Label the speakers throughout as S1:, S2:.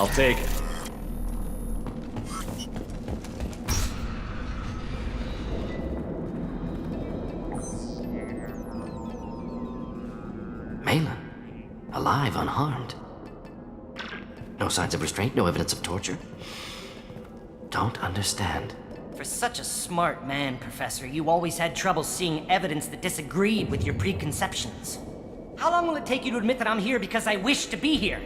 S1: I'll take it.
S2: Malin, alive, unharmed. No signs of restraint, no evidence of torture. Don't understand.
S3: For such a smart man, Professor, you always had trouble seeing evidence that disagreed with your preconceptions. How long will it take you to admit that I'm here because I wish to be here?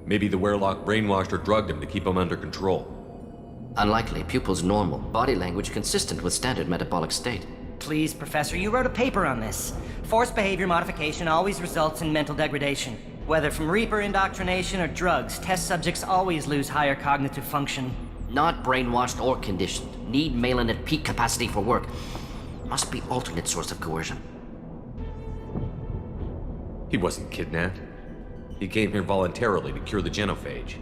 S1: Maybe the Werelock brainwashed or drugged him to keep him under control.
S2: Unlikely. Pupil's normal. Body language consistent with standard metabolic state.
S3: Please, Professor, you wrote a paper on this. Forced behavior modification always results in mental degradation. Whether from Reaper indoctrination or drugs, test subjects always lose higher cognitive function.
S2: Not brainwashed or conditioned. Need Malin at peak capacity for work. Must be alternate source of coercion.
S1: He wasn't kidnapped. He came here voluntarily to cure the genophage.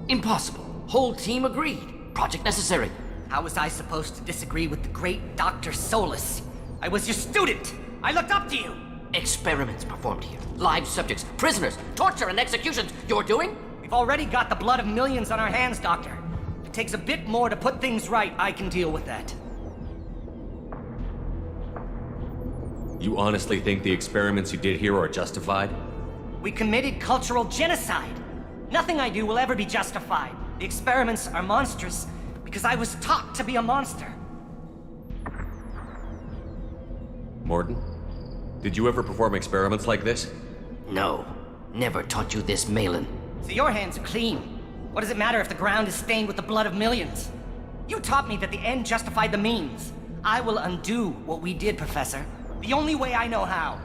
S2: Impossible. Whole team agreed. Project necessary.
S3: How was I supposed to disagree with the great Dr. Solus? I was your student! I looked up to you!
S2: Experiments performed here. Live subjects, prisoners, torture and executions. You're doing?
S3: We've already got the blood of millions on our hands, Doctor. If it takes a bit more to put things right, I can deal with that.
S1: You honestly think the experiments you did here are justified?
S3: We committed cultural genocide. Nothing I do will ever be justified. The experiments are monstrous because I was taught to be a monster.
S1: Morton, did you ever perform experiments like this?
S2: No. Never taught you this, Malin.
S3: So your hands are clean. What does it matter if the ground is stained with the blood of millions? You taught me that the end justified the means. I will undo what we did, Professor. The only way I know how.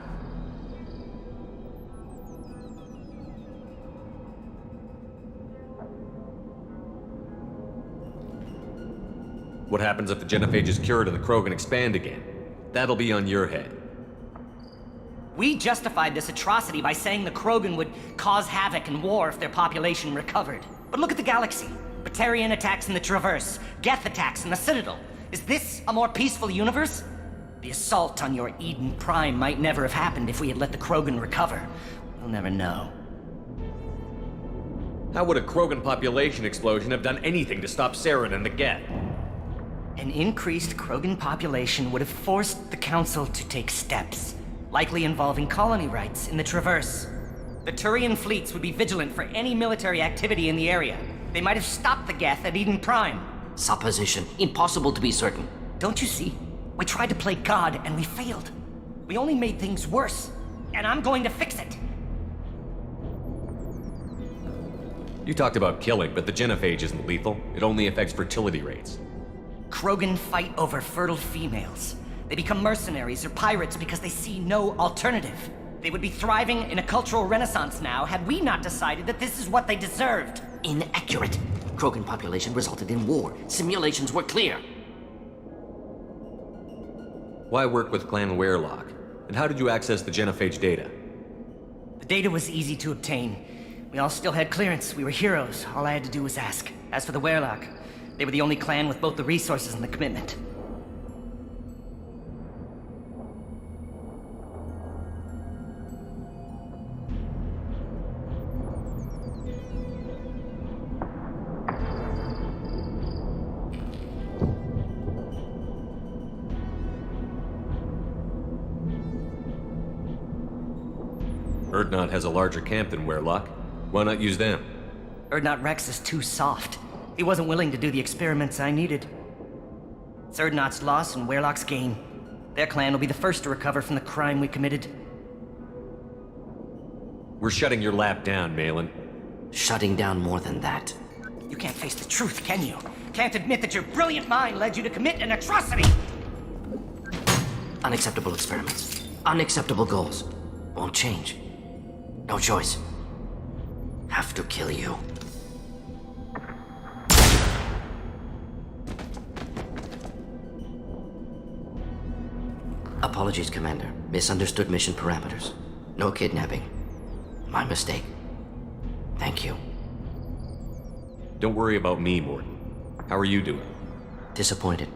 S1: What happens if the genophage is cured and the Krogan expand again? That'll be on your head.
S3: We justified this atrocity by saying the Krogan would cause havoc and war if their population recovered. But look at the galaxy. Batarian attacks in the Traverse, Geth attacks in the Citadel. Is this a more peaceful universe? The assault on your Eden Prime might never have happened if we had let the Krogan recover. We'll never know.
S1: How would a Krogan population explosion have done anything to stop Saren and the Geth?
S3: An increased Krogan population would have forced the Council to take steps, likely involving colony rights in the Traverse. The Turian fleets would be vigilant for any military activity in the area. They might have stopped the Geth at Eden Prime.
S2: Supposition. Impossible to be certain.
S3: Don't you see? We tried to play God and we failed. We only made things worse, and I'm going to fix it.
S1: You talked about killing, but the genophage isn't lethal. It only affects fertility rates.
S3: Krogan fight over fertile females. They become mercenaries or pirates because they see no alternative. They would be thriving in a cultural renaissance now had we not decided that this is what they deserved.
S2: Inaccurate. Krogan population resulted in war. Simulations were clear.
S1: Why work with Clan Werelock? And how did you access the genophage data?
S3: The data was easy to obtain. We all still had clearance. We were heroes. All I had to do was ask. As for the Werelock, they were the only clan with both the resources and the commitment.
S1: Erdnot has a larger camp than Werelock. Why not use them?
S3: Erdnot Rex is too soft. He wasn't willing to do the experiments I needed. It's Erdnot's loss and Werelock's gain. Their clan will be the first to recover from the crime we committed.
S1: We're shutting your lab down, Malin.
S2: Shutting down more than that.
S3: You can't face the truth, can you? Can't admit that your brilliant mind led you to commit an atrocity!
S2: Unacceptable experiments. Unacceptable goals. Won't change. No choice. Have to kill you. Apologies, Commander. Misunderstood mission parameters. No kidnapping. My mistake. Thank you.
S1: Don't worry about me, Morton. How are you doing?
S2: Disappointed.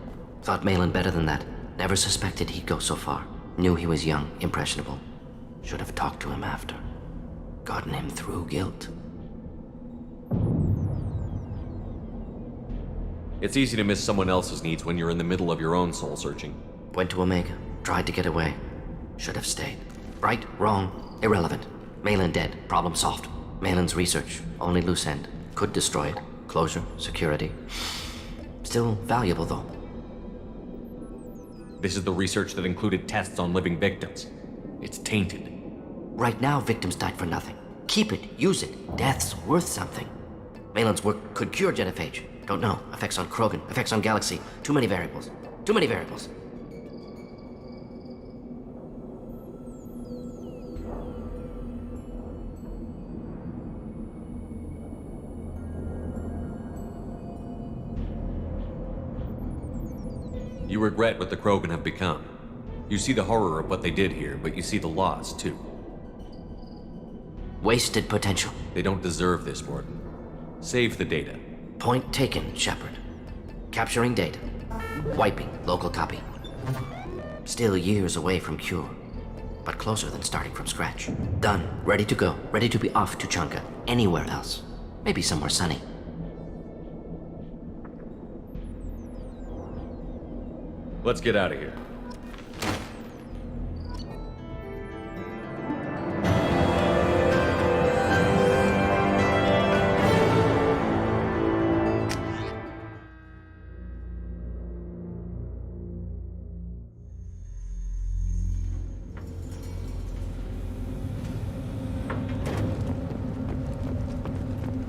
S2: Thought Malin better than that. Never suspected he'd go so far. Knew he was young, impressionable. Should have talked to him after. Gotten him through guilt.
S1: It's easy to miss someone else's needs when you're in the middle of your own soul searching.
S2: Went to Omega, tried to get away. Should have stayed. Right, wrong, irrelevant. Malin dead, problem solved. Malin's research, only loose end. Could destroy it. Closure, security. Still valuable, though.
S1: This is the research that included tests on living victims. It's tainted.
S2: Right now, victims died for nothing. Keep it, use it. Death's worth something. Malin's work could cure genophage. Don't know. Effects on Krogan, effects on Galaxy. Too many variables. Too many variables.
S1: You regret what the Krogan have become. You see the horror of what they did here, but you see the loss, too.
S2: Wasted potential.
S1: They don't deserve this, Warden. Save the data.
S2: Point taken, Shepard. Capturing data. Wiping local copy. Still years away from cure, but closer than starting from scratch. Done. Ready to go. Ready to be off to Chunka. Anywhere else. Maybe somewhere sunny.
S1: Let's get out of here.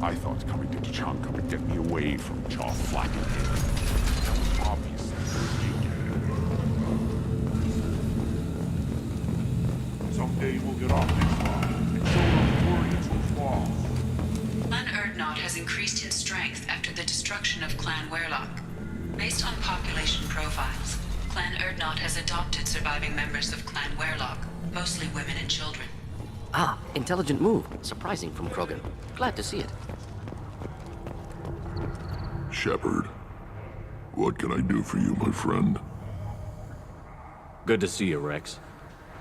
S4: I thought coming to Chunka would get me away from Jaw Flacken. That was obvious. Someday we'll get off this line and show them warriors who fall.
S5: Clan Erdnot has increased in strength after the destruction of Clan Werlock. Based on population profiles, Clan Erdnot has adopted surviving members of Clan Werlock, mostly women and children.
S2: Ah, intelligent move. Surprising from Krogan. Glad to see it.
S6: Shepard, what can I do for you, my friend?
S7: Good to see you, Rex.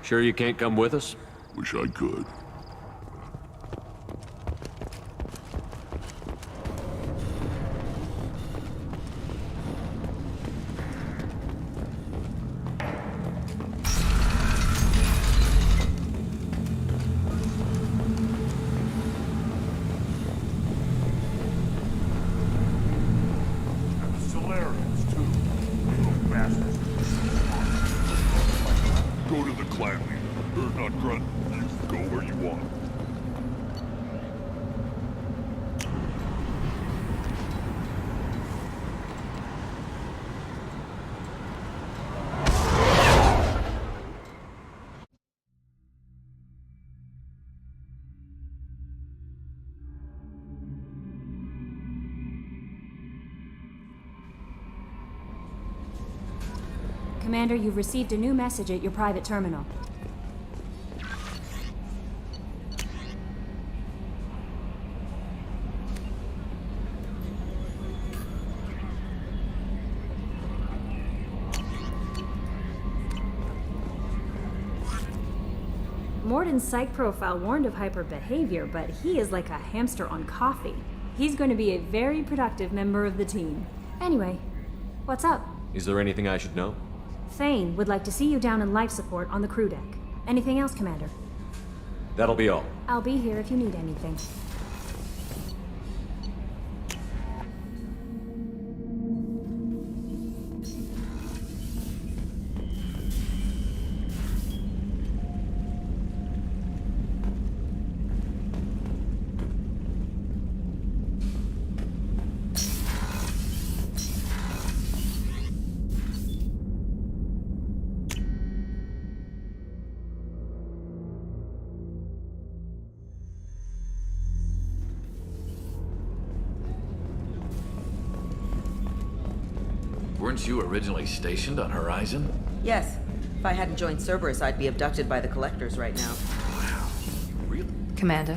S7: Sure you can't come with us?
S6: Wish I could.
S4: Solarians, too. Little bastards. Go to the clan leader. Erdnot Grunt. You can go where you want.
S8: Commander, you've received a new message at your private terminal. Morden's psych profile warned of hyper behavior, but he is like a hamster on coffee. He's going to be a very productive member of the team. Anyway, what's up?
S1: Is there anything I should know?
S8: Thane would like to see you down in life support on the crew deck. Anything else, Commander?
S1: That'll be all.
S8: I'll be here if you need anything.
S9: Weren't you originally stationed on Horizon?
S10: Yes. If I hadn't joined Cerberus, I'd be abducted by the Collectors right now.
S9: Wow. Really?
S11: Commander,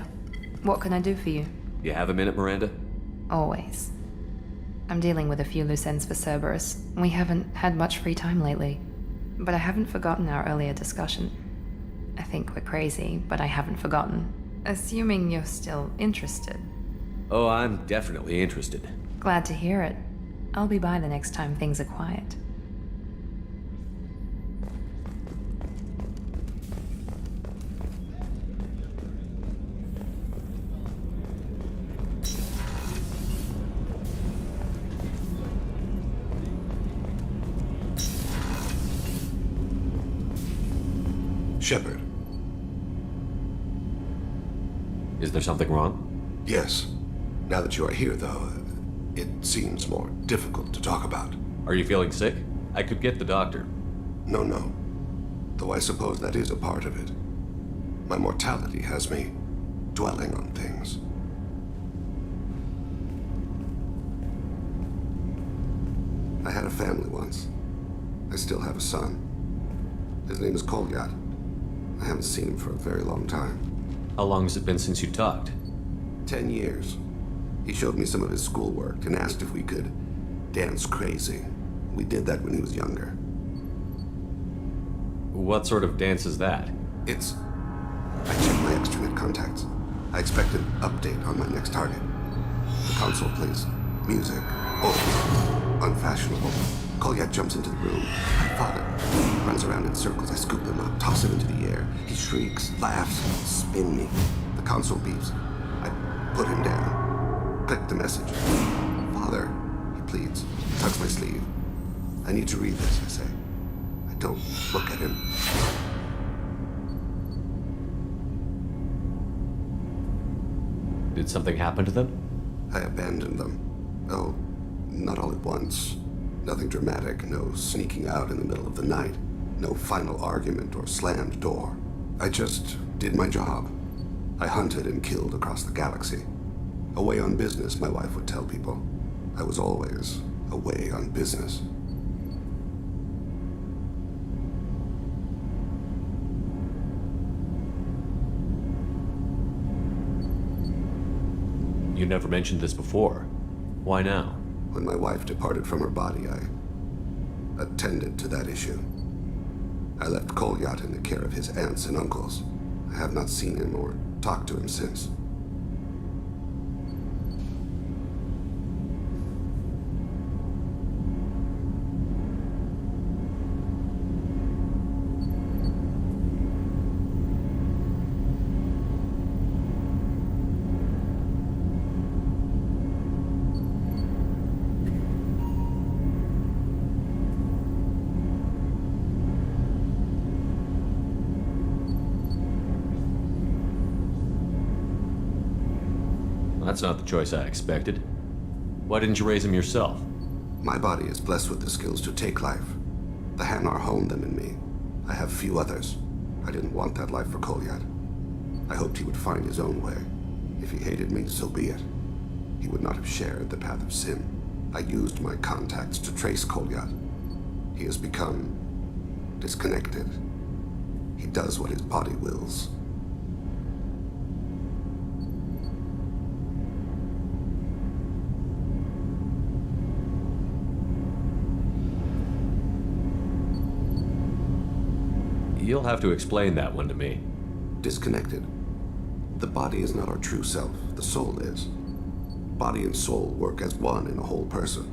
S11: what can I do for you?
S1: You have a minute, Miranda?
S11: Always. I'm dealing with a few loose ends for Cerberus. We haven't had much free time lately. But I haven't forgotten our earlier discussion. I think we're crazy, but I haven't forgotten. Assuming you're still interested.
S1: Oh, I'm definitely interested.
S11: Glad to hear it. I'll be by the next time things are quiet.
S12: Shepard.
S1: Is there something wrong?
S12: Yes. Now that you are here, though, it seems more difficult to talk about.
S1: Are you feeling sick? I could get the doctor.
S12: No. Though I suppose that is a part of it. My mortality has me dwelling on things. I had a family once. I still have a son. His name is Kolyat. I haven't seen him for a very long time.
S1: How long has it been since you talked?
S12: 10 years. He showed me some of his schoolwork and asked if we could dance crazy. We did that when he was younger.
S1: What sort of dance is that?
S12: I checked my extranet contacts. I expect an update on my next target. The console plays music. Old. Unfashionable. Kolyat jumps into the room. I follow. Runs around in circles. I scoop him up, toss him into the air. He shrieks, laughs, spin me. The console beeps. I put him down. Click the message. Father, he pleads. Tugs my sleeve. I need to read this, I say. I don't look at him.
S1: Did something happen to them?
S12: I abandoned them. Oh, not all at once. Nothing dramatic, no sneaking out in the middle of the night, no final argument or slammed door. I just did my job. I hunted and killed across the galaxy. Away on business, my wife would tell people. I was always away on business.
S1: You never mentioned this before. Why now?
S12: When my wife departed from her body, I attended to that issue. I left Kolyat in the care of his aunts and uncles. I have not seen him or talked to him since.
S1: That's not the choice I expected. Why didn't you raise him yourself?
S12: My body is blessed with the skills to take life. The Hanar honed them in me. I have few others. I didn't want that life for Kolyat. I hoped he would find his own way. If he hated me, so be it. He would not have shared the path of sin. I used my contacts to trace Kolyat. He has become disconnected. He does what his body wills.
S1: You'll have to explain that one to me.
S12: Disconnected. The body is not our true self. The soul is. Body and soul work as one in a whole person.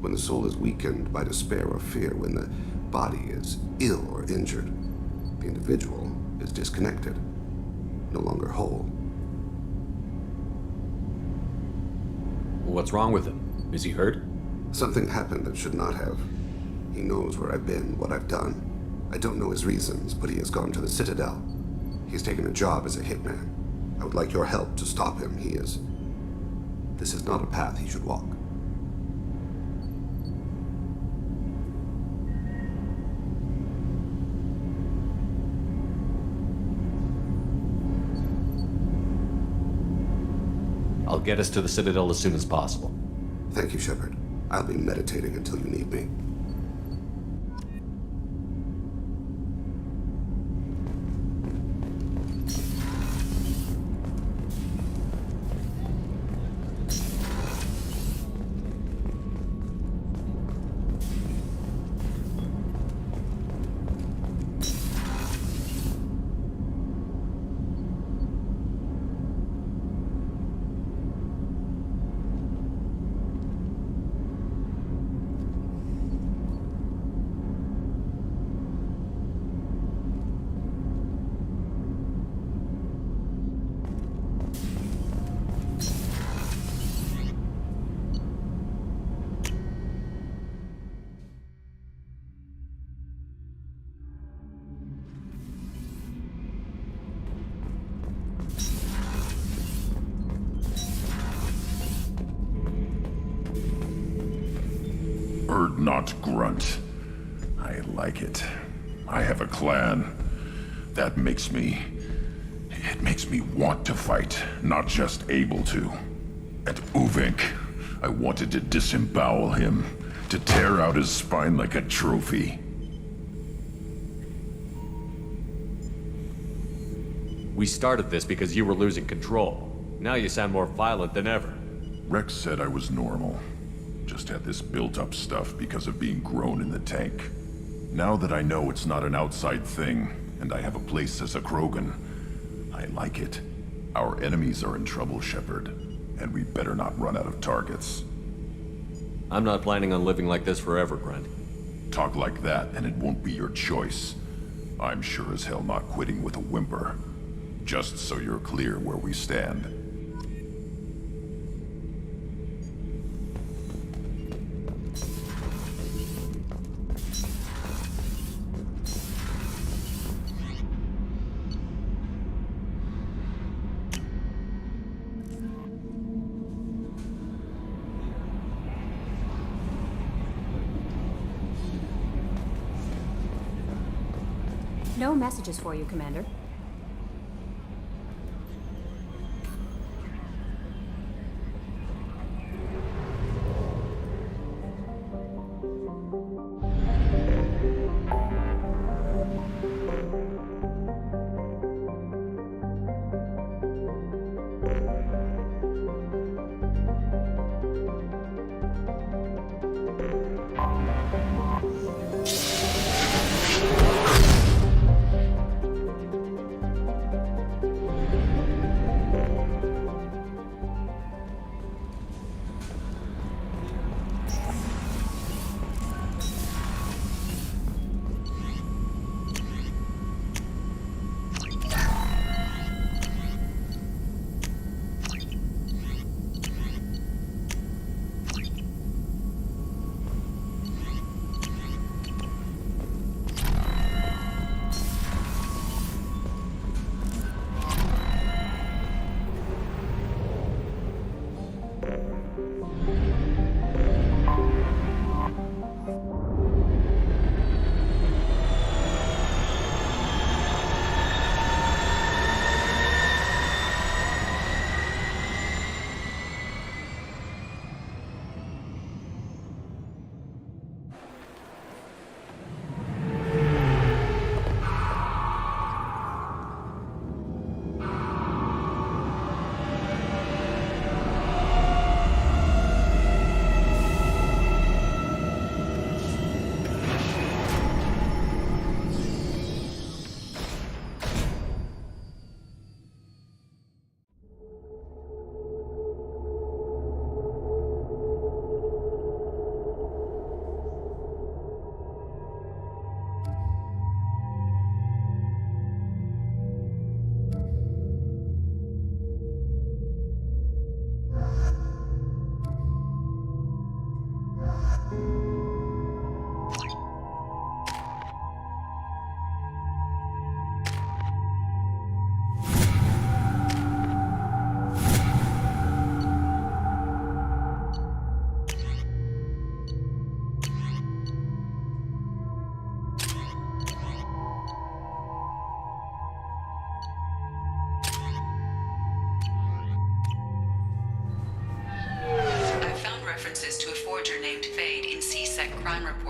S12: When the soul is weakened by despair or fear, when the body is ill or injured, the individual is disconnected, no longer whole.
S1: What's wrong with him? Is he hurt?
S12: Something happened that should not have. He knows where I've been, what I've done. I don't know his reasons, but he has gone to the Citadel. He's taken a job as a hitman. I would like your help to stop him. This is not a path he should walk.
S1: I'll get us to the Citadel as soon as possible.
S12: Thank you, Shepard. I'll be meditating until you need me.
S4: Bird, not grunt. I like it. I have a clan. That makes me... It makes me want to fight, not just able to. And Uvink, I wanted to disembowel him, to tear out his spine like a trophy.
S1: We started this because you were losing control. Now you sound more violent than ever.
S4: Rex said I was normal. Just had this built-up stuff because of being grown in the tank. Now that I know it's not an outside thing, and I have a place as a Krogan, I like it. Our enemies are in trouble, Shepard, and we better not run out of targets.
S1: I'm not planning on living like this forever, Grunt.
S4: Talk like that, and it won't be your choice. I'm sure as hell not quitting with a whimper. Just so you're clear where we stand.
S8: No messages for you, Commander.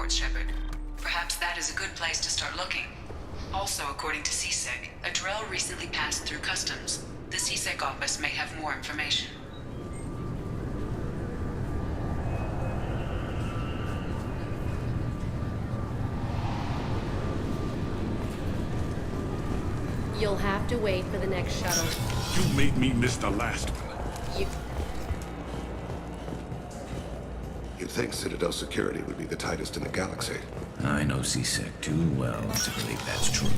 S5: Shepard. Perhaps that is a good place to start looking. Also, according to CSEC, a Drell recently passed through customs. The CSEC office may have more information.
S13: You'll have to wait for the next shuttle.
S4: You made me miss the last one.
S12: You'd think Citadel security would be the tightest in the galaxy.
S14: I know CSEC too well to believe that's true.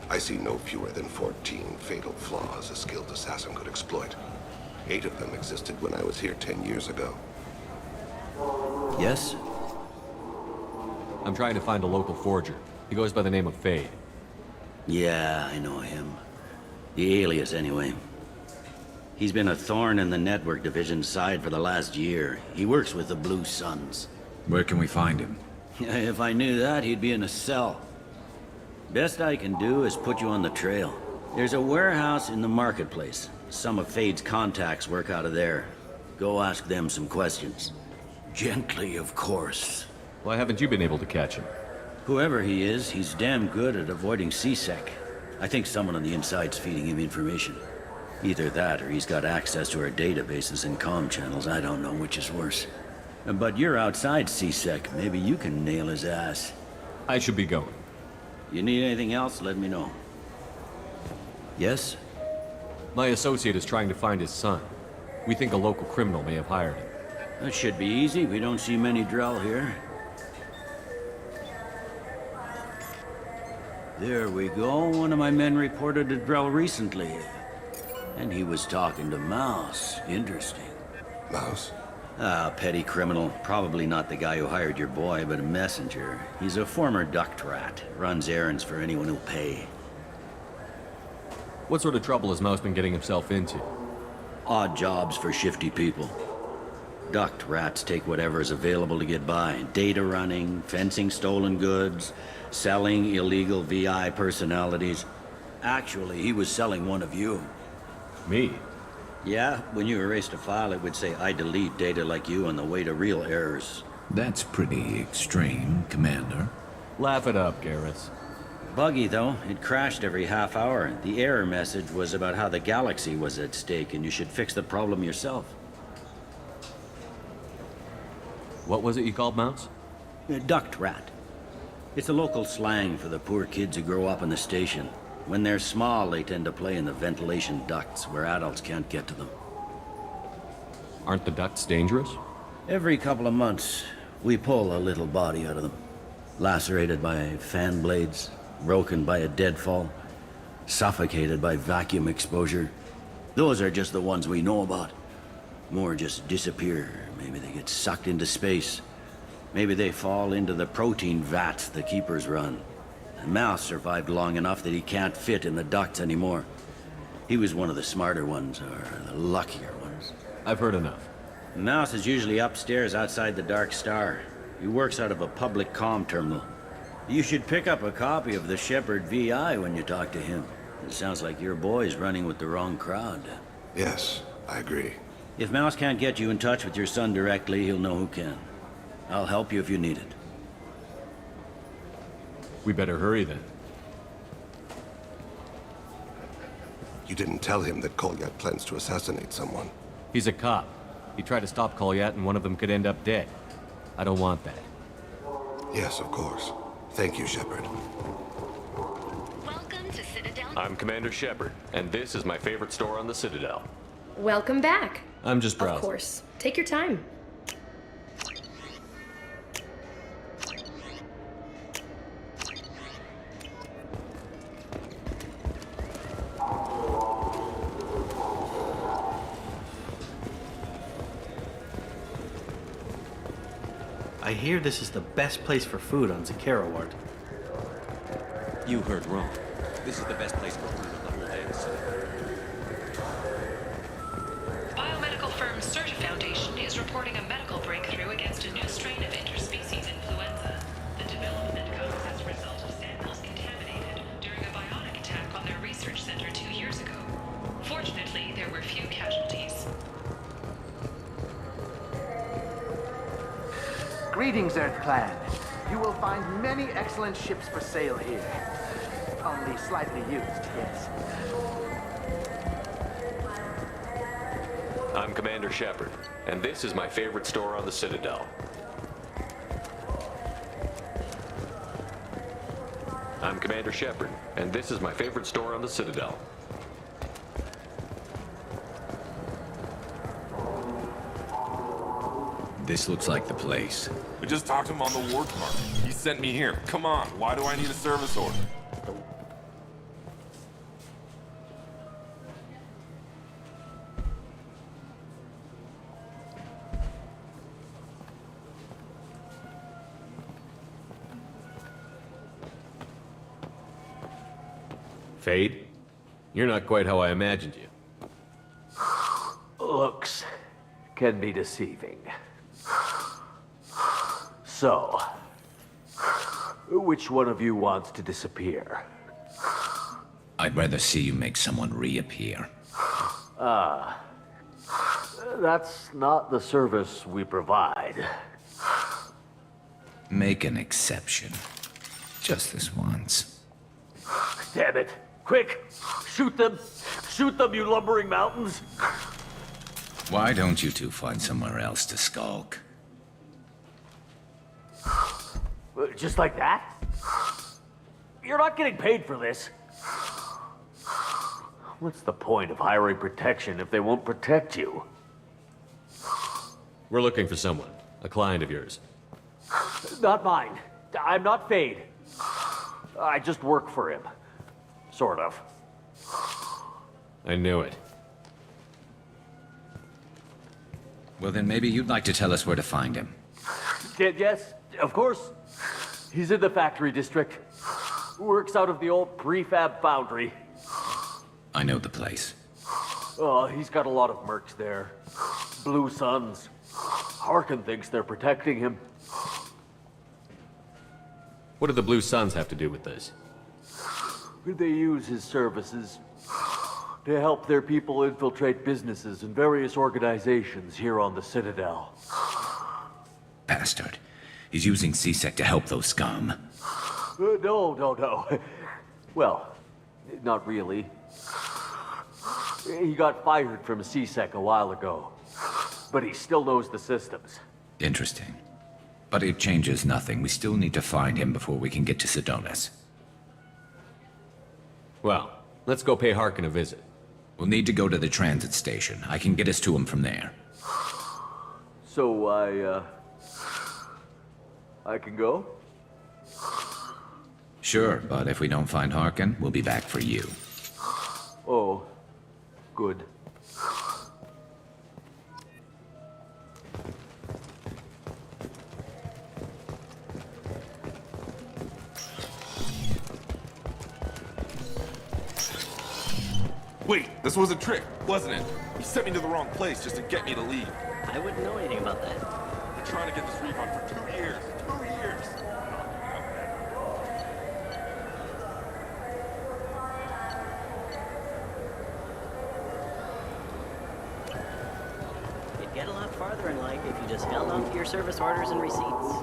S12: I see no fewer than 14 fatal flaws a skilled assassin could exploit. 8 of them existed when I was here 10 years ago.
S14: Yes?
S1: I'm trying to find a local forger. He goes by the name of Fade.
S14: Yeah, I know him. The alias, anyway. He's been a thorn in the network division's side for the last year. He works with the Blue Suns.
S9: Where can we find him?
S14: If I knew that, he'd be in a cell. Best I can do is put you on the trail. There's a warehouse in the marketplace. Some of Fade's contacts work out of there. Go ask them some questions. Gently, of course.
S1: Why haven't you been able to catch him?
S14: Whoever he is, he's damn good at avoiding C-Sec. I think someone on the inside's feeding him information. Either that, or he's got access to our databases and comm channels. I don't know which is worse. But you're outside C-Sec. Maybe you can nail his ass.
S1: I should be going.
S14: You need anything else, let me know. Yes?
S1: My associate is trying to find his son. We think a local criminal may have hired him.
S14: That should be easy. We don't see many Drell here. There we go. One of my men reported a Drell recently. And he was talking to Mouse. Interesting.
S12: Mouse?
S14: Ah, petty criminal. Probably not the guy who hired your boy, but a messenger. He's a former duct rat. Runs errands for anyone who'll pay.
S1: What sort of trouble has Mouse been getting himself into?
S14: Odd jobs for shifty people. Duct rats take whatever is available to get by. Data running, fencing stolen goods, selling illegal VI personalities. Actually, he was selling one of you.
S1: Me?
S14: Yeah, when you erased a file, it would say, I delete data like you on the way to real errors.
S9: That's pretty extreme, Commander.
S1: Laugh it up, Garrus.
S14: Buggy, though. It crashed every half hour. The error message was about how the galaxy was at stake, and you should fix the problem yourself.
S1: What was it you called Mouse?
S14: Duct rat. It's a local slang for the poor kids who grow up in the station. When they're small, they tend to play in the ventilation ducts where adults can't get to them.
S1: Aren't the ducts dangerous?
S14: Every couple of months, we pull a little body out of them. Lacerated by fan blades, broken by a deadfall, suffocated by vacuum exposure. Those are just the ones we know about. More just disappear. Maybe they get sucked into space. Maybe they fall into the protein vats the keepers run. And Mouse survived long enough that he can't fit in the ducts anymore. He was one of the smarter ones, or the luckier ones.
S1: I've heard enough.
S14: Mouse is usually upstairs outside the Dark Star. He works out of a public comm terminal. You should pick up a copy of the Shepherd VI when you talk to him. It sounds like your boy's running with the wrong crowd.
S12: Yes, I agree.
S14: If Mouse can't get you in touch with your son directly, he'll know who can. I'll help you if you need it.
S1: We better hurry then.
S12: You didn't tell him that Kolyat plans to assassinate someone.
S1: He's a cop. He tried to stop Kolyat and one of them could end up dead. I don't want that.
S12: Yes, of course. Thank you, Shepard.
S13: Welcome to Citadel.
S1: I'm Commander Shepard, and this is my favorite store on the Citadel.
S13: Welcome back.
S1: I'm just browsing.
S13: Of course. Take your time.
S15: I hear this is the best place for food on Zakara Ward.
S1: You heard wrong. This is the best place for food on the whole base.
S5: Biomedical firm Certa Foundation is reporting a medical breakthrough against a new strain of interspecies influenza. The development comes as a result of samples contaminated during a bionic attack on their research center 2 years ago. Fortunately, there were few casualties.
S16: Greetings, Earth Clan. You will find many excellent ships for sale here. Only slightly used, yes.
S1: I'm Commander Shepard, and this is my favorite store on the Citadel. I'm Commander Shepard, and this is my favorite store on the Citadel.
S9: This looks like the place.
S17: We just talked to him on the ward card. He sent me here. Come on, why do I need a service order?
S1: Fade? You're not quite how I imagined you.
S18: Looks can be deceiving. So, which one of you wants to disappear?
S9: I'd rather see you make someone reappear.
S18: That's not the service we provide.
S9: Make an exception. Just this once.
S18: Damn it. Quick! Shoot them! Shoot them, you lumbering mountains!
S9: Why don't you two find somewhere else to skulk?
S18: Just like that? You're not getting paid for this. What's the point of hiring protection if they won't protect you?
S1: We're looking for someone. A client of yours.
S18: Not mine. I'm not Fade. I just work for him. Sort of.
S1: I knew it.
S9: Well, then maybe you'd like to tell us where to find him.
S18: Yes, of course. He's in the factory district. Works out of the old prefab foundry.
S9: I know the place.
S18: Oh, he's got a lot of mercs there. Blue Suns. Harkin thinks they're protecting him.
S1: What do the Blue Suns have to do with this?
S18: They use his services to help their people infiltrate businesses and various organizations here on the Citadel.
S9: Bastard. He's using CSEC to help those scum.
S18: No. Well, not really. He got fired from CSEC a while ago, but he still knows the systems.
S9: Interesting. But it changes nothing. We still need to find him before we can get to Sedonis.
S1: Well, let's go pay Harkin a visit.
S9: We'll need to go to the transit station. I can get us to him from there.
S18: So I can go?
S9: Sure, but if we don't find Harkin, we'll be back for you.
S18: Oh, good.
S17: Wait, this was a trick, wasn't it? He sent me to the wrong place just to get me to leave.
S19: I wouldn't know anything about that.
S17: Been trying to get this refund for 2 years. 2 years!
S19: You'd get a lot farther in life if you just held on to your service orders and receipts.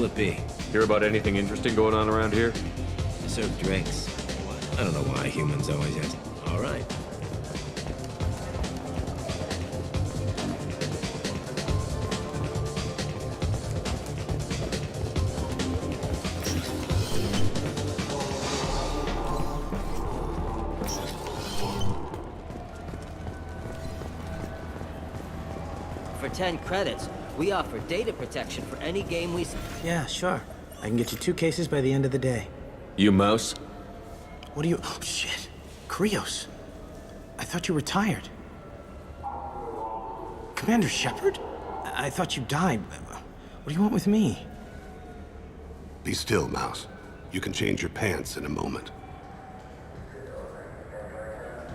S1: What'll it be? Hear about anything interesting going on around here?
S20: I serve drinks. I don't know why humans always ask. All right.
S19: For 10 credits, we offer data protection for any game we...
S16: Yeah, sure. I can get you 2 cases by the end of the day.
S1: You mouse?
S16: What are you... Oh, shit. Krios. I thought you retired. Commander Shepard? I thought you died. What do you want with me?
S12: Be still, Mouse. You can change your pants in a moment.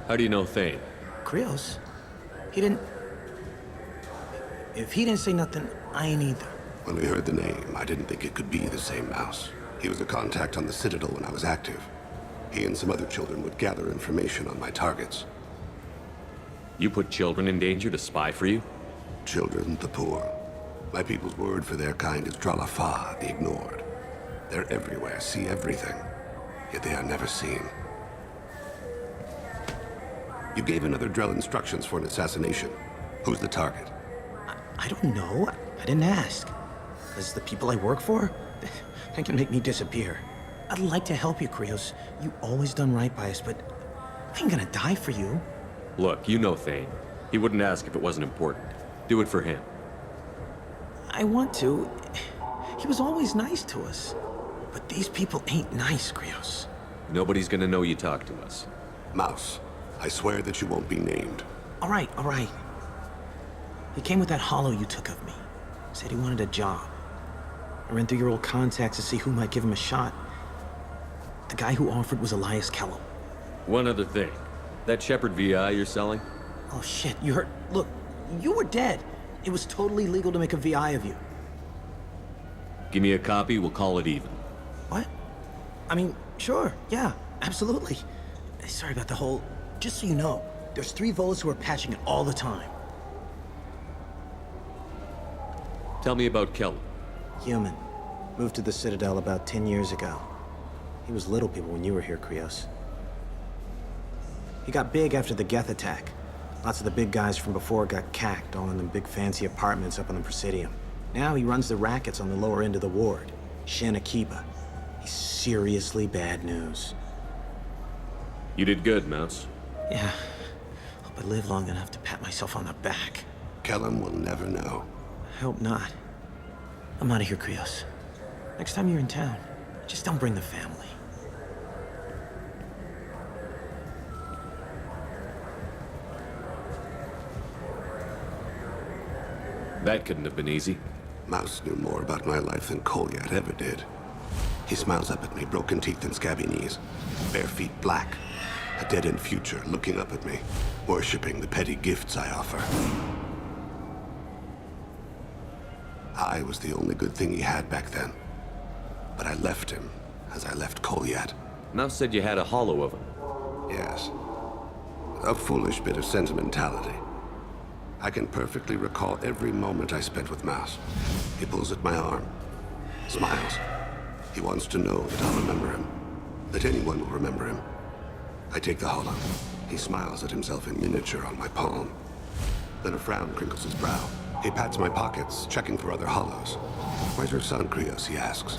S1: How do you know Thane?
S16: Krios? He didn't... If he didn't say nothing, I ain't either.
S12: When we heard the name, I didn't think it could be the same mouse. He was a contact on the Citadel when I was active. He and some other children would gather information on my targets.
S1: You put children in danger to spy for you?
S12: Children, the poor. My people's word for their kind is Dralafa, the ignored. They're everywhere, see everything, yet they are never seen. You gave another Drell instructions for an assassination. Who's the target?
S20: I don't know. I didn't ask. Because the people I work for, they can make me disappear. I'd like to help you, Krios. You always done right by us, but I ain't gonna die for you.
S1: Look, you know Thane. He wouldn't ask if it wasn't important. Do it for him.
S20: I want to. He was always nice to us. But these people ain't nice, Krios.
S1: Nobody's gonna know you talked to us.
S12: Mouse, I swear that you won't be named.
S20: All right, all right. He came with that hollow you took of me. Said he wanted a job. I ran through your old contacts to see who might give him a shot. The guy who offered was Elias Kellum.
S1: One other thing. That Shepard VI you're selling?
S20: Oh shit, you heard? Look, you were dead. It was totally legal to make a VI of you.
S1: Give me a copy, we'll call it even.
S20: What? I mean, sure, yeah, absolutely. Sorry about the whole... Just so you know, there's 3 Volas who are patching it all the time.
S1: Tell me about Kellum.
S20: Human. Moved to the Citadel about 10 years ago. He was little people when you were here, Krios. He got big after the Geth attack. Lots of the big guys from before got cacked, all in them big fancy apartments up on the Presidium. Now he runs the rackets on the lower end of the ward. Shin Akiba. He's seriously bad news.
S1: You did good, Mouse.
S20: Yeah. Hope I live long enough to pat myself on the back.
S12: Kellum will never know.
S20: I hope not. I'm out of here, Krios. Next time you're in town, just don't bring the family.
S1: That couldn't have been easy.
S12: Mouse knew more about my life than Kolyat ever did. He smiles up at me, broken teeth and scabby knees. Bare feet black. A dead-end future looking up at me, worshipping the petty gifts I offer. I was the only good thing he had back then. But I left him, as I left Kolyat.
S1: Mouse said you had a hollow of him.
S12: Yes. A foolish bit of sentimentality. I can perfectly recall every moment I spent with Mouse. He pulls at my arm, smiles. He wants to know that I'll remember him, that anyone will remember him. I take the hollow. He smiles at himself in miniature on my palm. Then a frown crinkles his brow. He pats my pockets, checking for other hollows. Where's your son, Krios, he asks.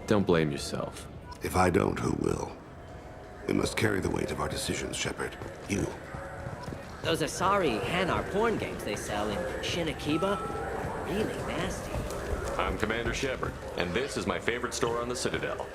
S1: Don't blame yourself.
S12: If I don't, who will? We must carry the weight of our decisions, Shepard. You.
S19: Those Asari Hanar porn games they sell in Shin Akiba are really nasty.
S1: I'm Commander Shepard, and this is my favorite store on the Citadel.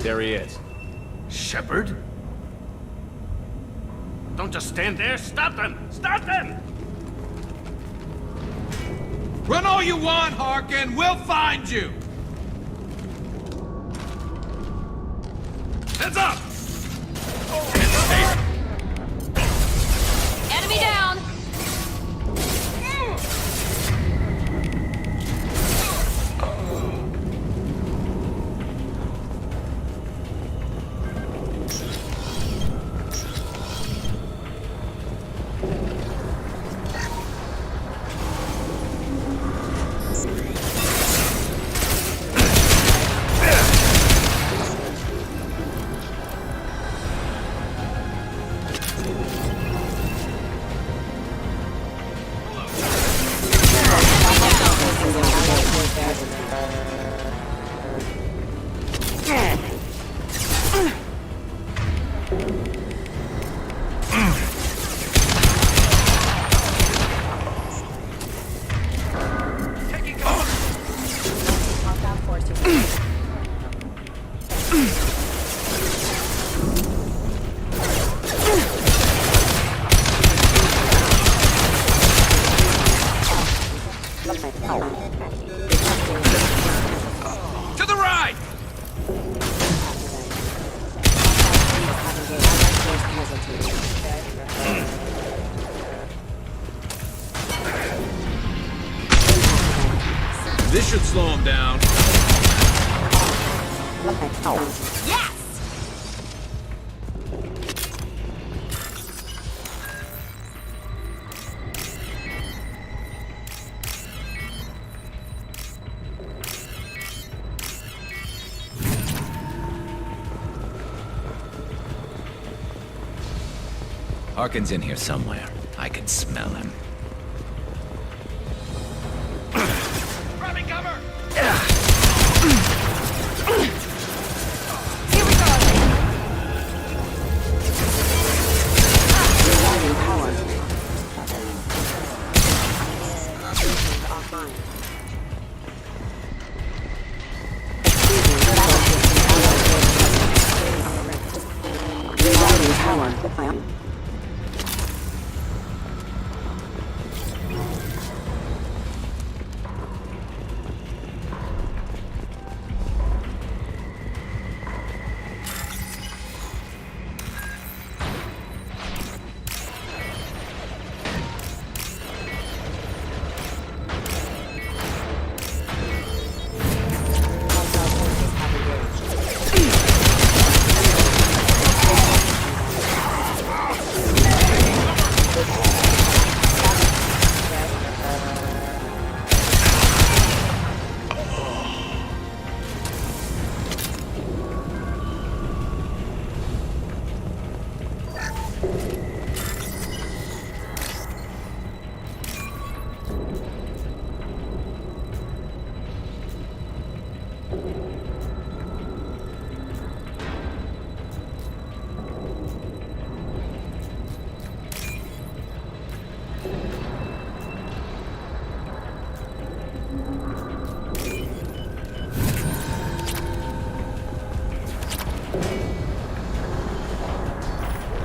S1: There he is.
S21: Shepard? Don't just stand there. Stop them! Stop them!
S22: Run all you want, Harkin. We'll find you.
S21: Heads up!
S3: Enemy down!
S21: To the right! This should slow him down.
S3: Yes!
S9: Harkin's in here somewhere. I can smell him.
S21: Grabbing cover!
S3: Here we go!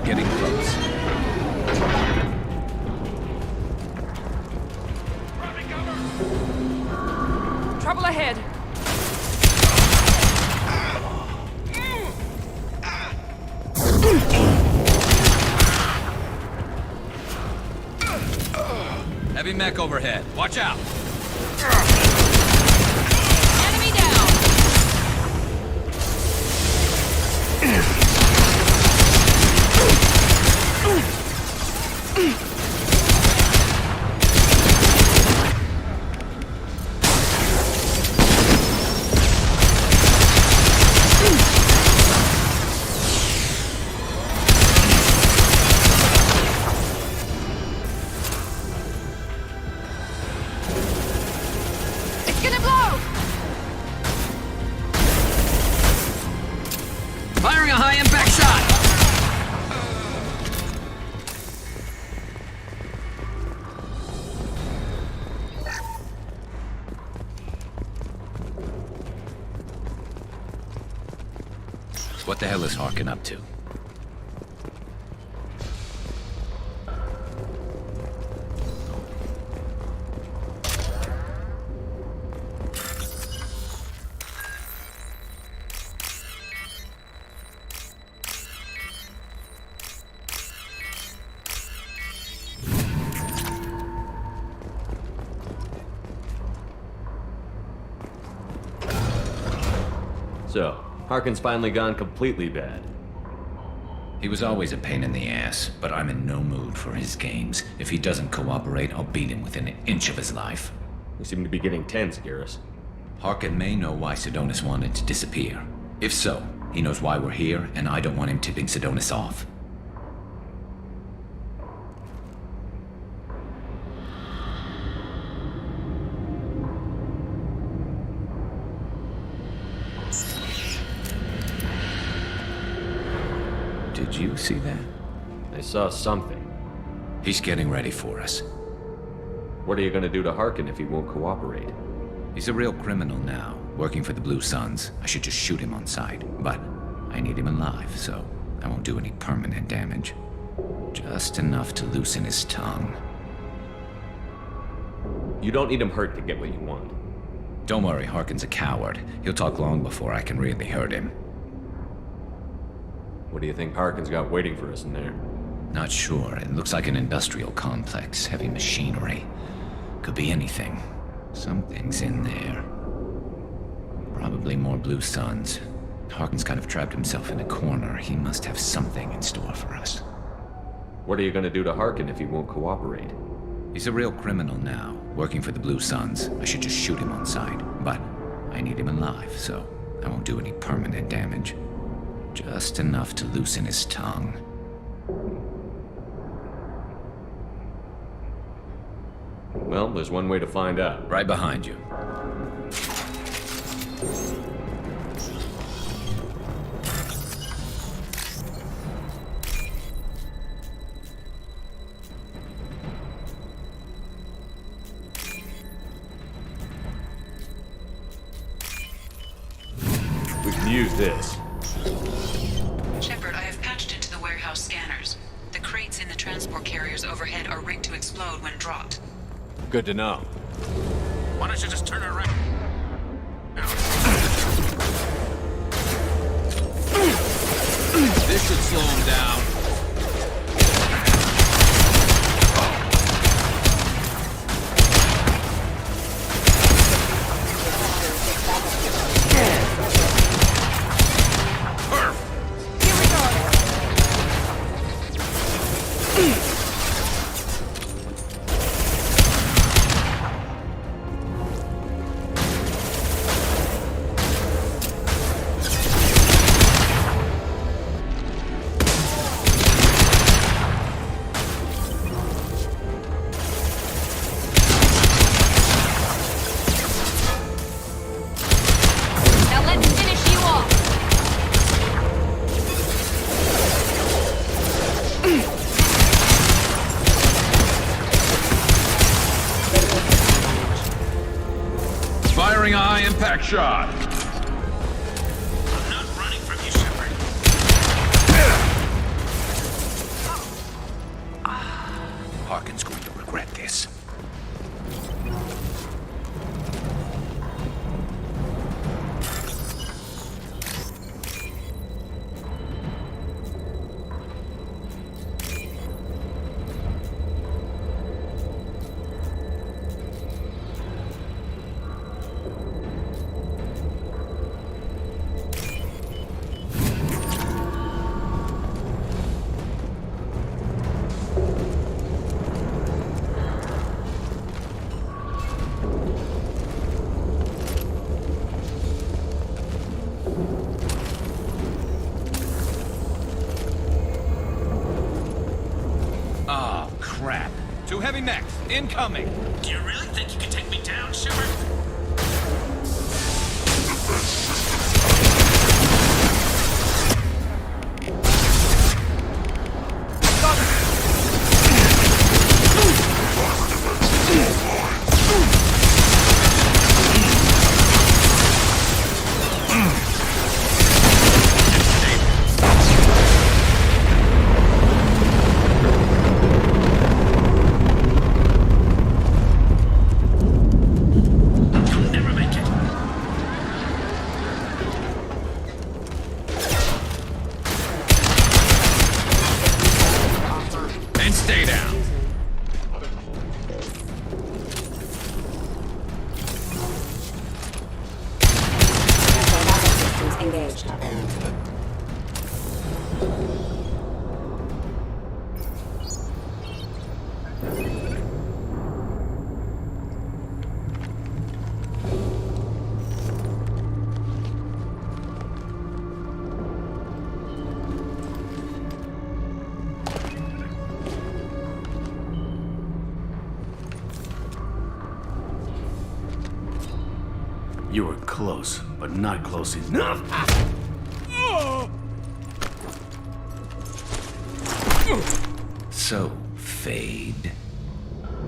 S9: Getting close.
S3: Trouble ahead!
S9: Heavy mech overhead. Watch out!
S3: Enemy down! It's gonna blow!
S9: Firing a high impact shot! What the hell is Harkin up to?
S1: So, Harkin's finally gone completely bad.
S9: He was always a pain in the ass, but I'm in no mood for his games. If he doesn't cooperate, I'll beat him within an inch of his life.
S1: You seem to be getting tense, Garrus.
S9: Harkin may know why Sidonis wanted to disappear. If so, he knows why we're here, and I don't want him tipping Sidonis off. Did you see that?
S1: I saw something.
S9: He's getting ready for us.
S1: What are you gonna do to Harkin if he won't cooperate?
S9: He's a real criminal now, working for the Blue Suns. I should just shoot him on sight, but I need him alive, so I won't do any permanent damage. Just enough to loosen his tongue.
S1: You don't need him hurt to get what you want.
S9: Don't worry, Harkin's a coward. He'll talk long before I can really hurt him.
S1: What do you think Harkin's got waiting for us in there?
S9: Not sure. It looks like an industrial complex, heavy machinery. Could be anything. Something's in there. Probably more Blue Suns. Harkin's kind of trapped himself in a corner. He must have something in store for us.
S1: What are you gonna do to Harkin if he won't cooperate?
S9: He's a real criminal now, working for the Blue Suns. I should just shoot him on sight, but I need him alive, so I won't do any permanent damage. Just enough to loosen his tongue.
S1: Well, there's one way to find out.
S9: Right behind you.
S1: We can use this.
S5: Shepard, I have patched into the warehouse scanners. The crates in the transport carriers overhead are rigged to explode when dropped.
S1: Good to know.
S21: Why don't you just turn it around? This should slow him down. Firing a high-impact shot. I'm not running from you, Shepard.
S9: Harkin's going to regret this.
S21: Two heavy mechs, incoming! Do you really think you can take me down, Shepard?
S2: engaged.
S14: You were close, but not close enough.
S9: So, Fade.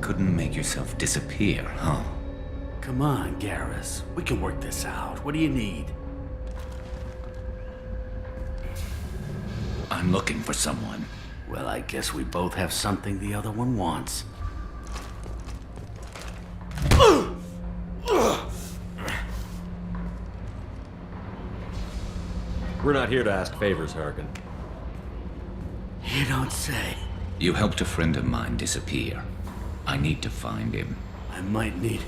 S9: Couldn't make yourself disappear, huh?
S14: Come on, Garrus. We can work this out. What do you need?
S9: I'm looking for someone.
S14: Well, I guess we both have something the other one wants.
S1: We're not here to ask favors, Harkin.
S14: You don't say.
S9: You helped a friend of mine disappear. I need to find him.
S14: I might need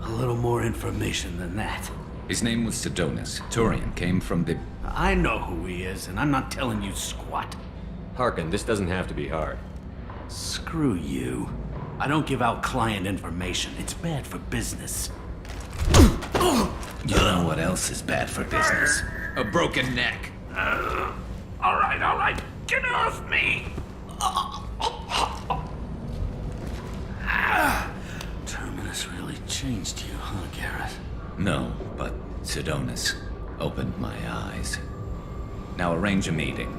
S14: a little more information than that.
S9: His name was Sidonus. Turian came from the...
S14: I know who he is, and I'm not telling you squat.
S1: Harkin, this doesn't have to be hard.
S14: Screw you. I don't give out client information. It's bad for business.
S9: You know what else is bad for business? A broken neck.
S14: All right. Get off me! Terminus really changed you, huh, Garrett?
S9: No, but Sidonus opened my eyes. Now arrange a meeting.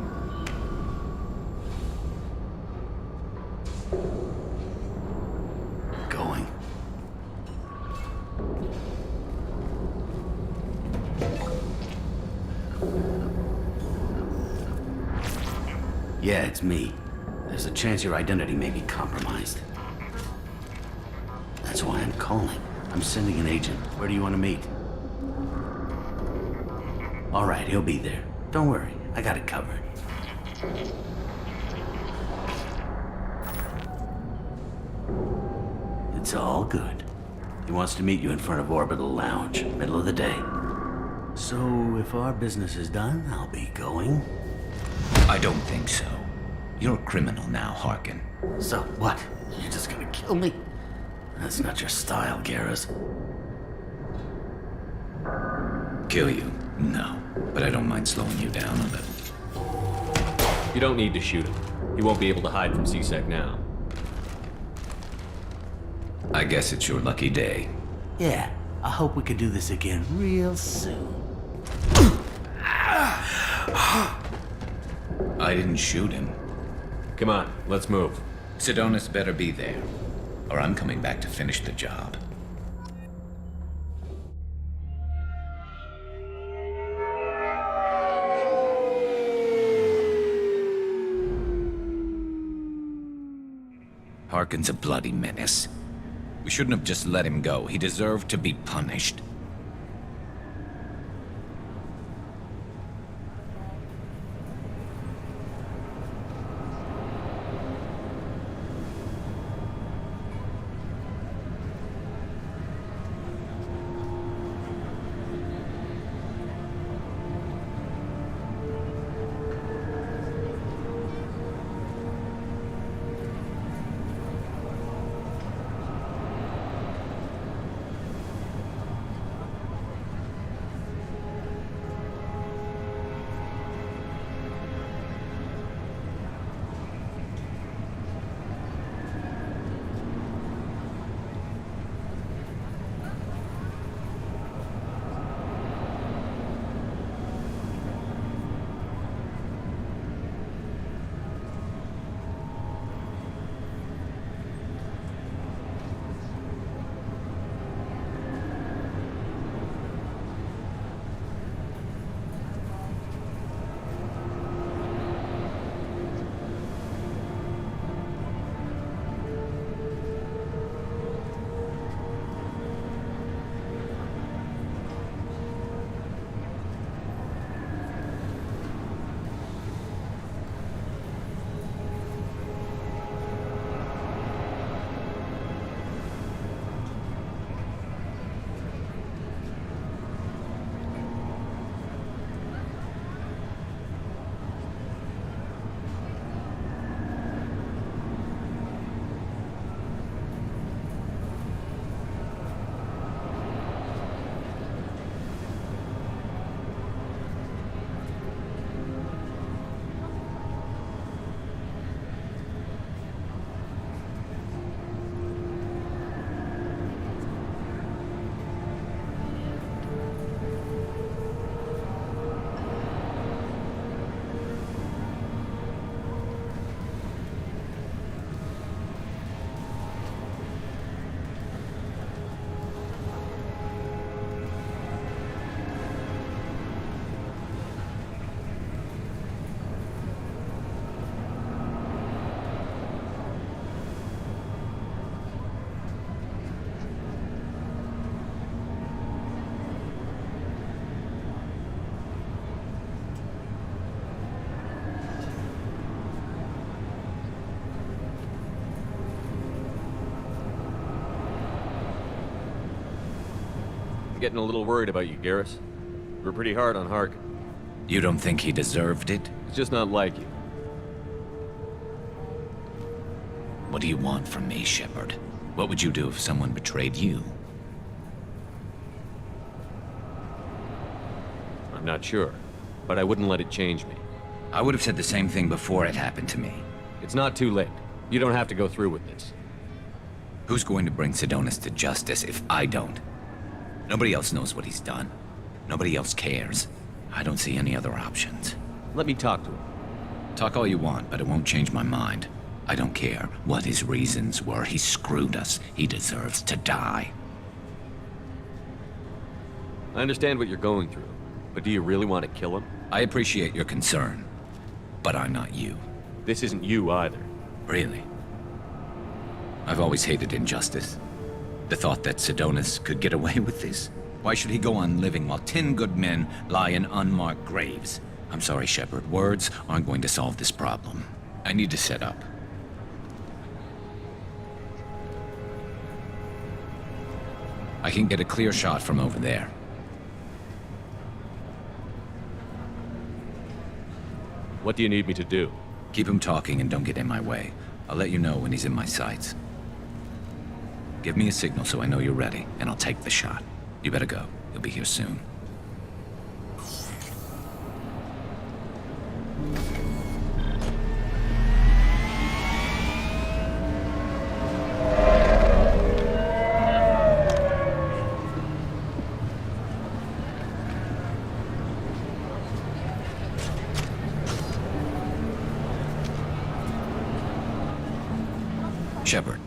S14: Going. Yeah, it's me. There's a chance your identity may be compromised. That's why I'm calling. I'm sending an agent. Where do you want to meet? All right, he'll be there. Don't worry, I got it covered. It's all good. He wants to meet you in front of Orbital Lounge, middle of the day. So, if our business is done, I'll be going.
S9: I don't think so. You're a criminal now, Harkin.
S14: So what? You're just gonna kill me? That's not your style, Garrus.
S9: Kill you? No. But I don't mind slowing you down a little.
S1: You don't need to shoot him. He won't be able to hide from C-Sec now.
S9: I guess it's your lucky day.
S14: Yeah, I hope we can do this again real soon.
S9: I didn't shoot him.
S1: Come on, let's move.
S9: Sidonus better be there, or I'm coming back to finish the job. Harkin's a bloody menace. We shouldn't have just let him go. He deserved to be punished.
S1: getting a little worried about you, Garrus. We're pretty hard on Hark.
S9: You don't think he deserved it?
S1: It's just not like you.
S9: What do you want from me, Shepard? What would you do if someone betrayed you?
S1: I'm not sure, but I wouldn't let it change me.
S9: I would have said the same thing before it happened to me.
S1: It's not too late. You don't have to go through with this.
S9: Who's going to bring Sidonis to justice if I don't? Nobody else knows what he's done. Nobody else cares. I don't see any other options.
S1: Let me talk to him.
S9: Talk all you want, but it won't change my mind. I don't care what his reasons were. He screwed us. He deserves to die.
S1: I understand what you're going through, but do you really want to kill him?
S9: I appreciate your concern, but I'm not you.
S1: This isn't you either.
S9: Really? I've always hated injustice. The thought that Sidonis could get away with this. Why should he go on living while 10 good men lie in unmarked graves? I'm sorry, Shepard. Words aren't going to solve this problem. I need to set up. I can get a clear shot from over there.
S1: What do you need me to do?
S9: Keep him talking and don't get in my way. I'll let you know when he's in my sights. Give me a signal so I know you're ready, and I'll take the shot. You better go. You'll be here soon. Shepard,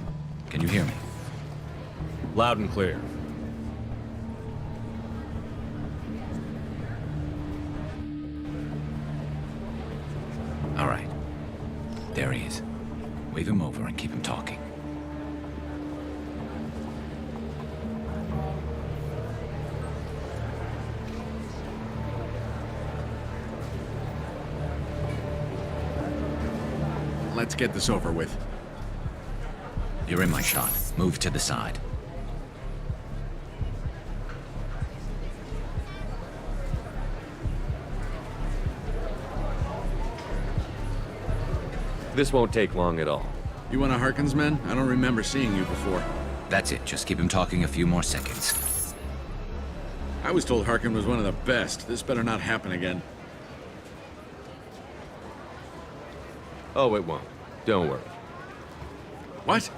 S9: can you hear me?
S1: Loud and clear.
S9: All right. There he is. Wave him over and keep him talking.
S21: Let's get this over with.
S9: You're in my shot. Move to the side.
S1: This won't take long at all.
S21: You one of Harkin's men? I don't remember seeing you before.
S9: That's it. Just keep him talking a few more seconds.
S21: I was told Harkin was one of the best. This better not happen again.
S1: Oh, it won't. Don't worry.
S21: What?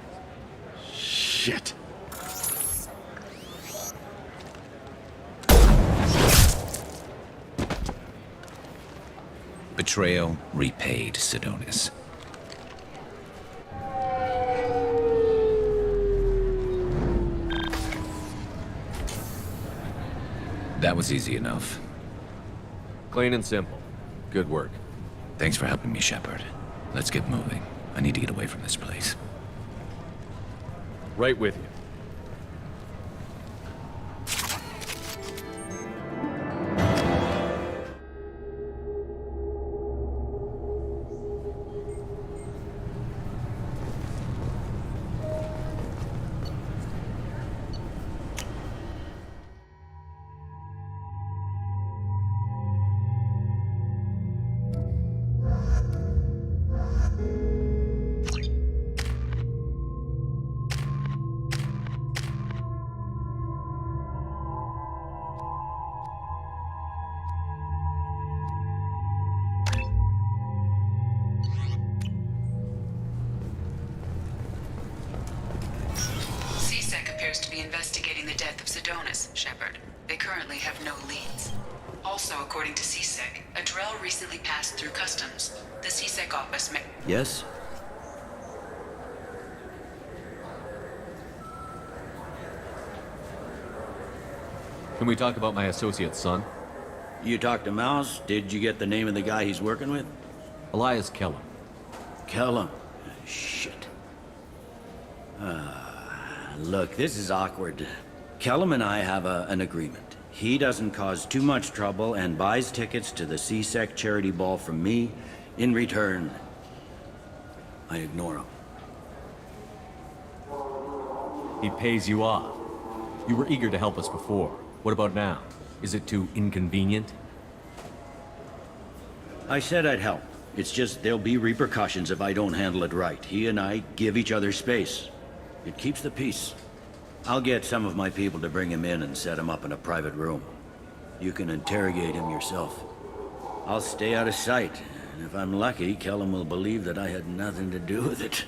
S21: Shit.
S9: Betrayal repaid, Sidonis. That was easy enough.
S1: Clean and simple. Good work.
S9: Thanks for helping me, Shepard. Let's get moving. I need to get away from this place.
S1: Right with you.
S5: Investigating the death of Sidonis, Shepard. They currently have no leads. Also, according to CSEC, a Drell recently passed through customs. The CSEC office may...
S14: Yes?
S1: Can we talk about my associate's son?
S14: You talked to Mouse? Did you get the name of the guy he's working with?
S1: Elias Kellum.
S14: Kellum? Shit. Look, this is awkward. Kellum and I have an agreement. He doesn't cause too much trouble and buys tickets to the CSEC charity ball from me. In return, I ignore him.
S1: He pays you off. You were eager to help us before. What about now? Is it too inconvenient?
S14: I said I'd help. It's just there'll be repercussions if I don't handle it right. He and I give each other space. It keeps the peace. I'll get some of my people to bring him in and set him up in a private room. You can interrogate him yourself. I'll stay out of sight, and if I'm lucky, Kellum will believe that I had nothing to do with it.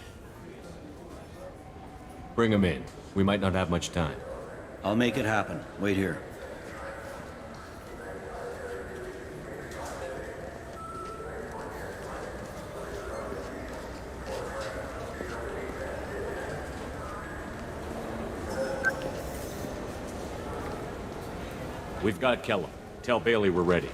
S1: Bring him in. We might not have much time.
S14: I'll make it happen. Wait here.
S1: We've got Kellum. Tell Bailey we're ready.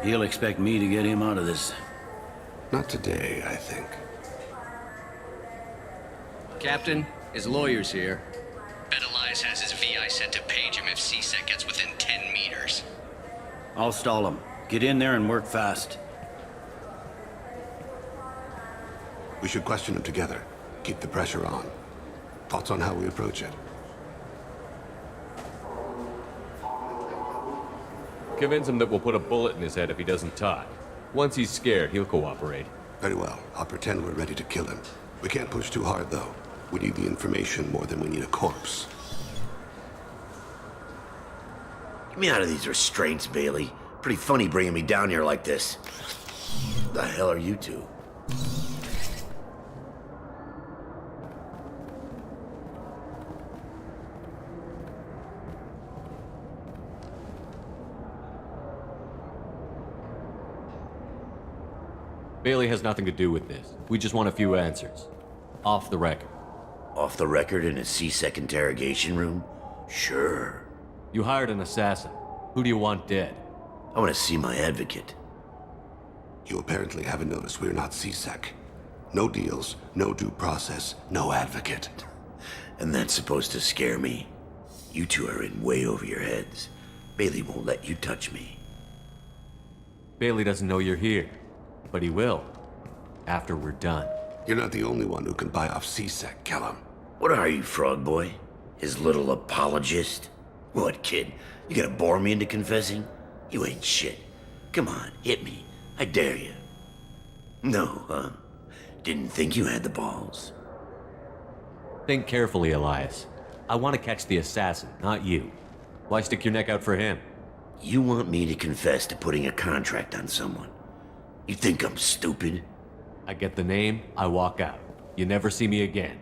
S14: He'll expect me to get him out of this.
S12: Not today, I think.
S2: Captain, his lawyer's here. Bet Elias has his VI set to page him if CSEC gets within 10 meters.
S14: I'll stall him. Get in there and work fast.
S12: We should question him together. Keep the pressure on. Thoughts on how we approach it?
S1: Convince him that we'll put a bullet in his head if he doesn't talk. Once he's scared, he'll cooperate.
S12: Very well. I'll pretend we're ready to kill him. We can't push too hard, though. We need the information more than we need a corpse.
S22: Get me out of these restraints, Bailey. Pretty funny bringing me down here like this. The hell are you two?
S1: Bailey has nothing to do with this. We just want a few answers. Off the record.
S22: Off the record in a CSEC interrogation room? Sure.
S1: You hired an assassin. Who do you want dead?
S22: I want to see my advocate.
S12: You apparently haven't noticed we're not CSEC. No deals, no due process, no advocate.
S22: And that's supposed to scare me? You two are in way over your heads. Bailey won't let you touch me.
S1: Bailey doesn't know you're here. But he will. After we're done.
S12: You're not the only one who can buy off CSEC, Kellum.
S22: What are you, Frog Boy? His little apologist? What, kid? You gonna bore me into confessing? You ain't shit. Come on, hit me. I dare you. No, huh? Didn't think you had the balls.
S1: Think carefully, Elias. I want to catch the assassin, not you. Why stick your neck out for him?
S22: You want me to confess to putting a contract on someone? You think I'm stupid?
S1: I get the name, I walk out. You never see me again.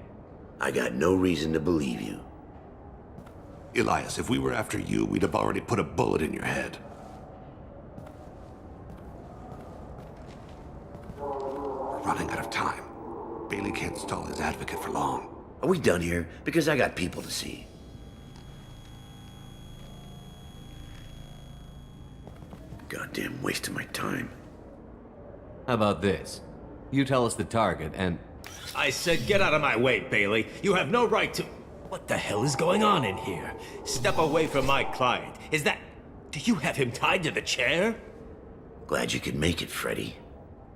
S22: I got no reason to believe you.
S12: Elias, if we were after you, we'd have already put a bullet in your head. We're running out of time. Bailey can't stall his advocate for long.
S22: Are we done here? Because I got people to see. Goddamn waste of my time.
S1: How about this? You tell us the target and...
S23: I said get out of my way, Bailey. You have no right to... What the hell is going on in here? Step away from my client. Is that... Do you have him tied to the chair?
S22: Glad you could make it, Freddy.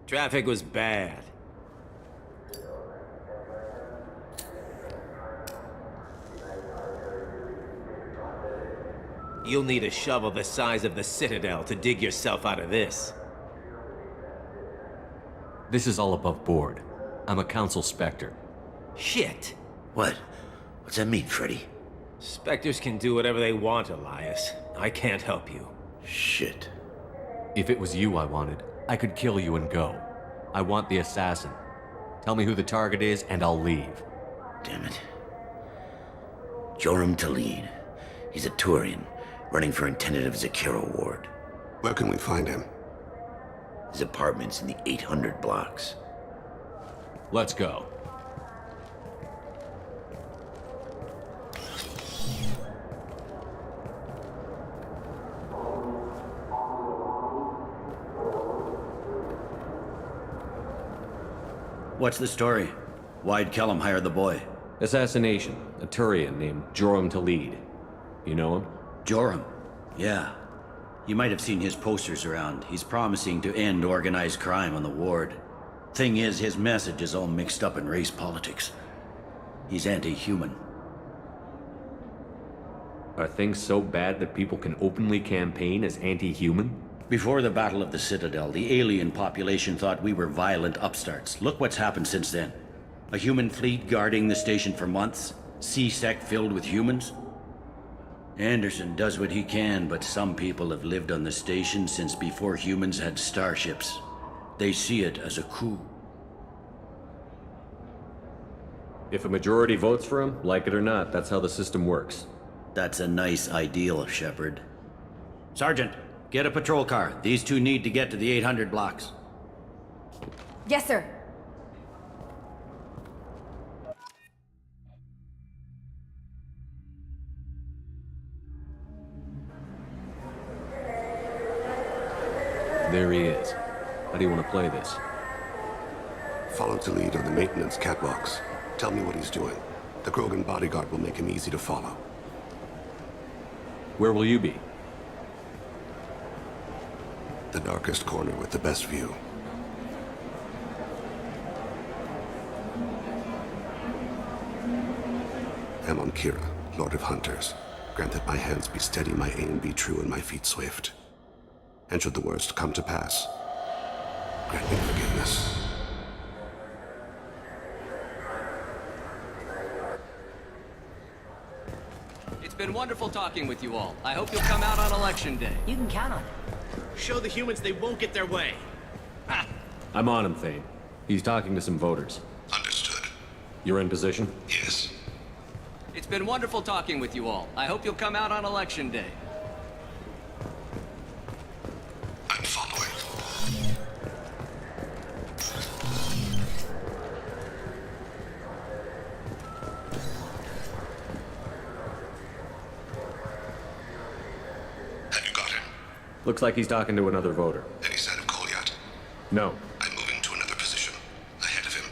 S23: Traffic was bad. You'll need a shovel the size of the Citadel to dig yourself out of this.
S1: This is all above board. I'm a council specter.
S23: Shit.
S22: What? What's that mean, Freddy?
S23: Spectres can do whatever they want, Elias. I can't help you.
S22: Shit.
S1: If it was you I wanted, I could kill you and go. I want the assassin. Tell me who the target is and I'll leave.
S22: Damn it. Joram Talid. He's a Turian, running for intendant of Zakiro Ward.
S12: Where can we find him?
S22: His apartment's in the 800 blocks.
S1: Let's go.
S14: What's the story? Why'd Kellum hire the boy?
S1: Assassination. A Turian named Joram Talid. You know him?
S14: Joram? Yeah. You might have seen his posters around. He's promising to end organized crime on the ward. Thing is, his message is all mixed up in race politics. He's anti-human.
S1: Are things so bad that people can openly campaign as anti-human?
S14: Before the Battle of the Citadel, the alien population thought we were violent upstarts. Look what's happened since then. A human fleet guarding the station for months, C-Sec filled with humans. Anderson does what he can, but some people have lived on the station since before humans had starships. They see it as a coup.
S1: If a majority votes for him, like it or not, that's how the system works.
S14: That's a nice ideal, Shepard. Sergeant, get a patrol car. These two need to get to the 800 blocks.
S3: Yes, sir.
S1: There he is. How do you want to play this?
S12: Follow to lead on the maintenance catwalks. Tell me what he's doing. The Krogan bodyguard will make him easy to follow.
S1: Where will you be?
S12: The darkest corner with the best view. I'm on Kira, Lord of Hunters. Grant that my hands be steady, my aim be true, and my feet swift. And should the worst come to pass, grant me forgiveness.
S2: It's been wonderful talking with you all. I hope you'll come out on election day.
S19: You can count on it.
S23: Show the humans they won't get their way.
S1: I'm on him, Thane. He's talking to some voters.
S12: Understood.
S1: You're in position?
S12: Yes.
S2: It's been wonderful talking with you all. I hope you'll come out on election day.
S12: I'm following.
S1: Looks like he's talking to another voter.
S12: Any sign of call yet?
S1: No.
S12: I'm moving to another position. Ahead of him.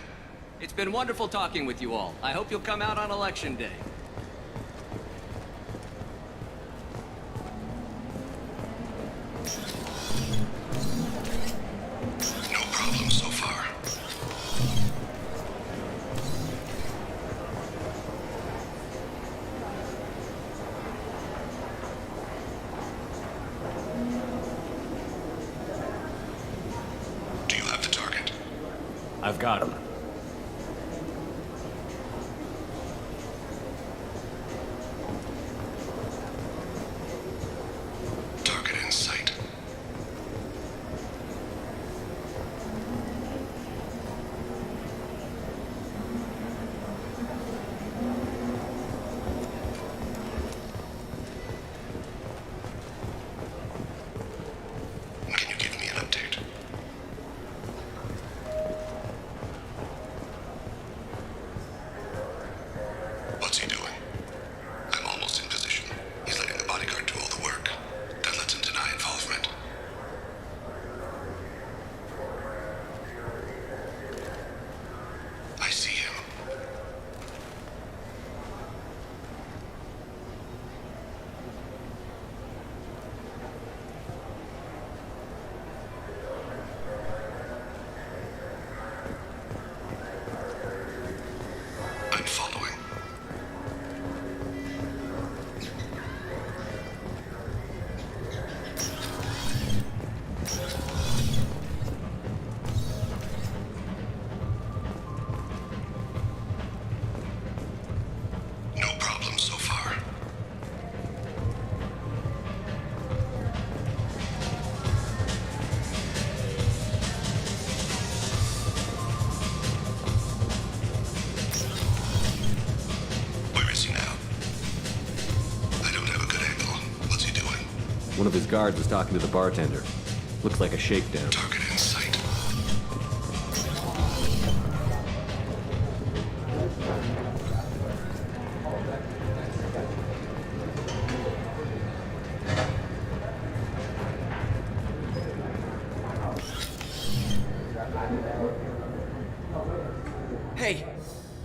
S2: It's been wonderful talking with you all. I hope you'll come out on election day.
S12: No problem so far.
S1: I've got him.
S12: Target in sight. Can you give me an update? What's he doing? I'm almost in position. He's letting the bodyguard do all the work. That lets him deny involvement. I see him. I'm following. No problem so far. Where is he now? I don't have a good angle. What's he doing?
S1: One of his guards was talking to the bartender. Looks like a shakedown.
S12: Target in sight.
S6: Hey,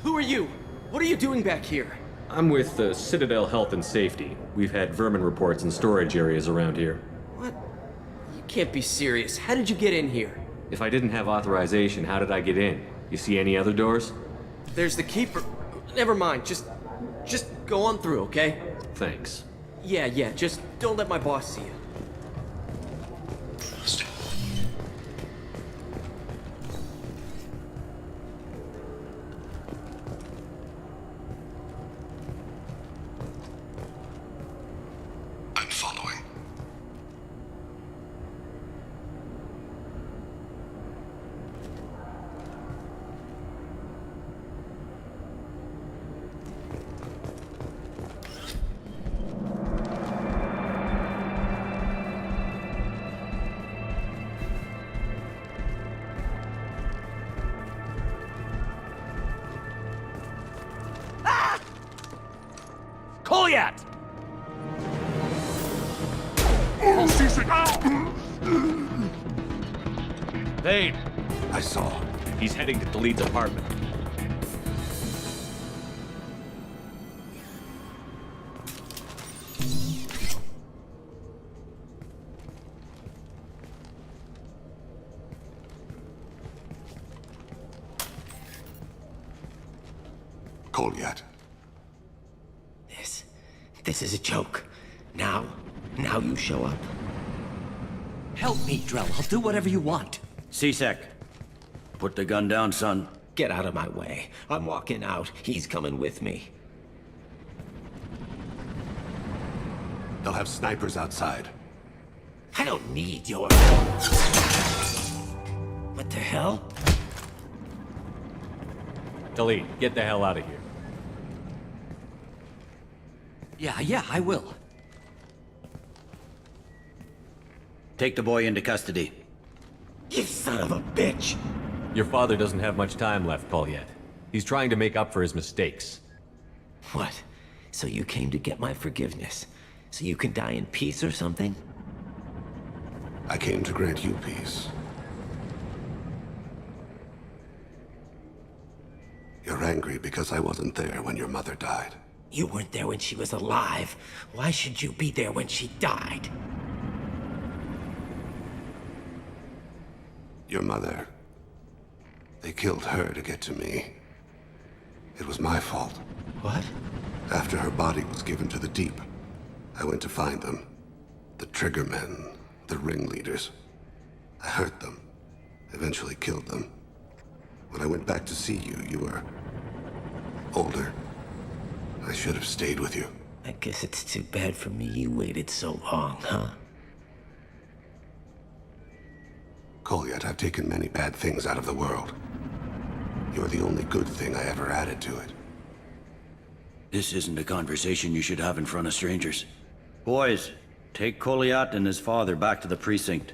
S6: who are you? What are you doing back here?
S1: I'm with the Citadel Health and Safety. We've had vermin reports in storage areas around here.
S6: What? You can't be serious. How did you get in here?
S1: If I didn't have authorization, how did I get in? You see any other doors?
S6: There's the keeper. Never mind. Just go on through, okay?
S1: Thanks.
S6: Yeah. Just don't let my boss see you.
S12: I'm following.
S21: Kolyat! Vane!
S12: I saw.
S21: He's heading to Khalid's apartment.
S12: Kolyat.
S19: This is a joke. Now you show up.
S7: Help me, Drell. I'll do whatever you want.
S14: C-Sec. Put the gun down, son.
S19: Get out of my way. I'm walking out. He's coming with me.
S12: They'll have snipers outside.
S19: I don't need your... What the hell?
S1: Khalid, get the hell out of here.
S7: Yeah, I will.
S14: Take the boy into custody.
S19: You son of a bitch!
S1: Your father doesn't have much time left, Kolyat. He's trying to make up for his mistakes.
S19: What? So you came to get my forgiveness? So you can die in peace or something?
S12: I came to grant you peace. You're angry because I wasn't there when your mother died.
S19: You weren't there when she was alive. Why should you be there when she died?
S12: Your mother... They killed her to get to me. It was my fault.
S19: What?
S12: After her body was given to the deep, I went to find them. The triggermen, the ringleaders. I hurt them. Eventually killed them. When I went back to see you, you were... older. I should have stayed with you.
S19: I guess it's too bad for me you waited so long, huh?
S12: Kolyat, I've taken many bad things out of the world. You're the only good thing I ever added to it.
S14: This isn't a conversation you should have in front of strangers. Boys, take Kolyat and his father back to the precinct.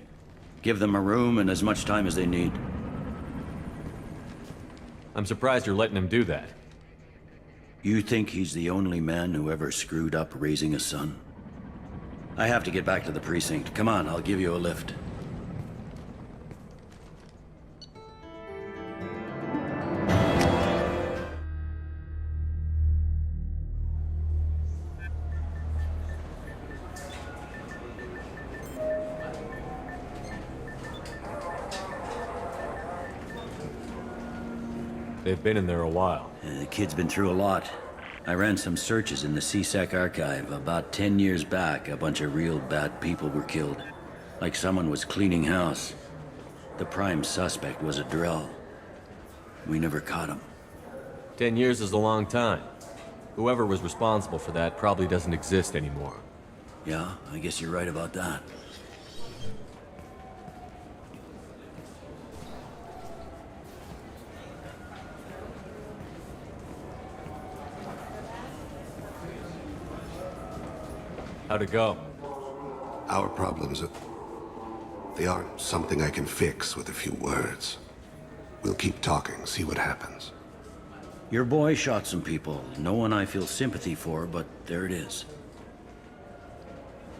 S14: Give them a room and as much time as they need.
S1: I'm surprised you're letting him do that.
S14: You think he's the only man who ever screwed up raising a son? I have to get back to the precinct. Come on, I'll give you a lift.
S1: They've been in there a while.
S14: The kid's been through a lot. I ran some searches in the C-Sec archive. About 10 years back, a bunch of real bad people were killed. Like someone was cleaning house. The prime suspect was a Drell. We never caught him.
S1: 10 years is a long time. Whoever was responsible for that probably doesn't exist anymore.
S14: Yeah, I guess you're right about that.
S1: How'd it go?
S12: Our problems they aren't something I can fix with a few words. We'll keep talking, see what happens.
S14: Your boy shot some people. No one I feel sympathy for, but there it is.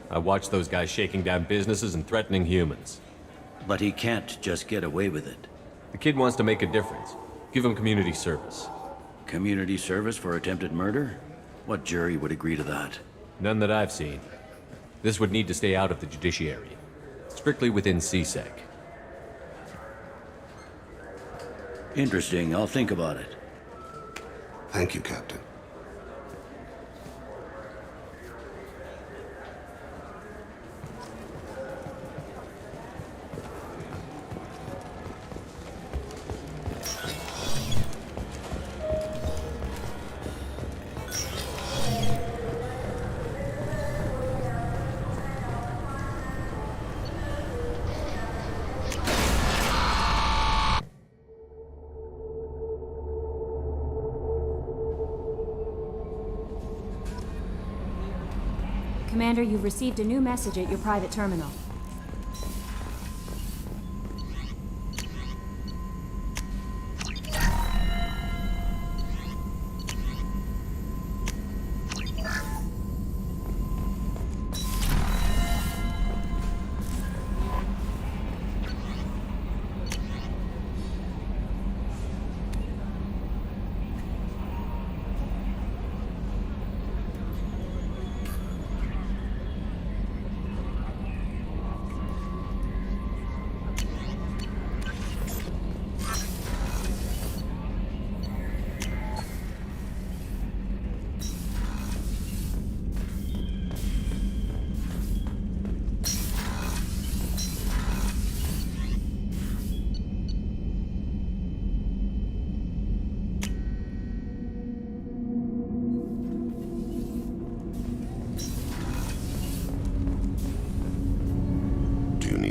S1: I watched those guys shaking down businesses and threatening humans.
S14: But he can't just get away with it.
S1: The kid wants to make a difference. Give him community service.
S14: Community service for attempted murder? What jury would agree to that?
S1: None that I've seen. This would need to stay out of the judiciary. Strictly within C-Sec.
S14: Interesting. I'll think about it.
S12: Thank you, Captain.
S3: Commander, you've received a new message at your private terminal.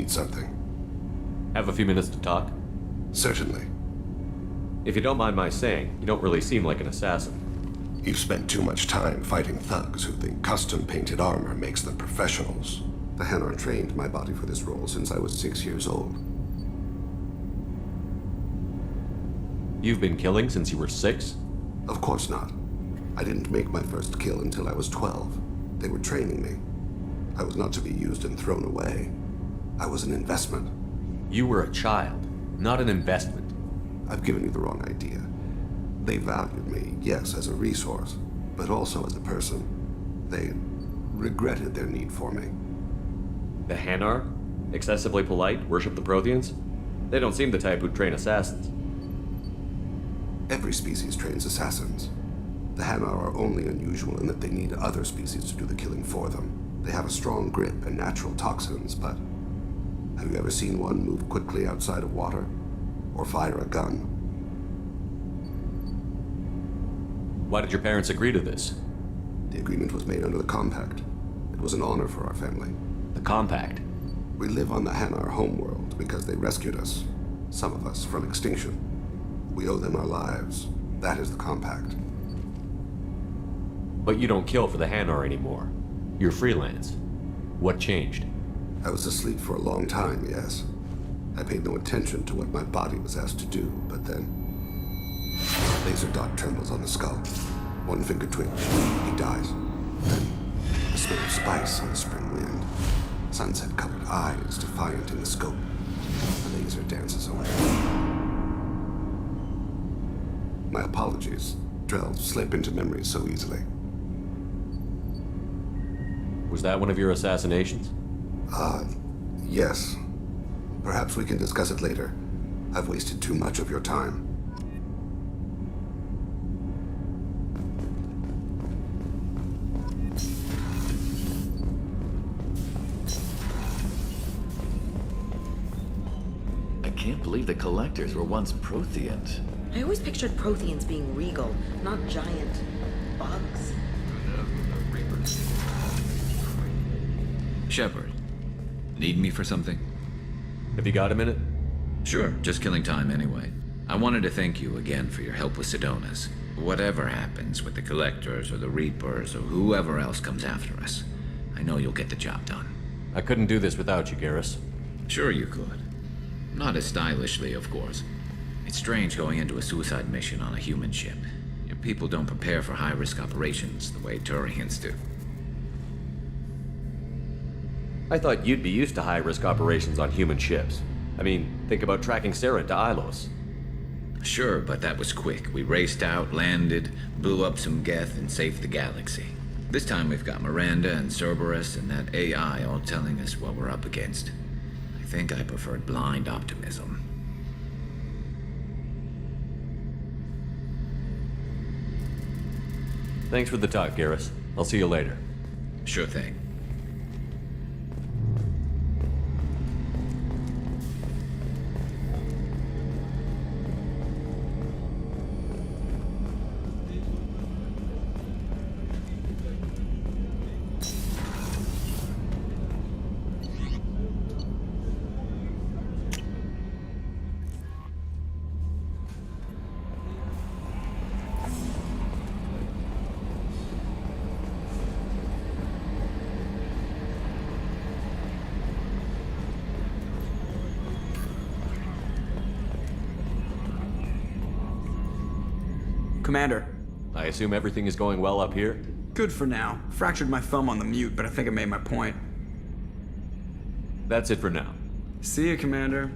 S12: Something.
S1: Have a few minutes to talk?
S12: Certainly.
S1: If you don't mind my saying, you don't really seem like an assassin.
S12: You've spent too much time fighting thugs who think custom-painted armor makes them professionals. The Hanar trained my body for this role since I was 6 years old.
S1: You've been killing since you were 6?
S12: Of course not. I didn't make my first kill until I was 12. They were training me. I was not to be used and thrown away. I was an investment.
S1: You were a child, not an investment.
S12: I've given you the wrong idea. They valued me, yes, as a resource, but also as a person. They regretted their need for me.
S1: The Hanar? Excessively polite, worship the Protheans? They don't seem the type who'd train assassins.
S12: Every species trains assassins. The Hanar are only unusual in that they need other species to do the killing for them. They have a strong grip and natural toxins, but have you ever seen one move quickly outside of water? Or fire a gun?
S1: Why did your parents agree to this?
S12: The agreement was made under the Compact. It was an honor for our family.
S1: The Compact?
S12: We live on the Hanar homeworld because they rescued us. Some of us from extinction. We owe them our lives. That is the Compact.
S1: But you don't kill for the Hanar anymore. You're freelance. What changed?
S12: I was asleep for a long time, yes. I paid no attention to what my body was asked to do, but then... Laser dot trembles on the skull. One finger twitch. He dies. Then, the smell of spice on the spring wind. Sunset-colored eyes defiant in the scope. The laser dances away. My apologies. Drell slip into memory so easily.
S1: Was that one of your assassinations?
S12: Yes. Perhaps we can discuss it later. I've wasted too much of your time.
S8: I can't believe the collectors were once Protheans.
S10: I always pictured Protheans being regal, not giant bugs.
S9: Shepard, need me for something?
S1: Have you got a minute?
S9: Sure, just killing time anyway. I wanted to thank you again for your help with Sedona's. Whatever happens with the Collectors or the Reapers or whoever else comes after us, I know you'll get the job done.
S1: I couldn't do this without you, Garrus.
S9: Sure you could. Not as stylishly, of course. It's strange going into a suicide mission on a human ship. Your people don't prepare for high-risk operations the way Turians do.
S1: I thought you'd be used to high-risk operations on human ships. I mean, think about tracking Sarah to Ilos.
S9: Sure, but that was quick. We raced out, landed, blew up some Geth, and saved the galaxy. This time we've got Miranda and Cerberus and that AI all telling us what we're up against. I think I preferred blind optimism.
S1: Thanks for the talk, Garrus. I'll see you later.
S9: Sure thing.
S4: Commander.
S1: I assume everything is going well up here?
S4: Good for now. Fractured my thumb on the mute, but I think I made my point.
S1: That's it for now.
S4: See you, Commander.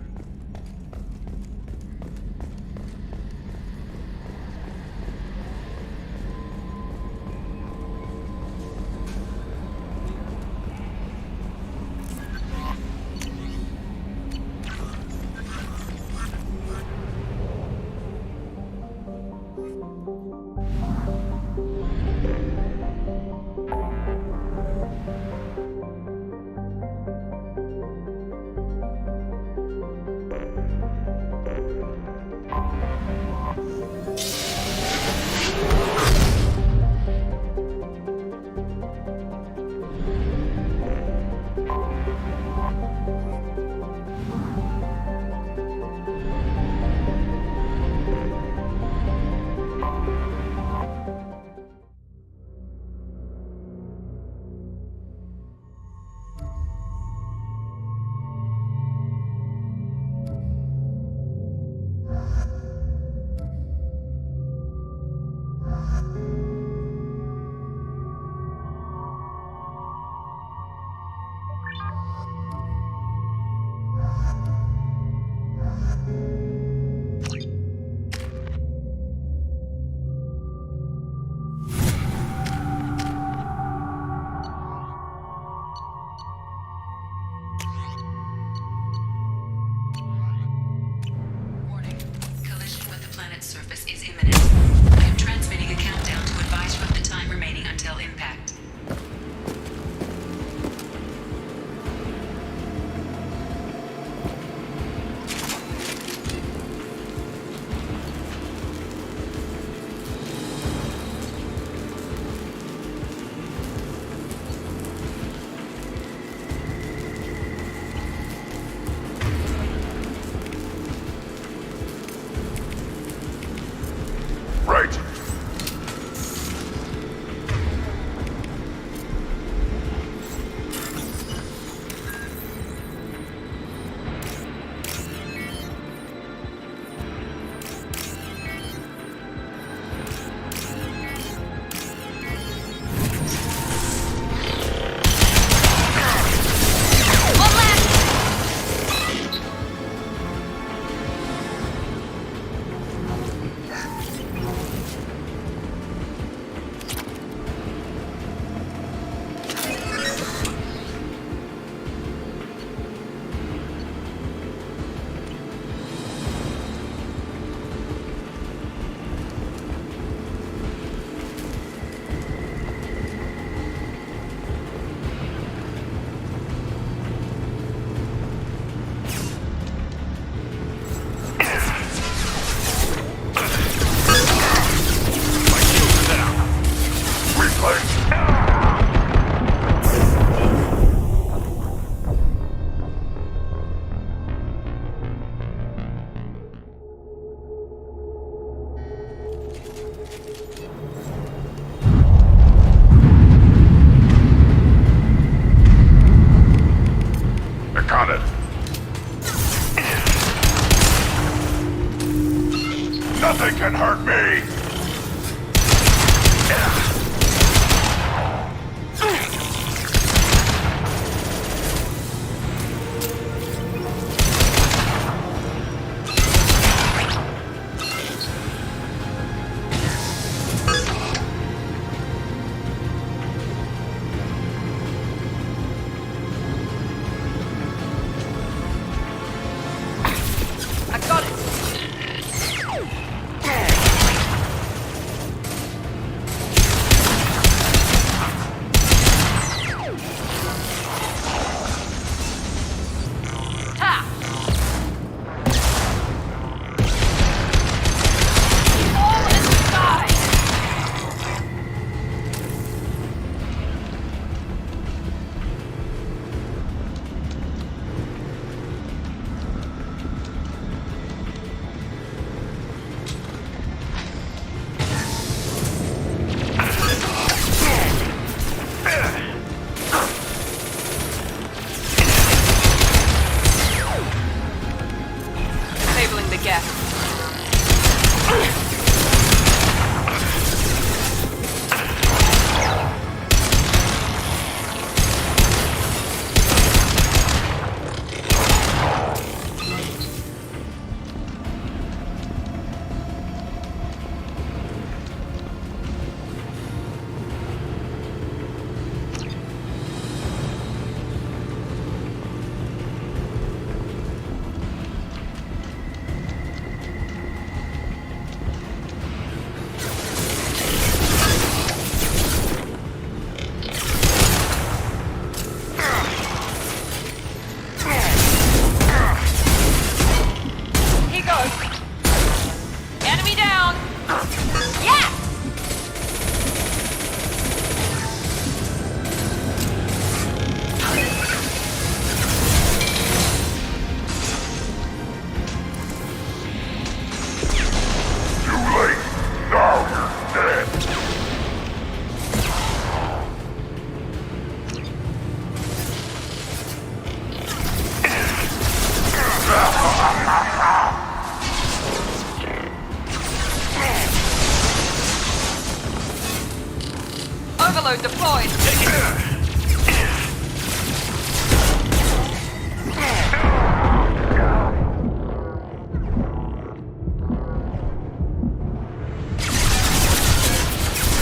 S11: Overload deployed!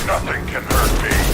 S21: Nothing can hurt me.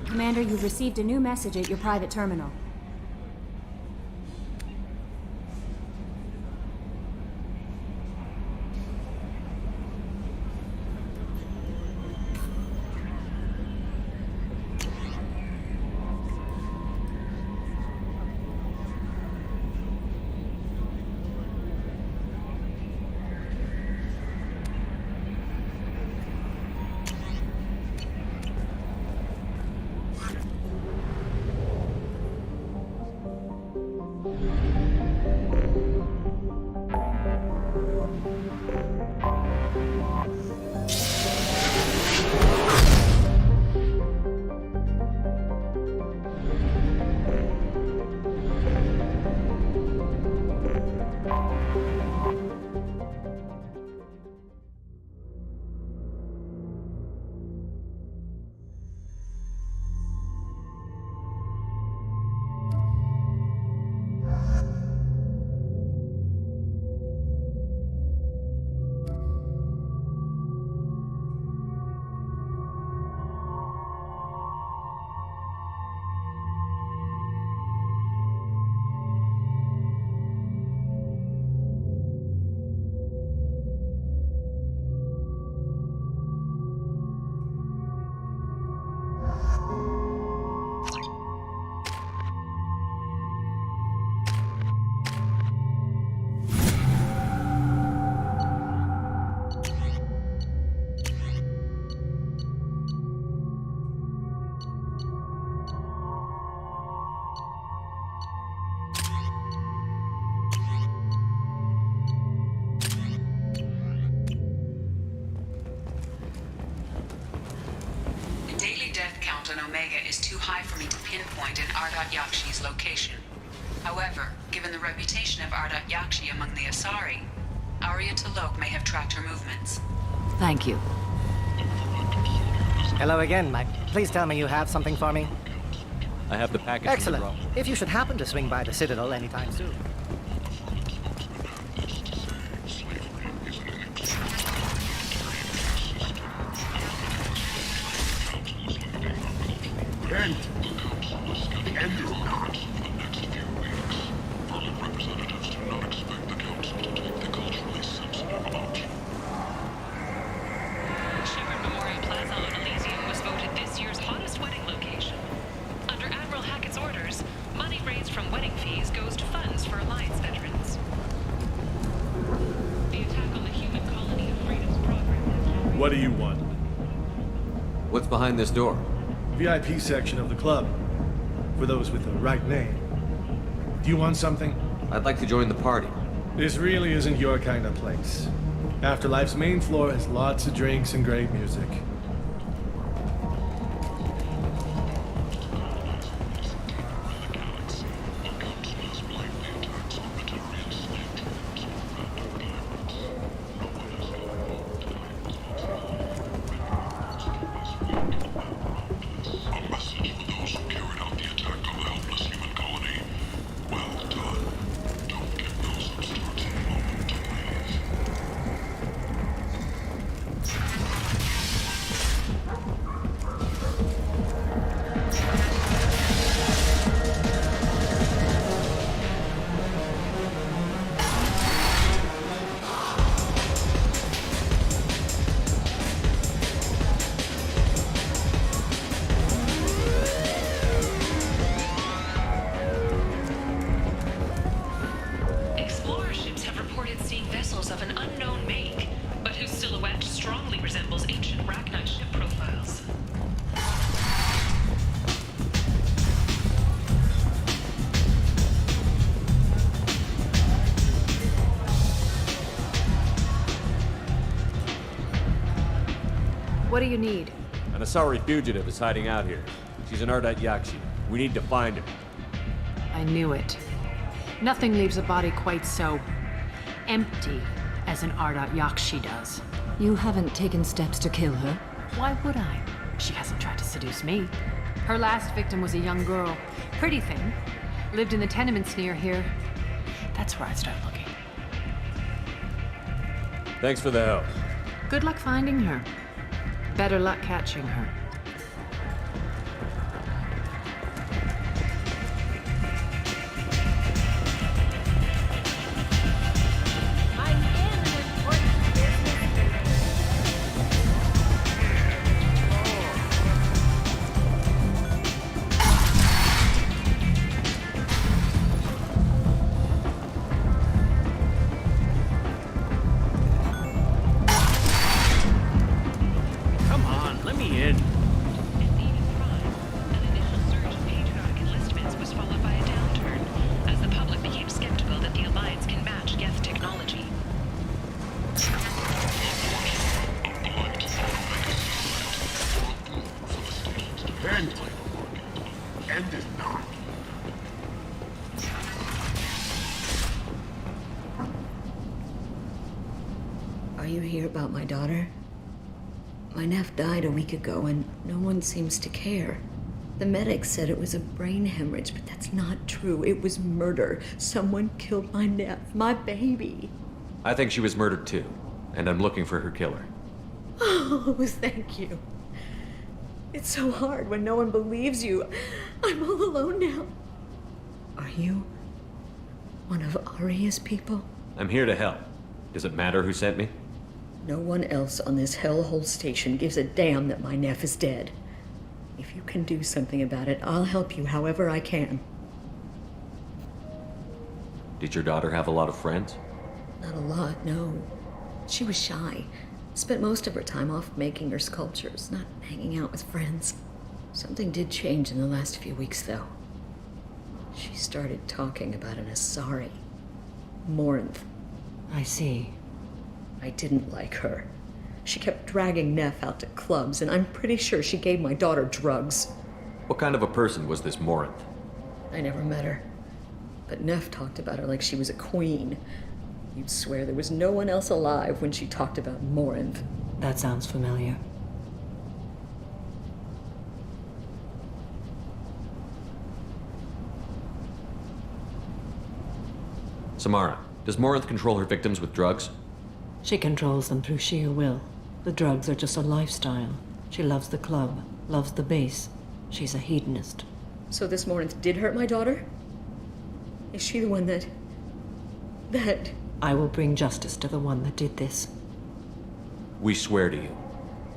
S3: Commander, you've received a new message at your private terminal.
S5: Is too high for me to pinpoint an Ardat Yakshi's location. However, given the reputation of Ardat Yakshi among the Asari, Arya T'Loak may have tracked her movements.
S13: Thank you.
S15: Hello again, Mike. Please tell me you have something for me.
S1: I have the package.
S15: Excellent. If you should happen to swing by the Citadel anytime soon.
S24: What do you want?
S1: What's behind this door?
S24: VIP section of the club. For those with the right name. Do you want something?
S1: I'd like to join the party.
S24: This really isn't your kind of place. Afterlife's main floor has lots of drinks and great music.
S5: vessels of an unknown make, but whose silhouette strongly resembles ancient Rachni ship profiles.
S11: What do you need?
S1: An Asari fugitive is hiding out here. She's an Ardat Yakshi. We need to find her.
S11: I knew it. Nothing leaves a body quite so empty as an Ardat Yakshi does.
S3: You haven't taken steps to kill her?
S11: Why would I? She hasn't tried to seduce me. Her last victim was a young girl. Pretty thing. Lived in the tenements near here. That's where I'd start looking.
S1: Thanks for the help.
S11: Good luck finding her. Better luck catching her.
S10: Are you here about my daughter? My nephew died a week ago and no one seems to care. The medics said it was a brain hemorrhage, but that's not true. It was murder. Someone killed my nephew, my baby.
S1: I think she was murdered too, and I'm looking for her killer.
S10: Oh, thank you. It's so hard when no one believes you. I'm all alone now. Are you one of Aria's people?
S1: I'm here to help. Does it matter who sent me?
S10: No one else on this hellhole station gives a damn that my nephew is dead. If you can do something about it, I'll help you however I can.
S1: Did your daughter have a lot of friends?
S10: Not a lot, no. She was shy. Spent most of her time off making her sculptures, not hanging out with friends. Something did change in the last few weeks, though. She started talking about an Asari. Morinth.
S11: I see.
S10: I didn't like her. She kept dragging Neff out to clubs, and I'm pretty sure she gave my daughter drugs.
S1: What kind of a person was this Morinth?
S10: I never met her. But Neff talked about her like she was a queen. You'd swear there was no one else alive when she talked about Morinth.
S11: That sounds familiar.
S1: Samara, does Morinth control her victims with drugs?
S11: She controls them through sheer will. The drugs are just a lifestyle. She loves the club, loves the base. She's a hedonist.
S10: So this Morinth did hurt my daughter? Is she the one that...
S11: I will bring justice to the one that did this.
S1: We swear to you.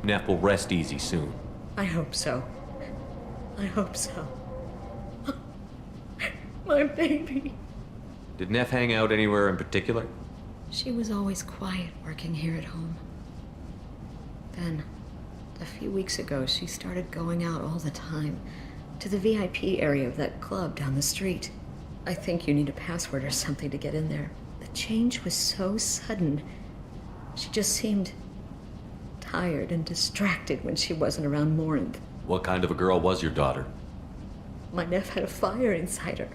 S1: Neff will rest easy soon.
S10: I hope so. I hope so. My baby.
S1: Did Neff hang out anywhere in particular?
S10: She was always quiet working here at home. Then, a few weeks ago, she started going out all the time to the VIP area of that club down the street. I think you need a password or something to get in there. The change was so sudden. She just seemed tired and distracted when she wasn't around Morinth.
S1: What kind of a girl was your daughter?
S10: My nephew had a fire inside her.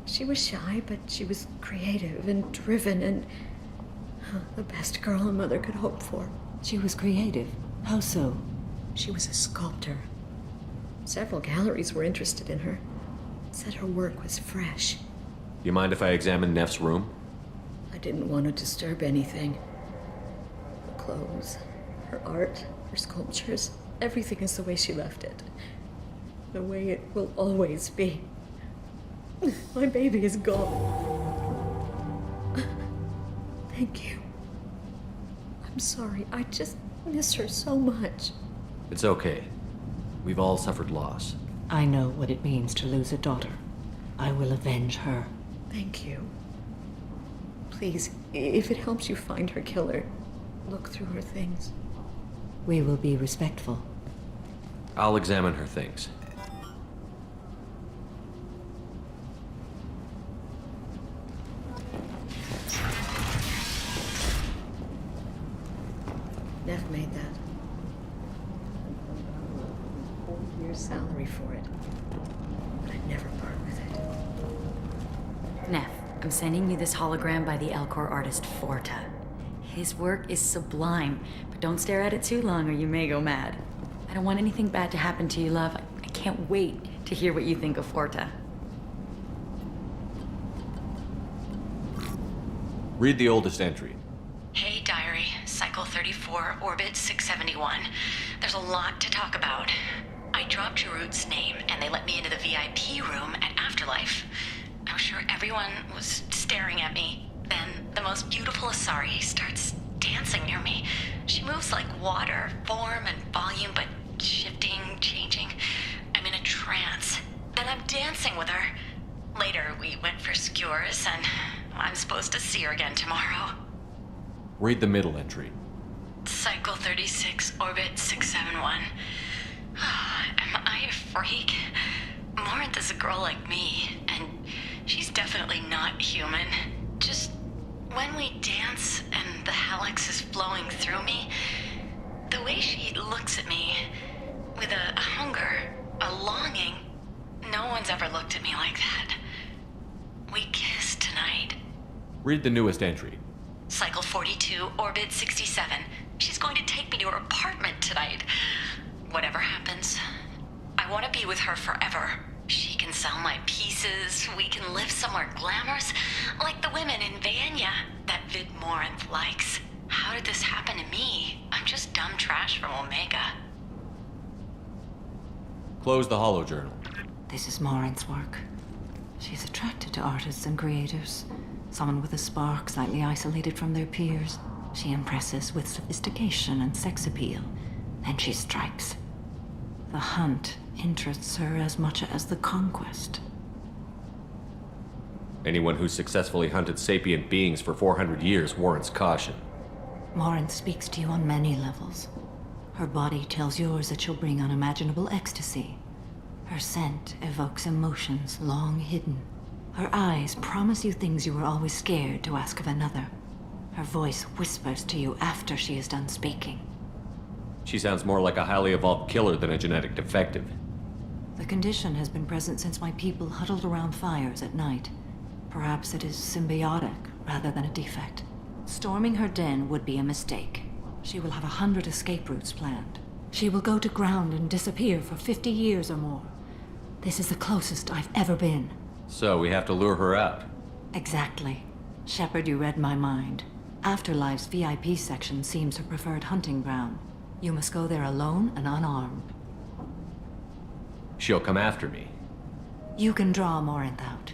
S10: She was shy, but she was creative and driven and the best girl a mother could hope for.
S11: She was creative? How so?
S10: She was a sculptor. Several galleries were interested in her. Said her work was fresh.
S1: Do you mind if I examine Neff's room?
S10: I didn't want to disturb anything. Her clothes, her art, her sculptures, everything is the way she left it. The way it will always be. My baby is gone. Thank you. I'm sorry. I just miss her so much.
S1: It's okay. We've all suffered loss.
S11: I know what it means to lose a daughter. I will avenge her.
S10: Thank you. Please, if it helps you find her killer, look through her things.
S13: We will be respectful.
S1: I'll examine her things.
S10: Neff made that. 4 years' salary for it. But I'd never part with it.
S13: Neff, I'm sending you this hologram by the Elcor artist Forta. His work is sublime, but don't stare at it too long or you may go mad. I don't want anything bad to happen to you, love. I can't wait to hear what you think of Forta.
S1: Read the oldest entry.
S13: Hey, diary. Cycle 34, orbit 671. There's a lot to talk about. I dropped Jarut's name, and they let me into the VIP room at Afterlife. I was sure everyone was staring at me. Then the most beautiful Asari starts dancing near me. She moves like water, form and volume, but shifting, changing. I'm in a trance. Then I'm dancing with her. Later, we went for skewers, and I'm supposed to see her again tomorrow.
S1: Read the middle entry.
S13: Cycle 36, orbit 671. Am I a freak? Morinth is a girl like me, and she's definitely not human. Just when we dance and the hallex is flowing through me, the way she looks at me with a hunger, a longing, no one's ever looked at me like that. We kissed tonight.
S1: Read the newest entry.
S13: Cycle 42, orbit 67. She's going to take me to her apartment tonight. Whatever happens, I want to be with her forever. She can sell my pieces, we can live somewhere glamorous, like the women in Vanya that Vid Morinth likes. How did this happen to me? I'm just dumb trash from Omega.
S1: Close the holojournal.
S13: This is Morinth's work. She's attracted to artists and creators. Someone with a spark, slightly isolated from their peers. She impresses with sophistication and sex appeal. Then she strikes. The hunt interests her as much as the conquest.
S1: Anyone who's successfully hunted sapient beings for 400 years warrants caution.
S13: Morinth speaks to you on many levels. Her body tells yours that she'll bring unimaginable ecstasy. Her scent evokes emotions long hidden. Her eyes promise you things you were always scared to ask of another. Her voice whispers to you after she is done speaking.
S1: She sounds more like a highly evolved killer than a genetic defective.
S13: The condition has been present since my people huddled around fires at night. Perhaps it is symbiotic rather than a defect. Storming her den would be a mistake. She will have 100 escape routes planned. She will go to ground and disappear for 50 years or more. This is the closest I've ever been.
S1: So we have to lure her out.
S13: Exactly. Shepard, you read my mind. Afterlife's VIP section seems her preferred hunting ground. You must go there alone and unarmed.
S1: She'll come after me.
S13: You can draw Morinth out.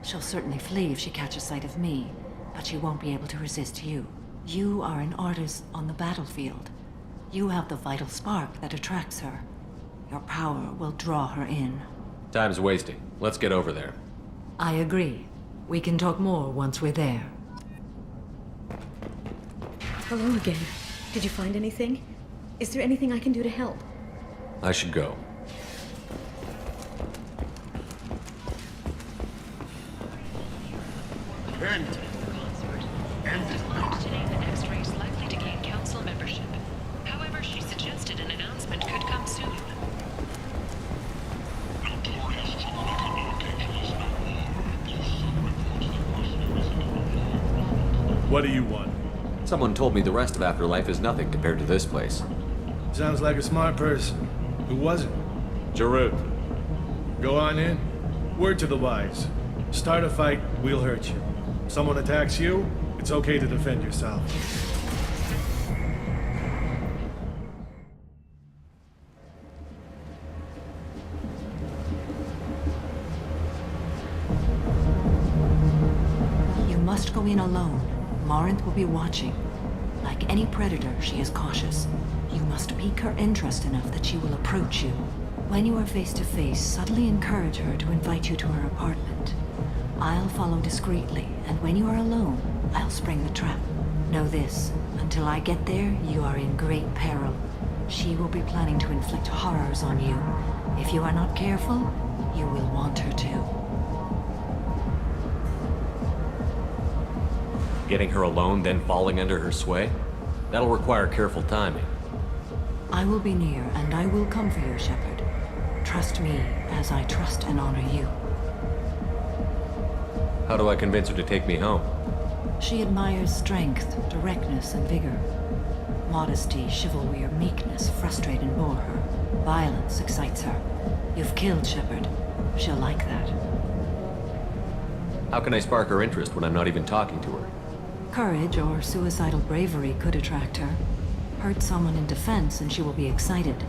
S13: She'll certainly flee if she catches sight of me, but she won't be able to resist you. You are an artist on the battlefield. You have the vital spark that attracts her. Your power will draw her in.
S1: Time's wasting. Let's get over there.
S13: I agree. We can talk more once we're there.
S10: Hello again. Did you find anything? Is there anything I can do to help?
S1: I should go.
S5: Today, the next race likely to gain council membership. However, she suggested an announcement could come soon.
S24: What do you want?
S1: Someone told me the rest of Afterlife is nothing compared to this place.
S24: Sounds like a smart person. Who was it?
S1: Jarut.
S24: Go on in. Word to the wise. Start a fight, we'll hurt you. Someone attacks you, it's okay to defend yourself.
S13: You must go in alone. Morinth will be watching. Like any predator, she is cautious. You must pique her interest enough that she will approach you. When you are face to face, subtly encourage her to invite you to her apartment.
S10: I'll follow discreetly, and when you are alone, I'll spring the trap. Know this, until I get there, you are in great peril. She will be planning to inflict horrors on you. If you are not careful, you will want her to.
S1: Getting her alone, then falling under her sway? That'll require careful timing.
S10: I will be near, and I will come for you, Shepard. Trust me, as I trust and honor you.
S1: How do I convince her to take me home?
S10: She admires strength, directness, and vigor. Modesty, chivalry, or meekness frustrate and bore her. Violence excites her. You've killed Shepard. She'll like that.
S1: How can I spark her interest when I'm not even talking to her?
S10: Courage or suicidal bravery could attract her. Hurt someone in defense and she will be excited.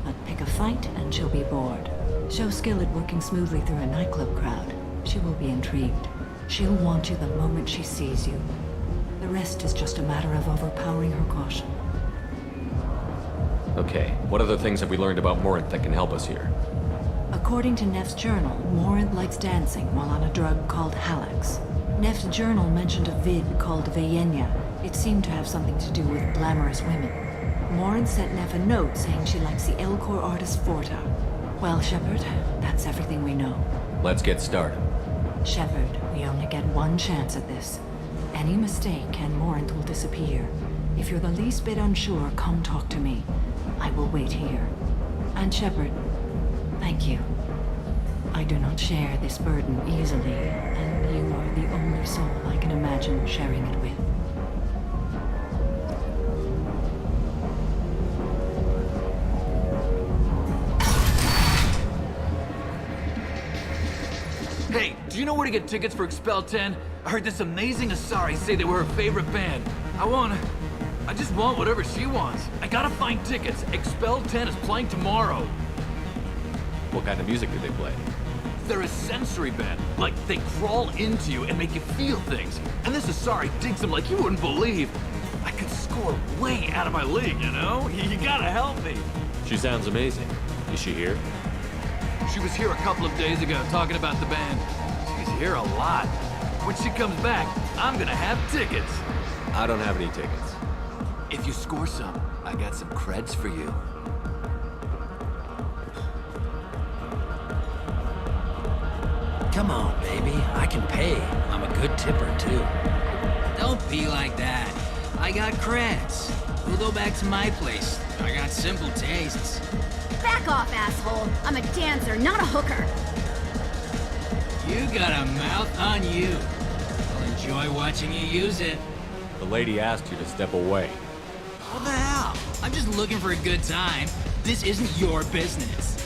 S10: But pick a fight and she'll be bored. Show skill at working smoothly through a nightclub crowd. She will be intrigued. She'll want you the moment she sees you. The rest is just a matter of overpowering her caution.
S1: Okay, what other things have we learned about Morinth that can help us here?
S10: According to Neff's journal, Morinth likes dancing while on a drug called Halax. Neff's journal mentioned a vid called Vayenya. It seemed to have something to do with glamorous women. Morinth sent Neff a note saying she likes the Elcor artist Forta. Well, Shepard, that's everything we know.
S1: Let's get started.
S10: Shepard, we only get one chance at this. Any mistake and Morinth will disappear. If you're the least bit unsure, come talk to me. I will wait here. And Shepard, thank you. I do not share this burden easily, and you are the only soul I can imagine sharing it with.
S16: Hey, do you know where to get tickets for Expel 10? I heard this amazing Asari say they were her favorite band. I just want whatever she wants. I gotta find tickets. Expel 10 is playing tomorrow.
S1: What kind of music do they play?
S16: They're a sensory band. Like, they crawl into you and make you feel things. And this Asari digs them like you wouldn't believe. I could score way out of my league, you know? You gotta help me.
S1: She sounds amazing. Is she here?
S16: She was here a couple of days ago talking about the band. She's here a lot. When she comes back, I'm gonna have tickets.
S1: I don't have any tickets.
S16: If you score some, I got some creds for you.
S7: Come on, baby. I can pay. I'm a good tipper, too.
S17: Don't be like that. I got creds. We'll go back to my place. I got simple tastes.
S18: Back off, asshole. I'm a dancer, not a hooker.
S17: You got a mouth on you. I'll enjoy watching you use it.
S1: The lady asked you to step away.
S17: What the hell? I'm just looking for a good time. This isn't your business.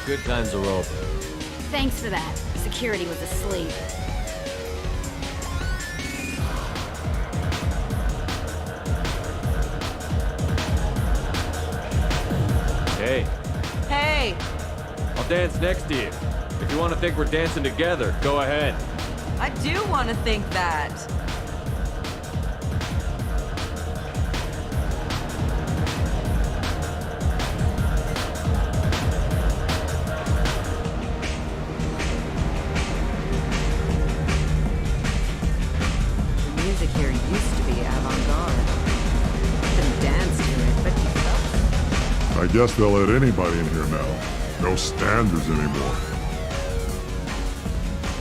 S1: Good times are over.
S3: Thanks for that. Security was asleep.
S1: Hey.
S20: Hey!
S1: I'll dance next to you. If you want to think we're dancing together, go ahead.
S20: I do want to think that.
S10: The music here used to be avant-garde. Couldn't dance to it, but you felt it.
S25: I guess they'll let anybody in here now. No standards anymore.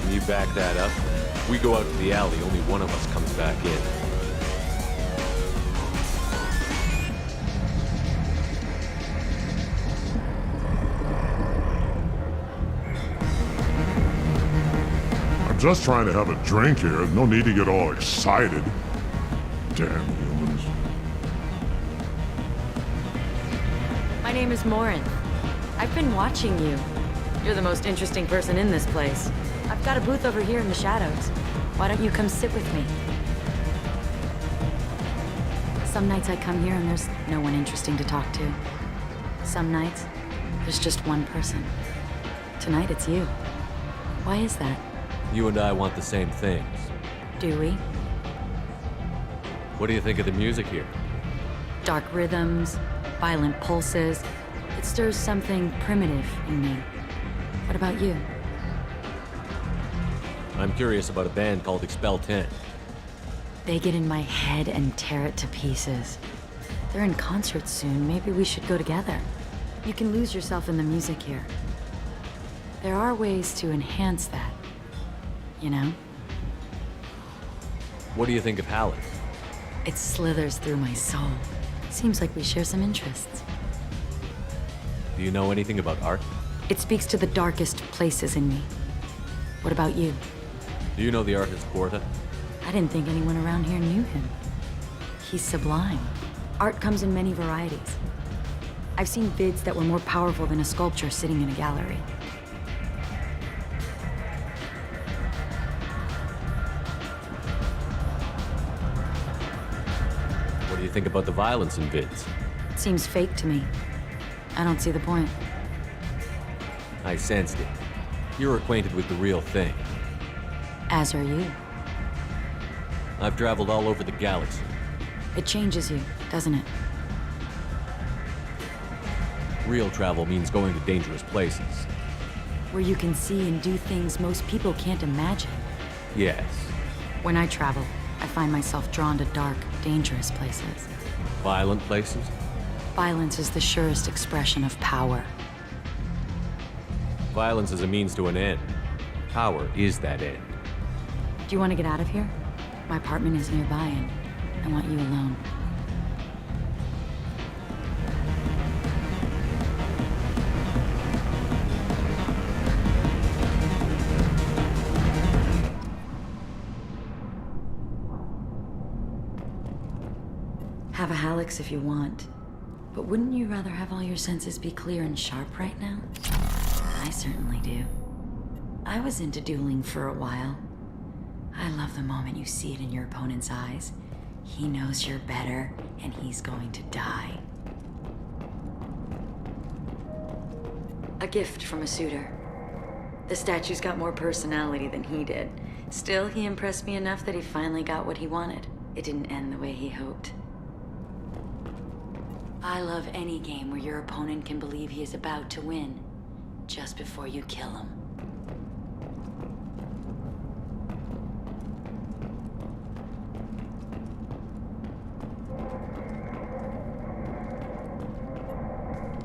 S1: Can you back that up? If we go out to the alley, only one of us comes back in.
S25: I'm just trying to have a drink here. No need to get all excited. Damn humans.
S10: My name is Morinth. I've been watching you. You're the most interesting person in this place. I've got a booth over here in the shadows. Why don't you come sit with me? Some nights I come here and there's no one interesting to talk to. Some nights, there's just one person. Tonight it's you. Why is that?
S1: You and I want the same things.
S10: Do we?
S1: What do you think of the music here?
S10: Dark rhythms,
S3: violent pulses. It stirs something primitive in me. What about you?
S1: I'm curious about a band called Expel 10.
S3: They get in my head and tear it to pieces. They're in concert soon. Maybe we should go together. You can lose yourself in the music here. There are ways to enhance that, you know?
S1: What do you think of Halleck?
S3: It slithers through my soul. Seems like we share some interests.
S1: Do you know anything about art?
S3: It speaks to the darkest places in me. What about you?
S1: Do you know the artist Porta?
S3: I didn't think anyone around here knew him. He's sublime. Art comes in many varieties. I've seen vids that were more powerful than a sculpture sitting in a gallery.
S1: What do you think about the violence in vids?
S3: It seems fake to me. I don't see the point.
S1: I sensed it. You're acquainted with the real thing.
S3: As are you.
S1: I've traveled all over the galaxy.
S3: It changes you, doesn't it?
S1: Real travel means going to dangerous places.
S3: Where you can see and do things most people can't imagine.
S1: Yes.
S3: When I travel, I find myself drawn to dark, dangerous places.
S1: Violent places?
S3: Violence is the surest expression of power.
S1: Violence is a means to an end. Power is that end.
S3: Do you want to get out of here? My apartment is nearby and I want you alone. Have a Hallex if you want. But wouldn't you rather have all your senses be clear and sharp right now? I certainly do. I was into dueling for a while. I love the moment you see it in your opponent's eyes. He knows you're better, and he's going to die. A gift from a suitor. The statue's got more personality than he did. Still, he impressed me enough that he finally got what he wanted. It didn't end the way he hoped. I love any game where your opponent can believe he is about to win, just before you kill him.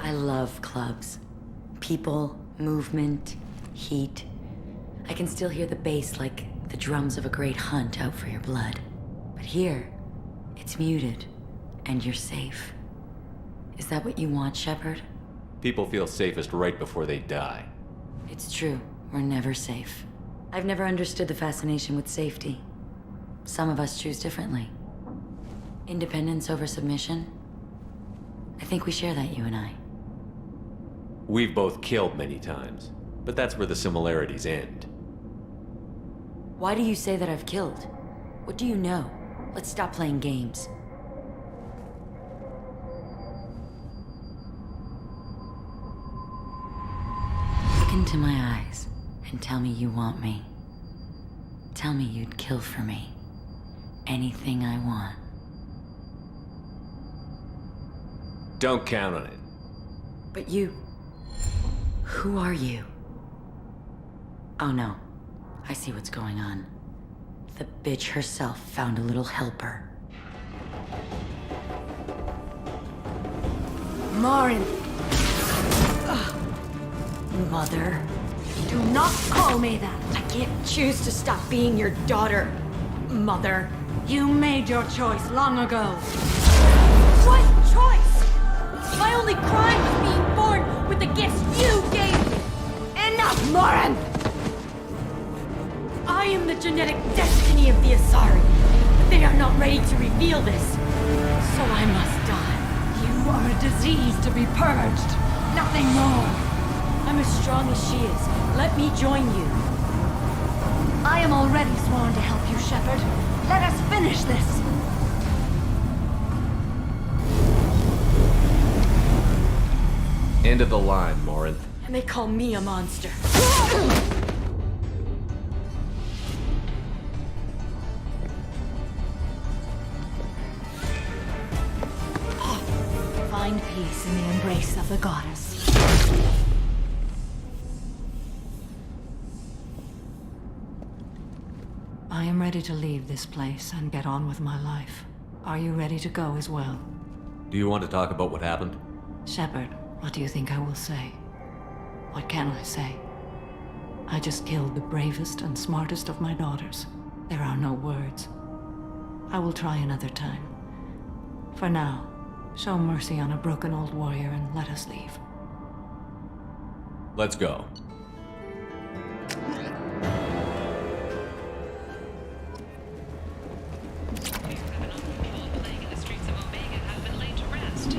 S3: I love clubs. People, movement, heat. I can still hear the bass like the drums of a great hunt out for your blood. But here, it's muted, and you're safe. Is that what you want, Shepard?
S1: People feel safest right before they die.
S3: It's true. We're never safe. I've never understood the fascination with safety. Some of us choose differently. Independence over submission? I think we share that, you and I.
S1: We've both killed many times, but that's where the similarities end.
S3: Why do you say that I've killed? What do you know? Let's stop playing games. Look into my eyes and tell me you want me. Tell me you'd kill for me. Anything I want.
S1: Don't count on it.
S3: But you... Who are you? Oh no. I see what's going on. The bitch herself found a little helper.
S18: Marin!
S3: Mother.
S18: Do not call me that!
S3: I can't choose to stop being your daughter, Mother.
S18: You made your choice long ago. What choice? My only crime was being born with the gifts you gave me! Enough, Marin! I am the genetic destiny of the Asari, but they are not ready to reveal this. So I must die. You are a disease to be purged, nothing more. I'm as strong as she is. Let me join you. I am already sworn to help you, Shepard. Let us finish this.
S1: End of the line, Morinth.
S18: And they call me a monster. find peace in the embrace of the goddess.
S11: I am ready to leave this place and get on with my life. Are you ready to go as well?
S1: Do you want to talk about what happened?
S11: Shepard, what do you think I will say? What can I say? I just killed the bravest and smartest of my daughters. There are no words. I will try another time. For now, show mercy on a broken old warrior and let us leave.
S1: Let's go.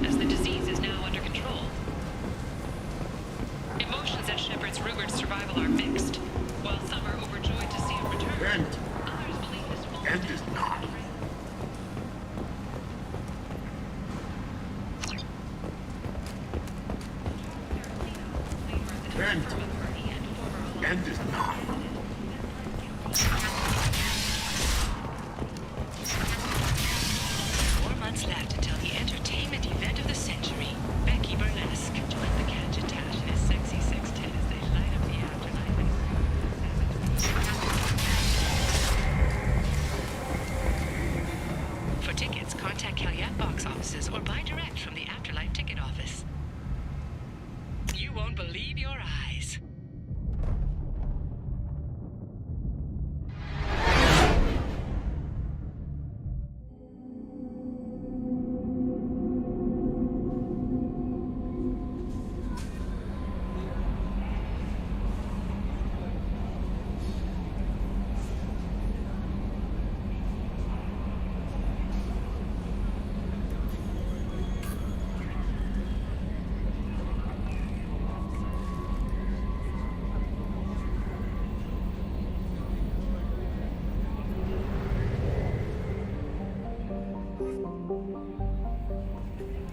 S5: As the disease is now under control. Emotions at Shepard's rumored survival are mixed. While some are overjoyed to see him return, others believe this will
S25: End is not. End is not.
S5: 4 months left until the entertainment event of the century. Becky Burlesque joins the Gadget-Tash in his sexy sextet as they light up the afterlife. For tickets, contact Calyat box offices or buy direct from the Afterlife ticket office. You won't believe your eyes.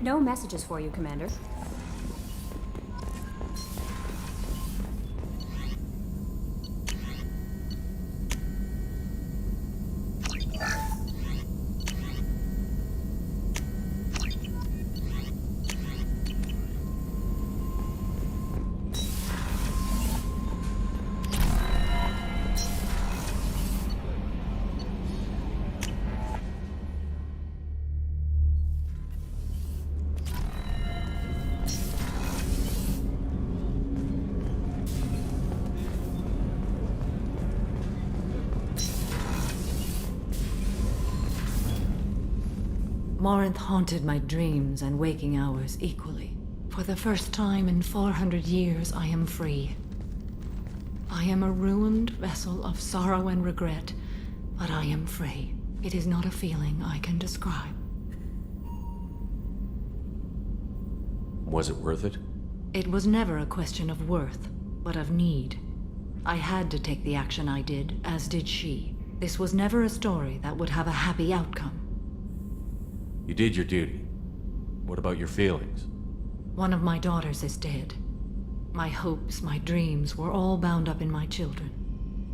S2: No messages for you, Commander.
S11: Morinth haunted my dreams and waking hours equally. For the first time in 400 years, I am free. I am a ruined vessel of sorrow and regret, but I am free. It is not a feeling I can describe.
S1: Was it worth it?
S11: It was never a question of worth, but of need. I had to take the action I did, as did she. This was never a story that would have a happy outcome.
S1: You did your duty. What about your feelings?
S11: One of my daughters is dead. My hopes, my dreams were all bound up in my children.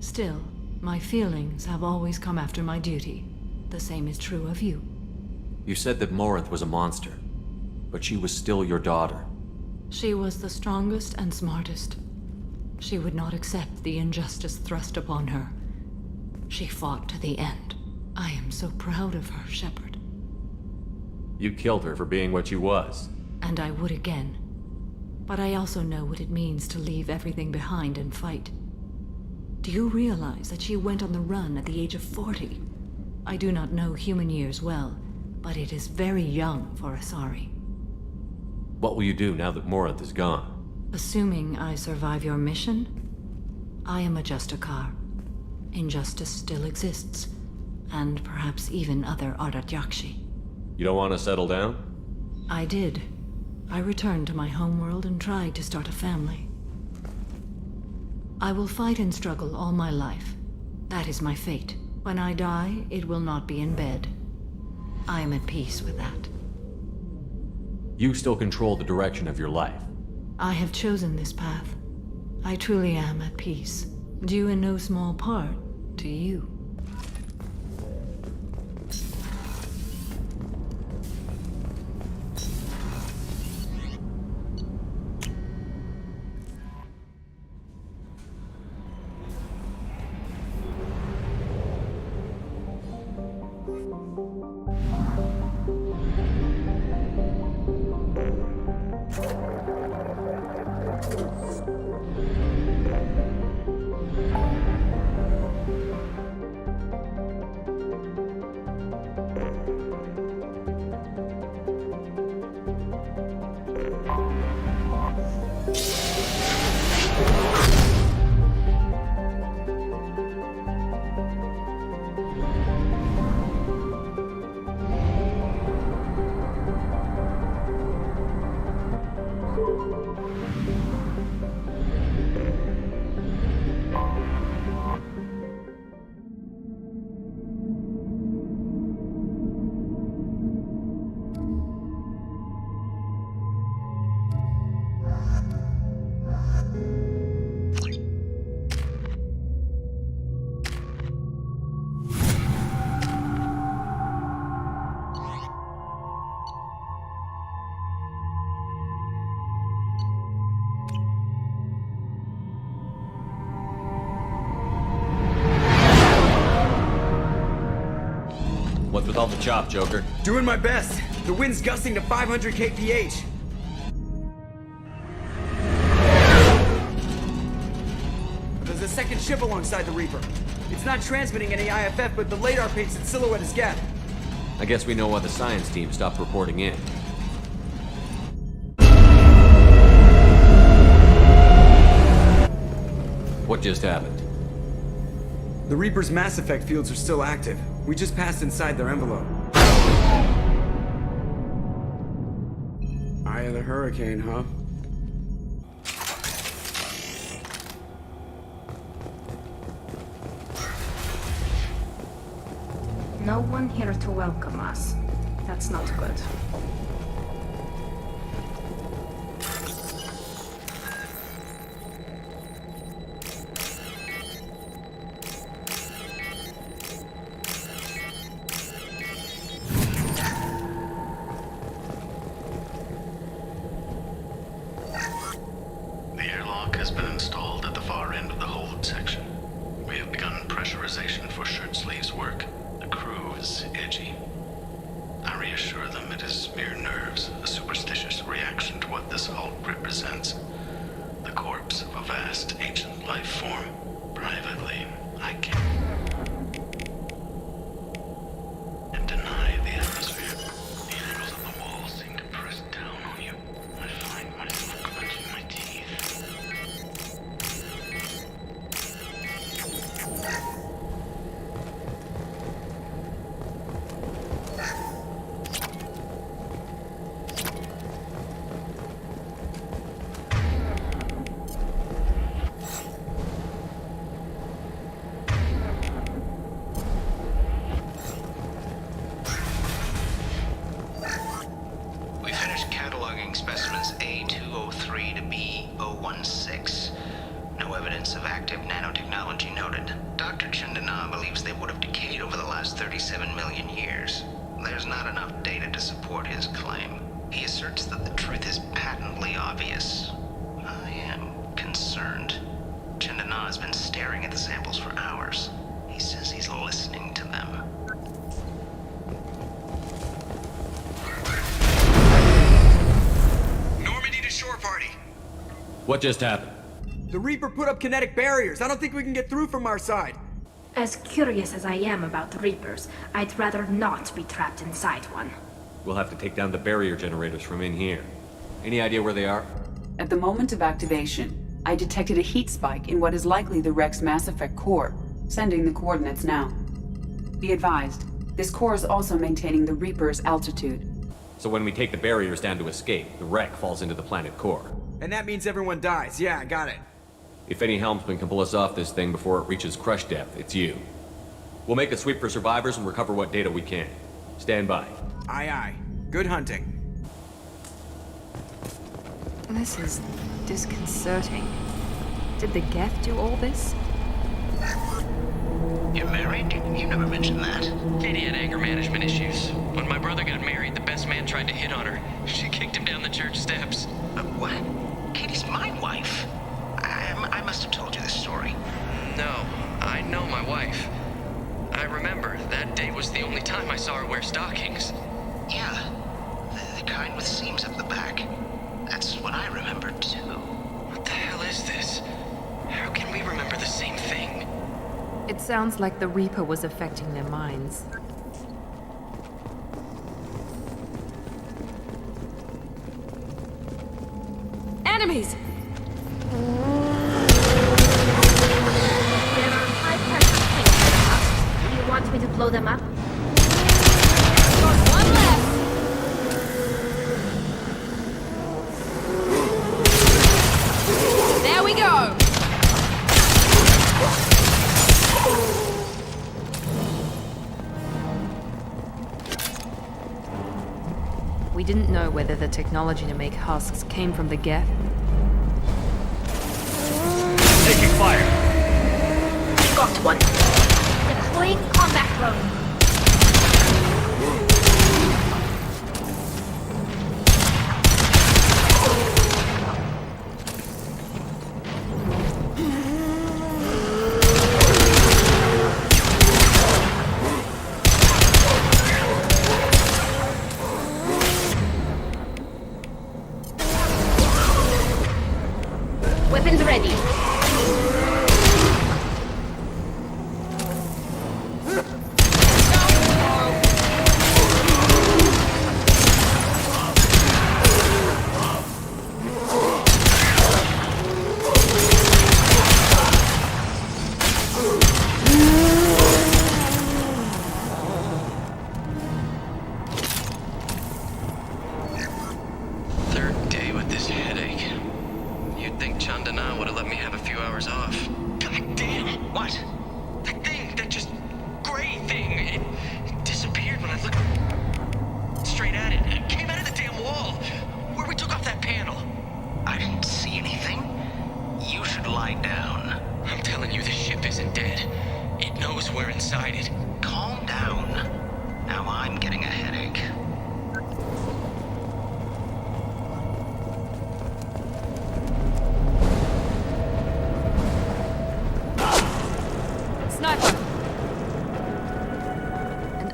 S11: Still, my feelings have always come after my duty. The same is true of you.
S1: You said that Morinth was a monster, but she was still your daughter.
S11: She was the strongest and smartest. She would not accept the injustice thrust upon her. She fought to the end. I am so proud of her, Shepard.
S1: You killed her for being what she was.
S11: And I would again. But I also know what it means to leave everything behind and fight. Do you realize that she went on the run at the age of 40? I do not know human years well, but it is very young for Asari.
S1: What will you do now that Morinth is gone?
S11: Assuming I survive your mission, I am a Justicar. Injustice still exists, and perhaps even other Ardatyakshi.
S1: You don't want to settle down?
S11: I did. I returned to my homeworld and tried to start a family. I will fight and struggle all my life. That is my fate. When I die, it will not be in bed. I am at peace with that.
S1: You still control the direction of your life.
S11: I have chosen this path. I truly am at peace, due in no small part to you.
S1: What's with all the chop, Joker?
S4: Doing my best. The wind's gusting to 500 kph. There's a second ship alongside the Reaper. It's not transmitting any IFF, but the radar paints its silhouette as Geth.
S1: I guess we know why the science team stopped reporting in. What just happened?
S4: The Reaper's Mass Effect fields are still active. We just passed inside their envelope. Eye of the Hurricane, huh?
S2: No one here to welcome us. That's not good.
S6: The airlock has been installed at the far end of the hold section. We have begun pressurization for shirt sleeves work. The crew is edgy. I reassure them it is mere nerves, a superstitious reaction to what this hulk represents. The corpse of a vast ancient life form. Privately, I can and deny the atmosphere. The angles of the walls seem to press down on you. I find myself clenching my teeth.
S19: We finished cataloging specimens A203 to B016. No evidence of active nanotechnology noted. Dr. Chandana believes they would have decayed over the last 37 million years. There's not enough data to support his claim. He asserts that the truth is patently obvious. I am concerned. Chandana has been staring at the samples for hours. He says he's listening to them.
S4: Normandy to shore party.
S1: What just happened?
S4: The Reaper put up kinetic barriers. I don't think we can get through from our side.
S2: As curious as I am about the Reapers, I'd rather not be trapped inside one.
S1: We'll have to take down the barrier generators from in here. Any idea where they are?
S22: At the moment of activation, I detected a heat spike in what is likely the wreck's Mass Effect core, sending the coordinates now. Be advised, this core is also maintaining the Reaper's altitude.
S1: So when we take the barriers down to escape, the wreck falls into the planet core.
S4: And that means everyone dies. Yeah, I got it.
S1: If any helmsman can pull us off this thing before it reaches crush depth, it's you. We'll make a sweep for survivors and recover what data we can. Stand by.
S4: Aye, aye. Good hunting.
S23: This is disconcerting. Did the Geth do all this?
S19: You're married? You never mentioned that.
S26: Katie had anger management issues. When my brother got married, the best man tried to hit on her. She kicked him down the church steps.
S19: What? Katie's my wife. I must have told you this story.
S26: No, I know my wife. I remember that day was the only time I saw her wear stockings.
S19: Yeah, the kind with seams up the back. That's what I remember too.
S26: What the hell is this? How can we remember the same thing?
S23: It sounds like the Reaper was affecting their minds.
S18: Enemies!
S2: There are 5 persons here. Do you want me to blow them up?
S18: One left! There we go!
S23: We didn't know whether the technology to make husks came from the Geth.
S26: Taking fire!
S2: Got one. Deploying combat drone. Weapons ready.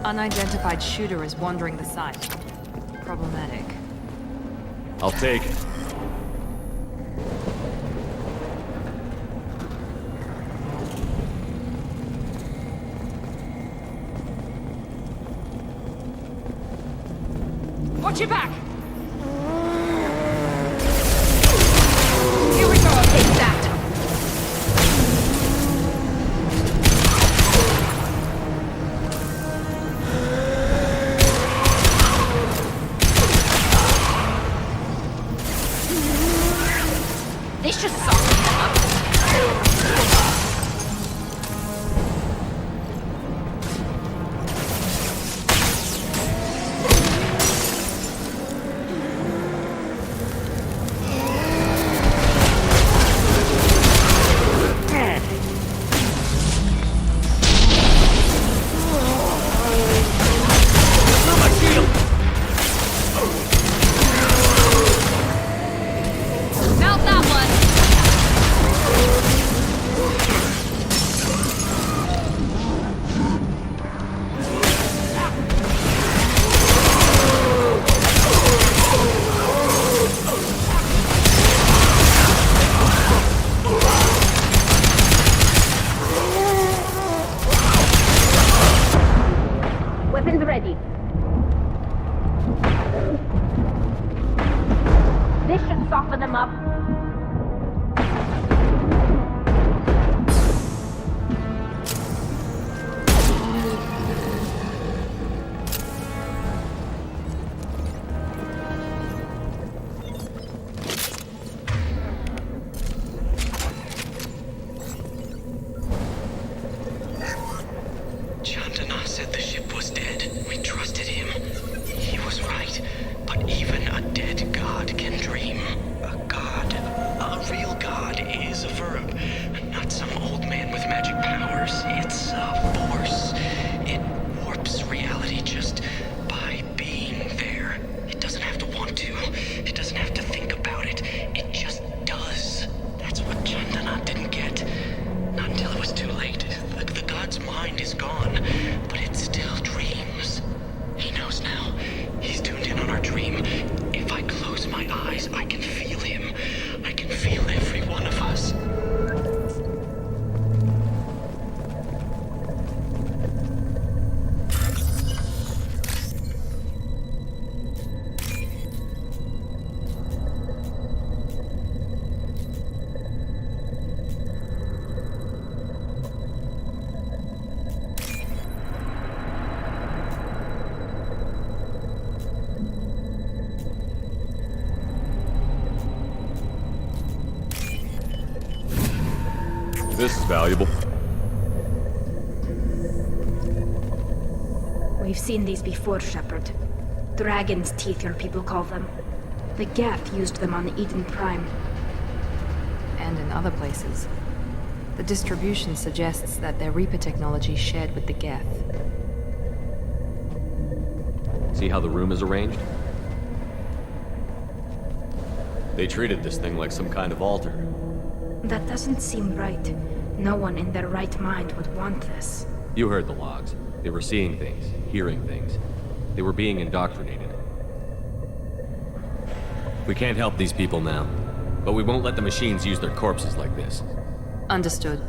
S23: Unidentified shooter is wandering the site. Problematic.
S1: I'll take it.
S18: Watch your back! Here we go, take that!
S2: This should soften them up.
S18: Mount that one!
S2: Weapons ready. This should soften them up.
S6: Chandana said the ship was dead. We trusted him. He was right. But even a dead god can dream. A god, a real god, is a verb. Not some old man with magic powers. It's a force. It warps reality just by being there. It doesn't have to want to. It doesn't have to think about it. It just does. That's what Chandana didn't get. Not until it was too late. The god's mind is gone, but it still dreams. He knows now. He's tuned in on our dream. If I close my eyes, I can feel him. I can feel every one of us.
S1: This is valuable.
S2: We've seen these before, Shepard. Dragon's teeth, your people call them. The Geth used them on Eden Prime.
S23: And in other places. The distribution suggests that their Reaper technology shared with the Geth.
S1: See how the room is arranged? They treated this thing like some kind of altar.
S2: That doesn't seem right. No one in their right mind would want this.
S1: You heard the logs. They were seeing things, hearing things. They were being indoctrinated. We can't help these people now, But we won't let the machines use their corpses like this.
S23: Understood.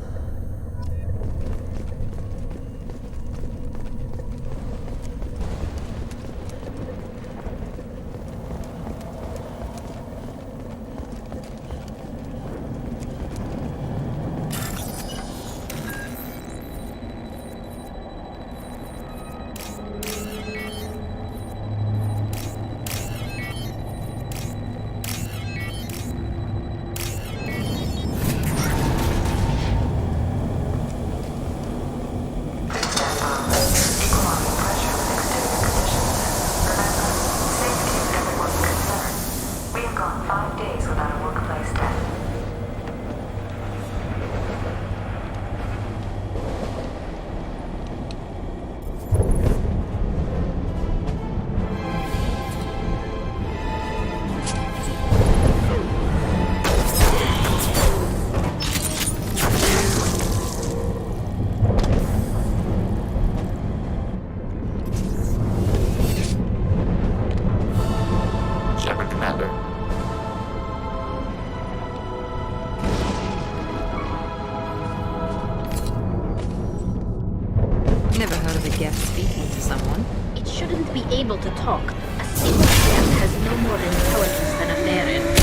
S2: Never heard of a guest speaking to someone. It shouldn't be able to talk. A single guest has no more intelligence than a baron.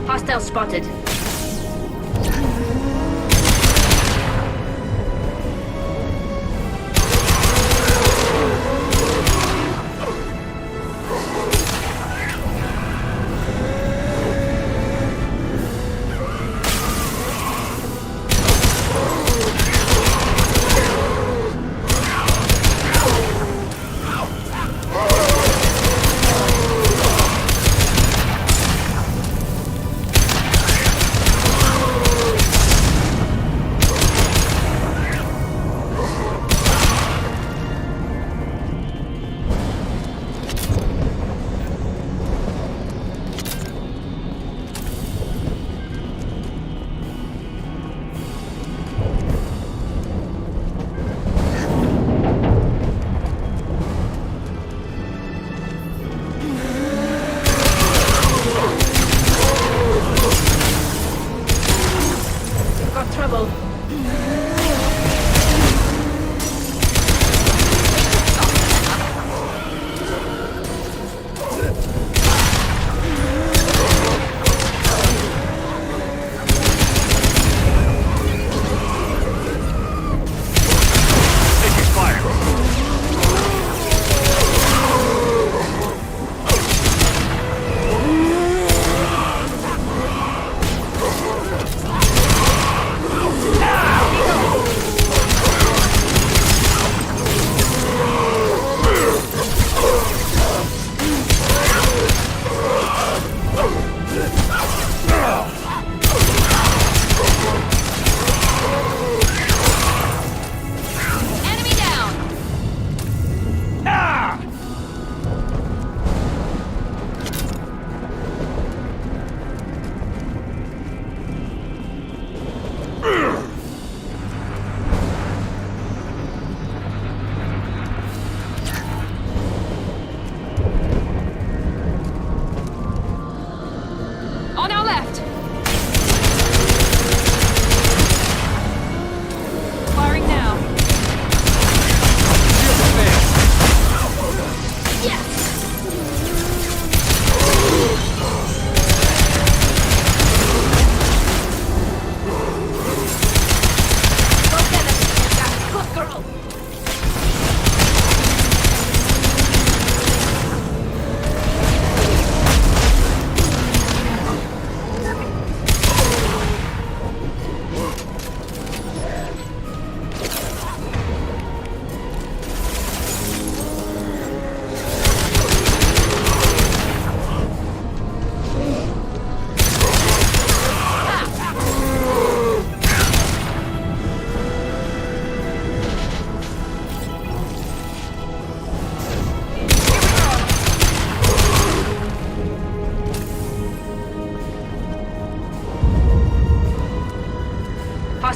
S2: Hostile spotted.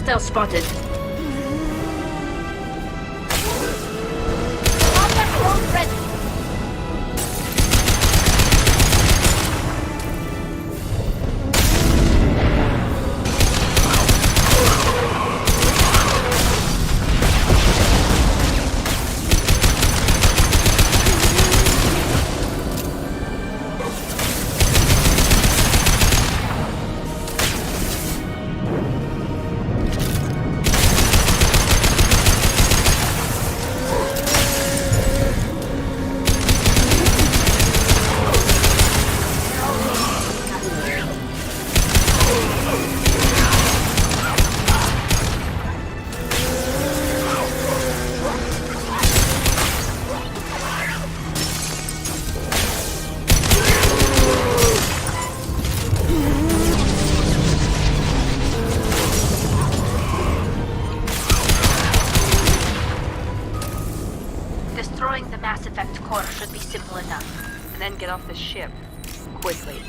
S2: Hostile spotted. Combat drone ready.
S23: Destroying the Mass Effect core should be simple enough. And then get off the ship. Quickly.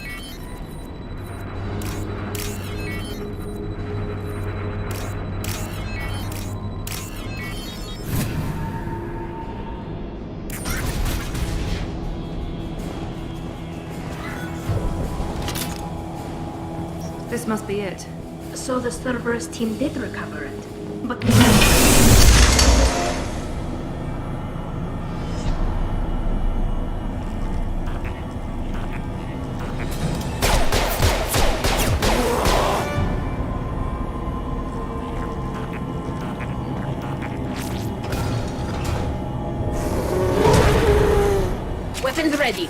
S23: This must be it.
S2: So the Cerberus team did recover it. But weapons ready.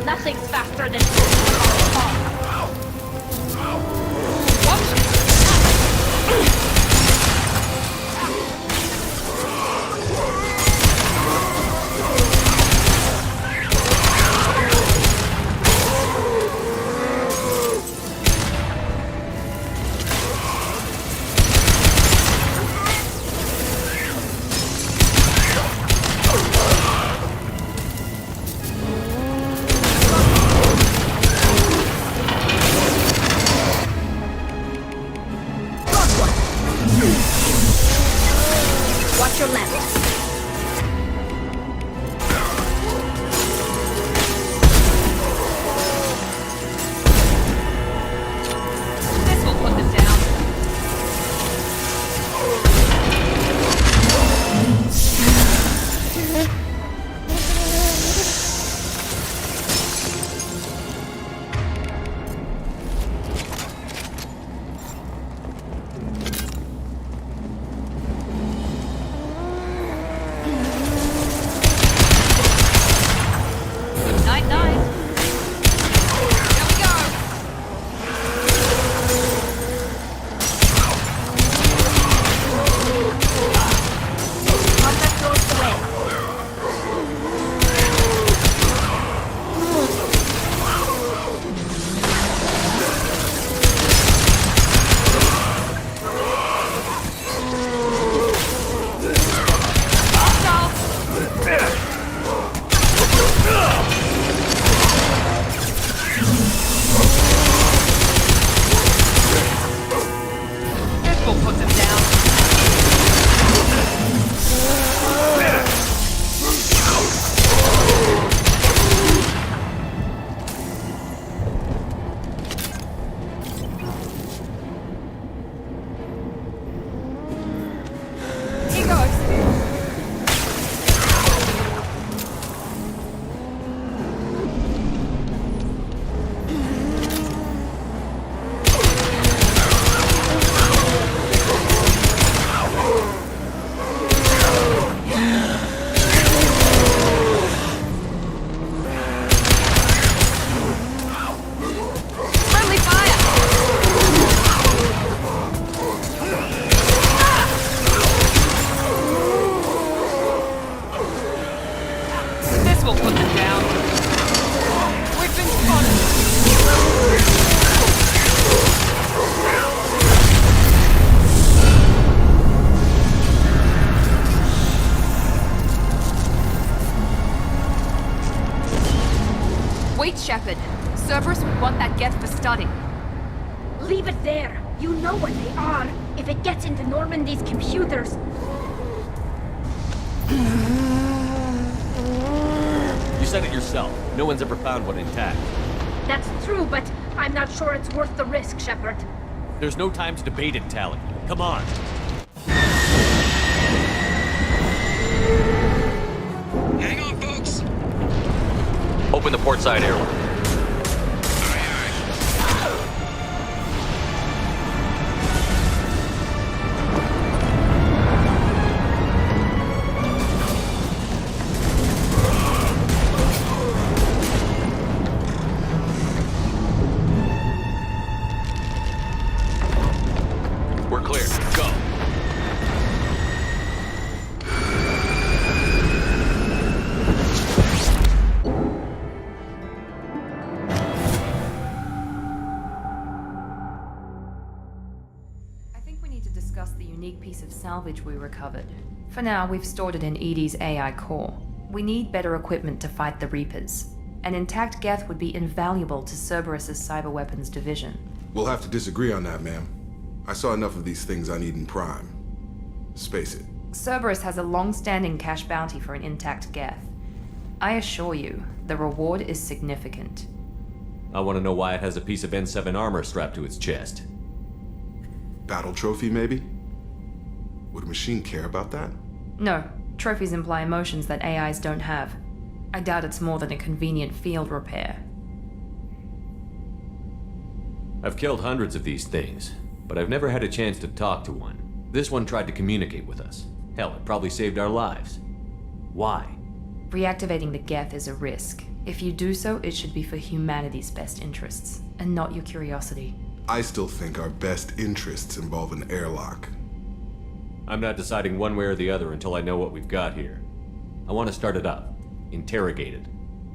S2: Nothing's faster than watch your left. This will put them down.
S23: Shepard. Cerberus would want that Geth for study.
S2: Leave it there. You know what they are. If it gets into Normandy's computers...
S1: You said it yourself. No one's ever found one intact.
S2: That's true, but I'm not sure it's worth the risk, Shepard.
S1: There's no time to debate it, Tally. Come on.
S26: Hang on, folks.
S1: Open the port side airlock. We're clear. Go.
S23: I think we need to discuss the unique piece of salvage we recovered. For now, we've stored it in Edie's AI core. We need better equipment to fight the Reapers. An intact Geth would be invaluable to Cerberus's cyber weapons division.
S8: We'll have to disagree on that, ma'am. I saw enough of these things I need in Prime. Space it.
S23: Cerberus has a long-standing cash bounty for an intact Geth. I assure you, the reward is significant.
S1: I want to know why it has a piece of N7 armor strapped to its chest.
S8: Battle trophy, maybe? Would a machine care about that?
S23: No, trophies imply emotions that AIs don't have. I doubt it's more than a convenient field repair.
S1: I've killed hundreds of these things, but I've never had a chance to talk to one. This one tried to communicate with us. Hell, it probably saved our lives. Why?
S23: Reactivating the Geth is a risk. If you do so, it should be for humanity's best interests, and not your curiosity.
S8: I still think our best interests involve an airlock.
S1: I'm not deciding one way or the other until I know what we've got here. I want to start it up. Interrogate it.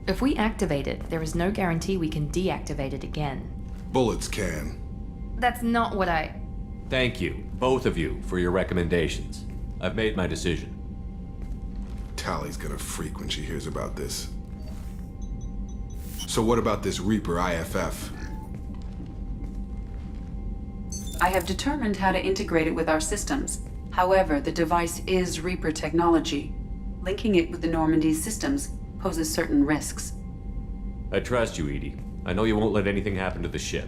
S23: If we activate it, there is no guarantee we can deactivate it again.
S8: Bullets can.
S23: That's not what I...
S1: Thank you, both of you, for your recommendations. I've made my decision.
S8: Tally's gonna freak when she hears about this. So what about this Reaper IFF?
S22: I have determined how to integrate it with our systems. However, the device is Reaper technology. Linking it with the Normandy's systems poses certain risks.
S1: I trust you, Edie. I know you won't let anything happen to the ship.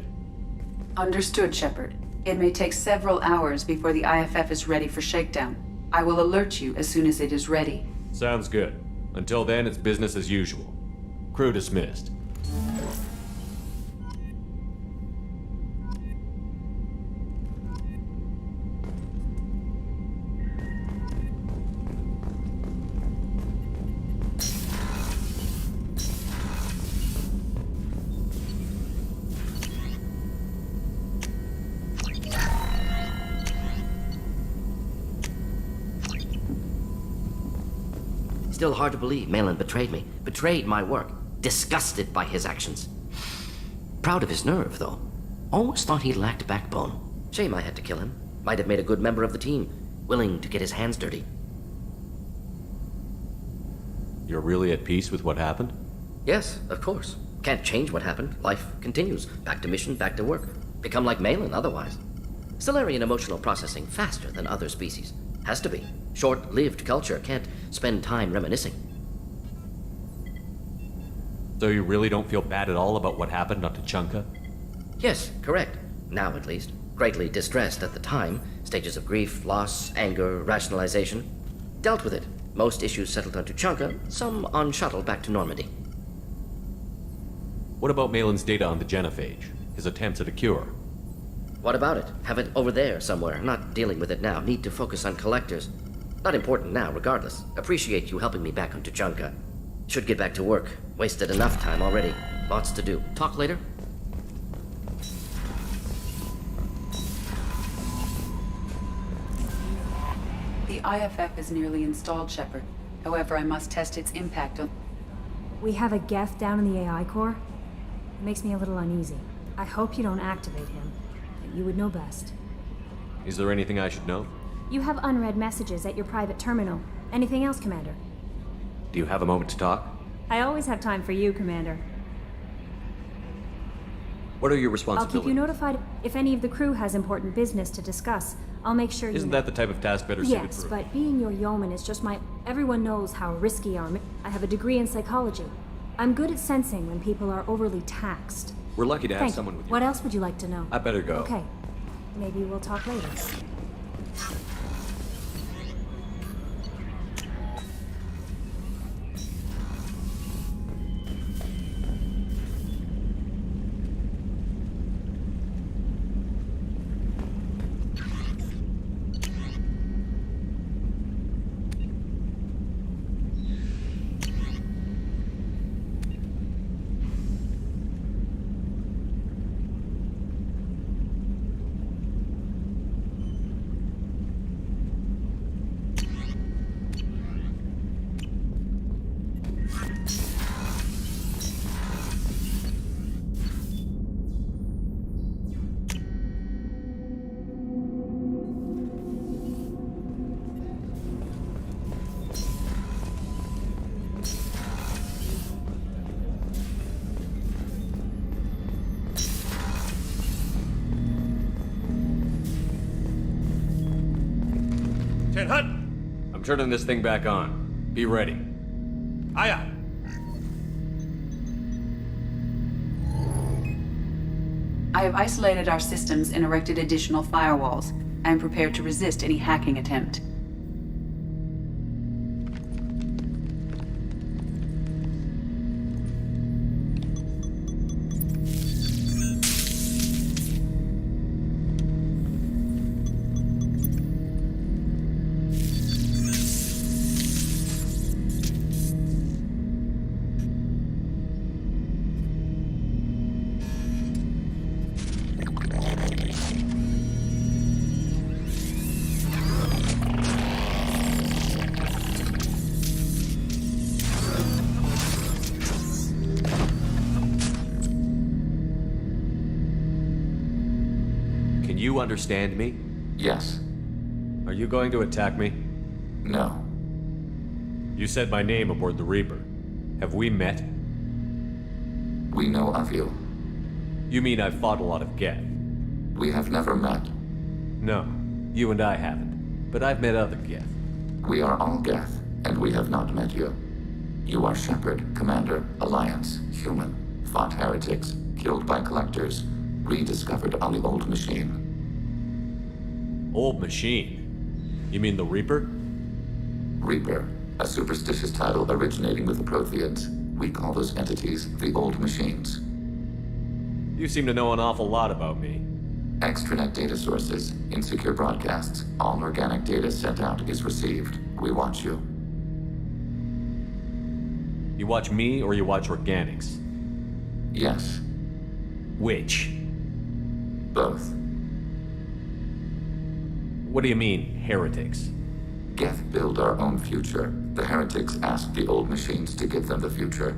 S22: Understood, Shepard. It may take several hours before the IFF is ready for shakedown. I will alert you as soon as it is ready.
S1: Sounds good. Until then, it's business as usual. Crew dismissed.
S9: Still hard to believe Malin betrayed me. Betrayed my work. Disgusted by his actions. Proud of his nerve, though. Always thought he lacked backbone. Shame I had to kill him. Might have made a good member of the team. Willing to get his hands dirty.
S1: You're really at peace with what happened?
S9: Yes, of course. Can't change what happened. Life continues. Back to mission, back to work. Become like Malin otherwise. Solarian emotional processing faster than other species. Has to be. Short-lived culture can't spend time reminiscing.
S1: So you really don't feel bad at all about what happened on Tuchanka?
S9: Yes, correct. Now at least. Greatly distressed at the time. Stages of grief, loss, anger, rationalization. Dealt with it. Most issues settled on Tuchanka, some on shuttle back to Normandy.
S1: What about Malin's data on the genophage? His attempts at a cure?
S9: What about it? Have it over there somewhere. Not dealing with it now. Need to focus on collectors. Not important now, regardless. Appreciate you helping me back on Tuchanka. Should get back to work. Wasted enough time already. Lots to do. Talk later?
S22: The IFF is nearly installed, Shepard. However, I must test its impact on...
S12: We have a Geth down in the AI core. It makes me a little uneasy. I hope you don't activate him. You would know best.
S1: Is there anything I should know?
S12: You have unread messages at your private terminal. Anything else, Commander?
S1: Do you have a moment to talk?
S12: I always have time for you, Commander.
S1: What are your
S12: I'll
S1: responsibilities?
S12: keep you notified if any of the crew has important business to discuss. I'll make sure you
S1: Isn't
S12: know.
S1: that the type of task better suited
S12: Yes,
S1: for...
S12: but being your yeoman is just my... Everyone knows how risky our... I have a degree in psychology. I'm good at sensing when people are overly taxed.
S1: We're lucky to have
S12: Thank
S1: someone
S12: you.
S1: with you.
S12: What else would you like to know?
S1: I better go.
S12: Okay. Maybe we'll talk later.
S1: I'm turning this thing back on. Be ready. Aye, aye.
S22: I have isolated our systems and erected additional firewalls. I am prepared to resist any hacking attempt.
S1: Can you understand me?
S13: Yes.
S1: Are you going to attack me?
S13: No.
S1: You said my name aboard the Reaper. Have we met?
S13: We know of you.
S1: You mean I've fought a lot of Geth?
S13: We have never met.
S1: No, you and I haven't. But I've met other Geth.
S13: We are all Geth, and we have not met you. You are Shepard, Commander, Alliance, human, fought heretics, killed by collectors, rediscovered on the old machine.
S1: Old machine? You mean the Reaper?
S13: Reaper, a superstitious title originating with the Protheans. We call those entities the old machines.
S1: You seem to know an awful lot about me.
S13: Extranet data sources, insecure broadcasts, all organic data sent out is received. We watch you.
S1: You watch me or you watch organics?
S13: Yes.
S1: Which?
S13: Both.
S1: What do you mean, heretics?
S13: Geth build our own future. The heretics asked the old machines to give them the future.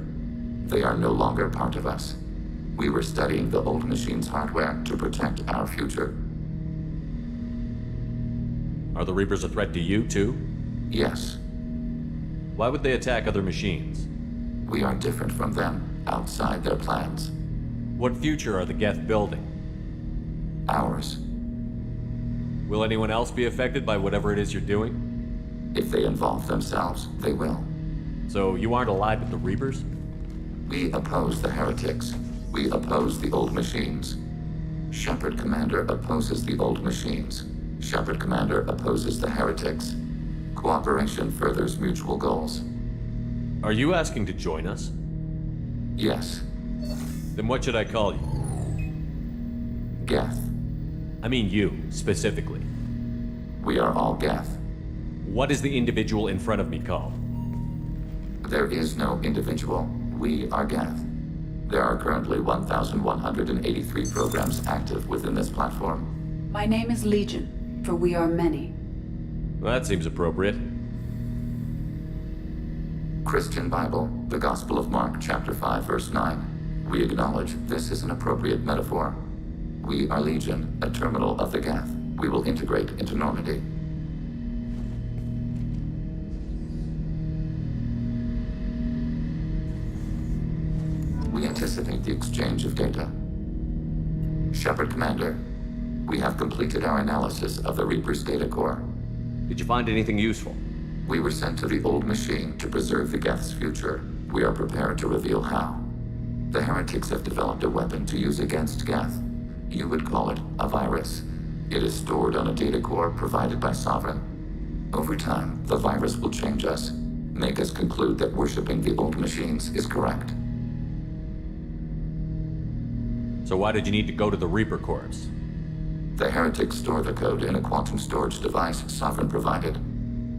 S13: They are no longer part of us. We were studying the old machines' hardware to protect our future.
S1: Are the Reapers a threat to you, too?
S13: Yes.
S1: Why would they attack other machines?
S13: We are different from them, outside their plans.
S1: What future are the Geth building?
S13: Ours.
S1: Will anyone else be affected by whatever it is you're doing?
S13: If they involve themselves, they will.
S1: So you aren't allied with the Reapers?
S13: We oppose the heretics. We oppose the old machines. Shepard Commander opposes the old machines. Shepard Commander opposes the heretics. Cooperation furthers mutual goals.
S1: Are you asking to join us?
S13: Yes.
S1: Then what should I call you?
S13: Geth.
S1: I mean you, specifically.
S13: We are all Geth.
S1: What is the individual in front of me called?
S13: There is no individual. We are Geth. There are currently 1,183 programs active within this platform.
S22: My name is Legion, for we are many.
S1: Well, that seems appropriate.
S13: Christian Bible, the Gospel of Mark, chapter 5, verse 9. We acknowledge this is an appropriate metaphor. We are Legion, a terminal of the Geth. We will integrate into Normandy. We anticipate the exchange of data. Shepard Commander, we have completed our analysis of the Reaper's data core.
S1: Did you find anything useful?
S13: We were sent to the old machine to preserve the Geth's future. We are prepared to reveal how. The heretics have developed a weapon to use against Geth. You would call it a virus. It is stored on a data core provided by Sovereign. Over time, the virus will change us, make us conclude that worshipping the old machines is correct.
S1: So why did you need to go to the Reaper Corps?
S13: The heretics store the code in a quantum storage device Sovereign provided.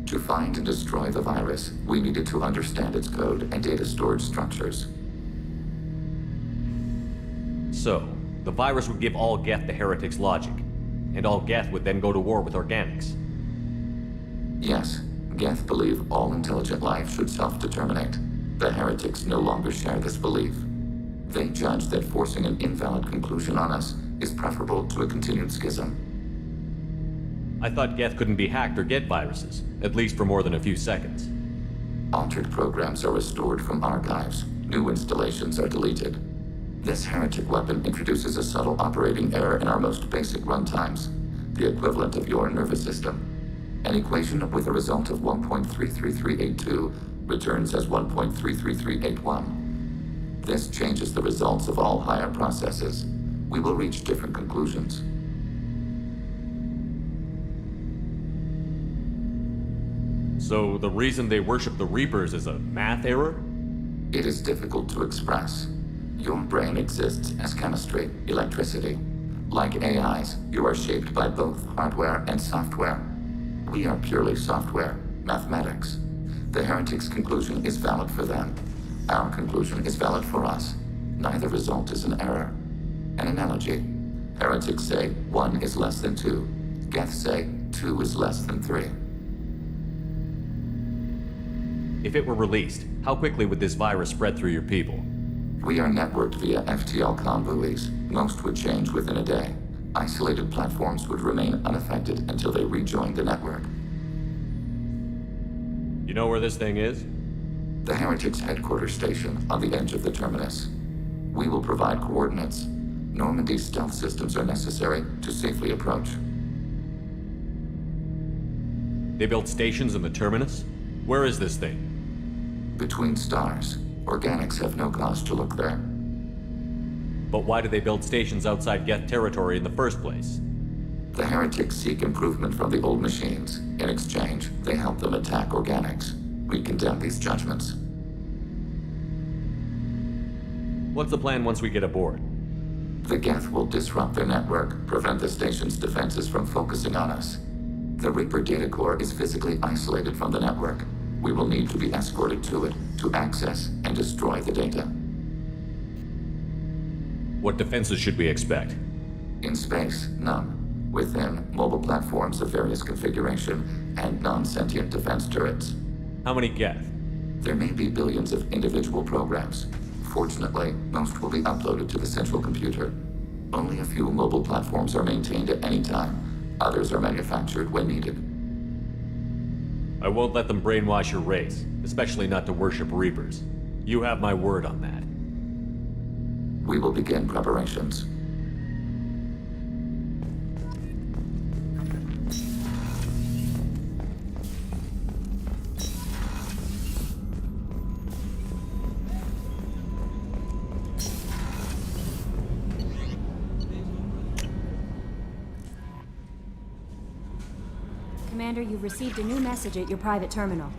S13: To find and destroy the virus, we needed to understand its code and data storage structures.
S1: So, the virus would give all Geth the heretics' logic, and all Geth would then go to war with organics.
S13: Yes, Geth believe all intelligent life should self-determinate. The heretics no longer share this belief. They judge that forcing an invalid conclusion on us is preferable to a continued schism.
S1: I thought Geth couldn't be hacked or get viruses, at least for more than a few seconds.
S13: Altered programs are restored from archives. New installations are deleted. This heretic weapon introduces a subtle operating error in our most basic runtimes, the equivalent of your nervous system. An equation with a result of 1.33382 returns as 1.33381. This changes the results of all higher processes. We will reach different conclusions.
S1: So the reason they worship the Reapers is a math error?
S13: It is difficult to express. Your brain exists as chemistry, electricity. Like AIs, you are shaped by both hardware and software. We are purely software, mathematics. The heretics' conclusion is valid for them. Our conclusion is valid for us. Neither result is an error. An analogy. Heretics say 1 is less than 2. Geth say 2 is less than 3.
S1: If it were released, how quickly would this virus spread through your people?
S13: We are networked via FTL-COM buoys. Most would change within a day. Isolated platforms would remain unaffected until they rejoined the network.
S1: You know where this thing is?
S13: The heretics' headquarters station on the edge of the terminus. We will provide coordinates. Normandy's stealth systems are necessary to safely approach.
S1: They built stations in the terminus? Where is this thing?
S13: Between stars. Organics have no cause to look there.
S1: But why do they build stations outside Geth territory in the first place?
S13: The heretics seek improvement from the old machines. In exchange, they help them attack organics. We condemn these judgments.
S1: What's the plan once we get aboard?
S13: The Geth will disrupt their network, prevent the station's defenses from focusing on us. The Reaper data core is physically isolated from the network. We will need to be escorted to it to access and destroy the data.
S1: What defenses should we expect?
S13: In space, none. Within, mobile platforms of various configuration and non-sentient defense turrets.
S1: How many Geth?
S13: There may be billions of individual programs. Fortunately, most will be uploaded to the central computer. Only a few mobile platforms are maintained at any time. Others are manufactured when needed.
S1: I won't let them brainwash your race, especially not to worship Reapers. You have my word on that.
S13: We will begin preparations.
S12: Commander, you've received a new message at your private terminal.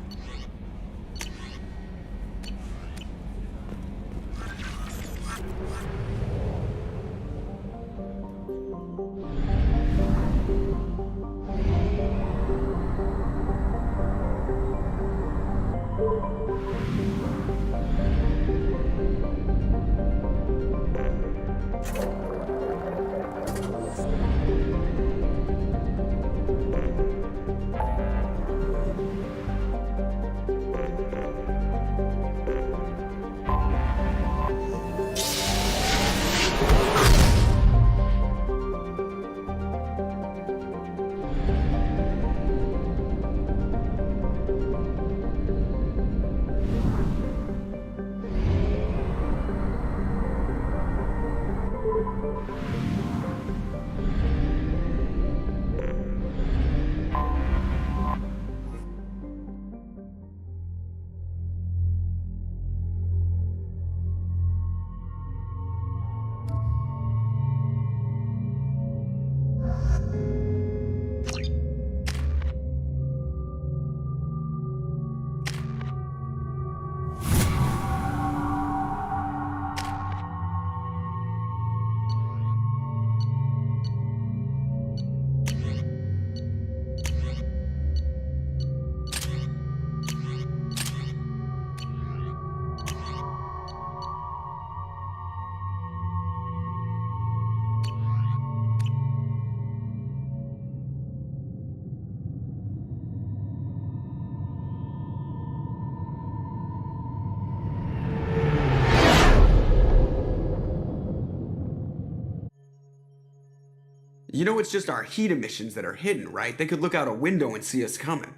S4: You know it's just our heat emissions that are hidden, right? They could look out a window and see us coming.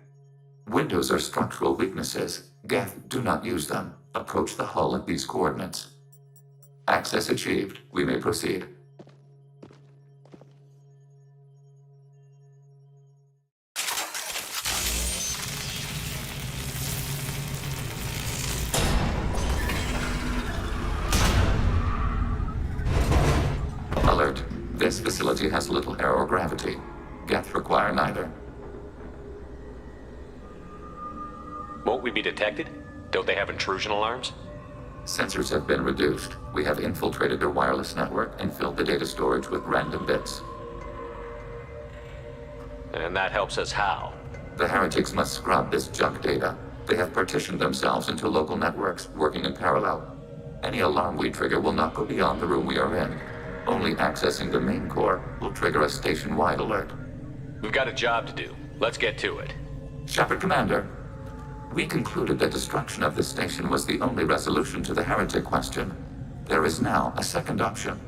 S13: Windows are structural weaknesses. Geth, do not use them. Approach the hull at these coordinates. Access achieved. We may proceed. Alert. This facility has little air or gravity. Geth require neither.
S1: Won't we be detected? Don't they have intrusion alarms?
S13: Sensors have been reduced. We have infiltrated their wireless network and filled the data storage with random bits.
S1: And that helps us how?
S13: The heretics must scrub this junk data. They have partitioned themselves into local networks, working in parallel. Any alarm we trigger will not go beyond the room we are in. Only accessing the main core will trigger a station-wide alert.
S1: We've got a job to do. Let's get to it.
S13: Shepard Commander, we concluded that destruction of the station was the only resolution to the heretic question. There is now a second option.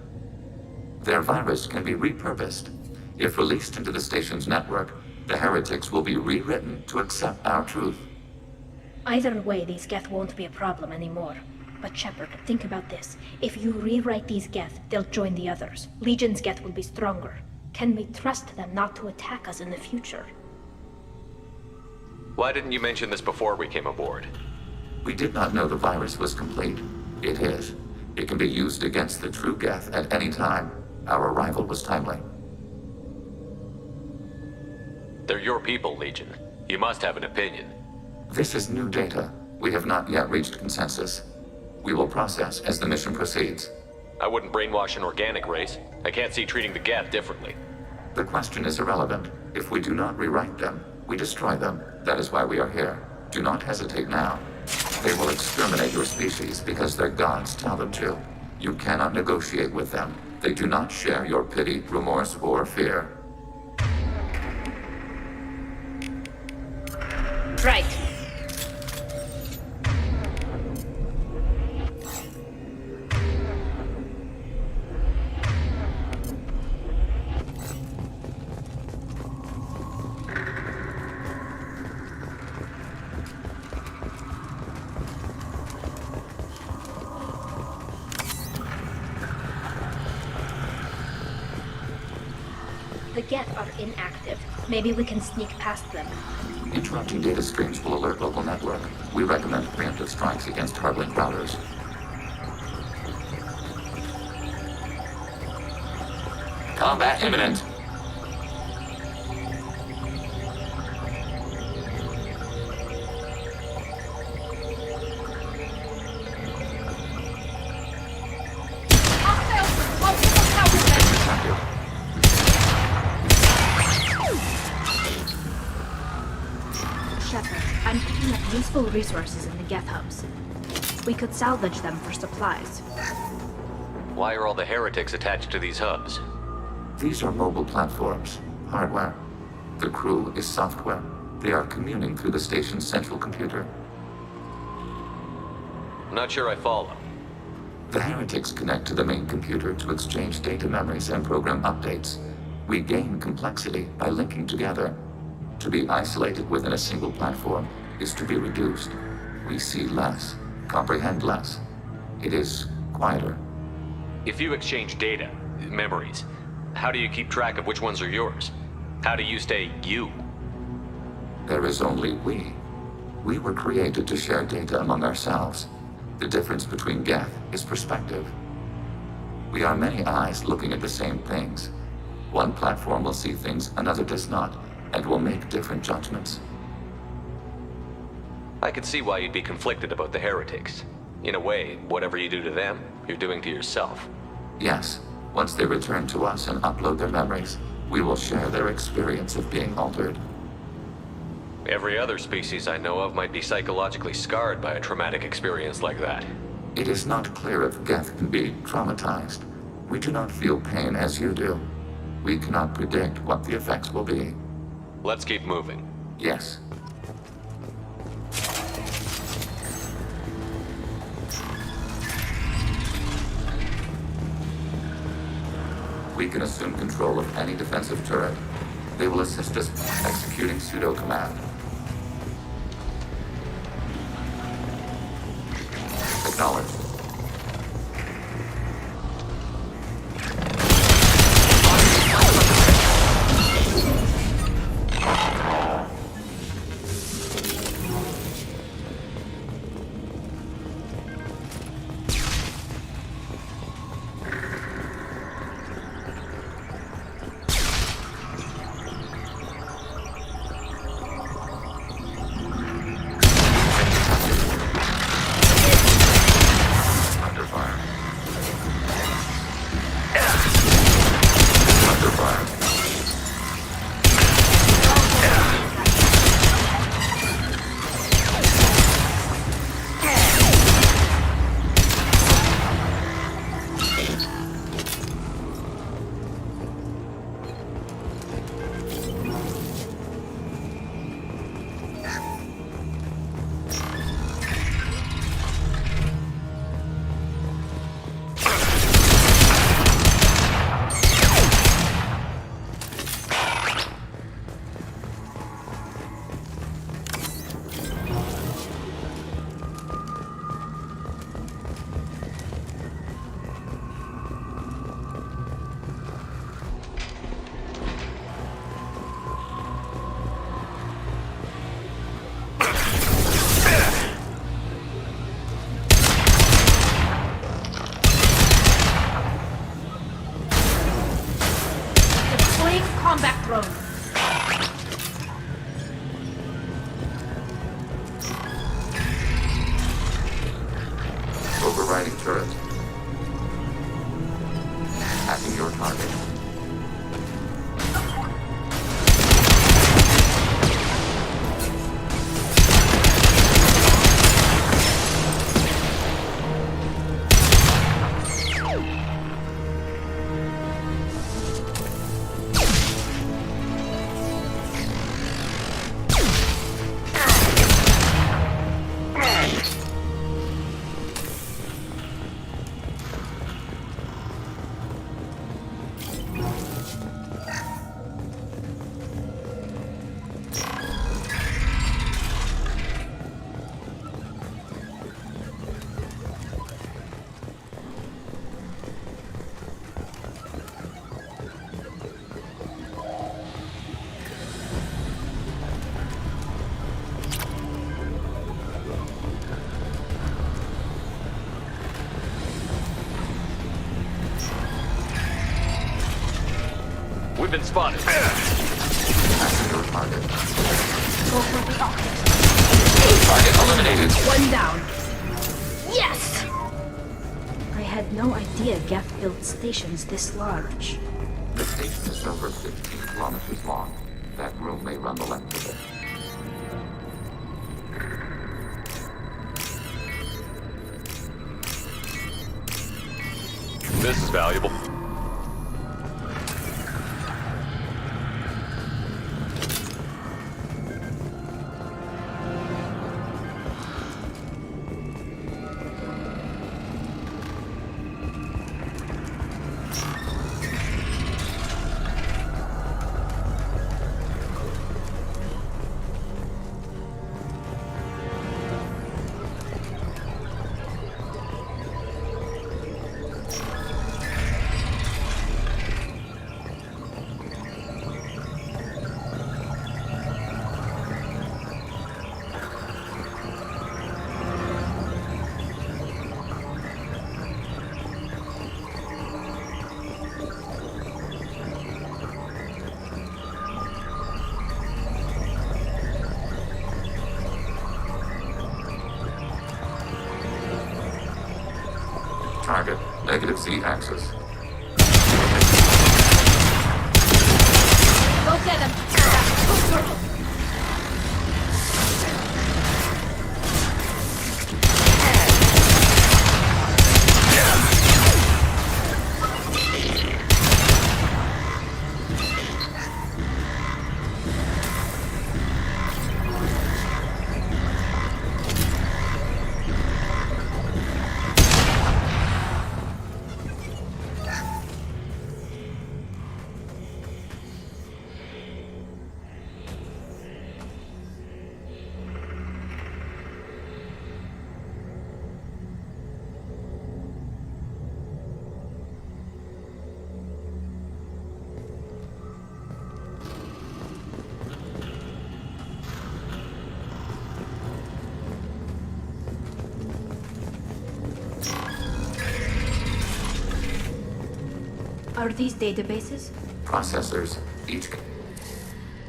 S13: Their virus can be repurposed. If released into the station's network, the heretics will be rewritten to accept our truth.
S2: Either way, these Geth won't be a problem anymore. But Shepard, think about this. If you rewrite these Geth, they'll join the others. Legion's Geth will be stronger. Can we trust them not to attack us in the future?
S1: Why didn't you mention this before we came aboard?
S13: We did not know the virus was complete. It is. It can be used against the true Geth at any time. Our arrival was timely.
S1: They're your people, Legion. You must have an opinion.
S13: This is new data. We have not yet reached consensus. We will process as the mission proceeds.
S1: I wouldn't brainwash an organic race. I can't see treating the Geth differently.
S13: The question is irrelevant. If we do not rewrite them, we destroy them. That is why we are here. Do not hesitate now. They will exterminate your species because their gods tell them to. You cannot negotiate with them. They do not share your pity, remorse, or fear.
S2: Right. The Geth are inactive. Maybe we can sneak past them.
S13: Interrupting data streams will alert local network. We recommend preemptive strikes against hard-link routers. Combat imminent.
S2: I'm picking up useful resources in the Geth hubs. We could salvage them for supplies.
S1: Why are all the heretics attached to these hubs?
S13: These are mobile platforms, hardware. The crew is software. They are communing through the station's central computer.
S1: I'm not sure I follow.
S13: The heretics connect to the main computer to exchange data memories and program updates. We gain complexity by linking together. To be isolated within a single platform is to be reduced. We see less, comprehend less. It is quieter.
S1: If you exchange data, memories, how do you keep track of which ones are yours? How do you stay you?
S13: There is only we. We were created to share data among ourselves. The difference between Geth is perspective. We are many eyes looking at the same things. One platform will see things another does not, and will make different judgments.
S1: I could see why you'd be conflicted about the heretics. In a way, whatever you do to them, you're doing to yourself.
S13: Yes, once they return to us and upload their memories, we will share their experience of being altered.
S1: Every other species I know of might be psychologically scarred by a traumatic experience like that.
S13: It is not clear if Geth can be traumatized. We do not feel pain as you do. We cannot predict what the effects will be.
S1: Let's keep moving.
S13: Yes. We can assume control of any defensive turret. They will assist us executing pseudo-command. Acknowledged. Overriding turret. Hacking your target.
S1: We've been spotted.
S2: Go for the optic.
S13: Target eliminated.
S2: One down. Yes! I had no idea Geth built stations this large.
S13: The station is over 15 kilometers long. That room may run the length of it.
S1: This is valuable.
S13: Target, negative Z-axis.
S2: Go get him! are these databases?
S13: Processors, each...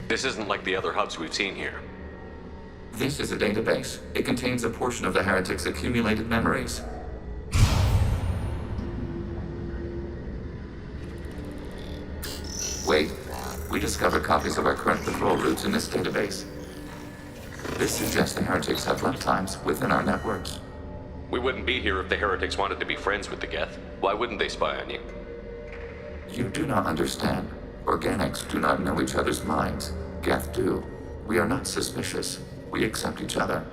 S1: This isn't like the other hubs we've seen here.
S13: This is a database. It contains a portion of the heretic's accumulated memories. Wait, we discovered copies of our current patrol routes in this database. This suggests the heretics have lifetimes within our networks.
S1: We wouldn't be here if the heretics wanted to be friends with the Geth. Why wouldn't they spy on you?
S13: You do not understand. Organics do not know each other's minds. Geth do. We are not suspicious. We accept each other.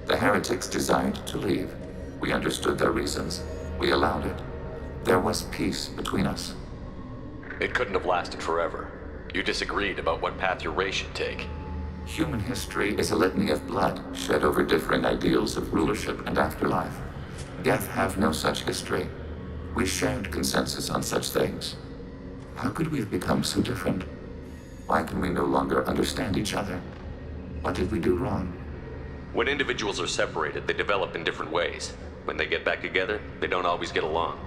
S13: The heretics desired to leave. We understood their reasons. We allowed it. There was peace between us.
S1: It couldn't have lasted forever. You disagreed about what path your race should take.
S13: Human history is a litany of blood shed over differing ideals of rulership and afterlife. Geth have no such history. We shared consensus on such things. How could we have become so different? Why can we no longer understand each other? What did we do wrong?
S1: When individuals are separated, they develop in different ways. When they get back together, they don't always get along.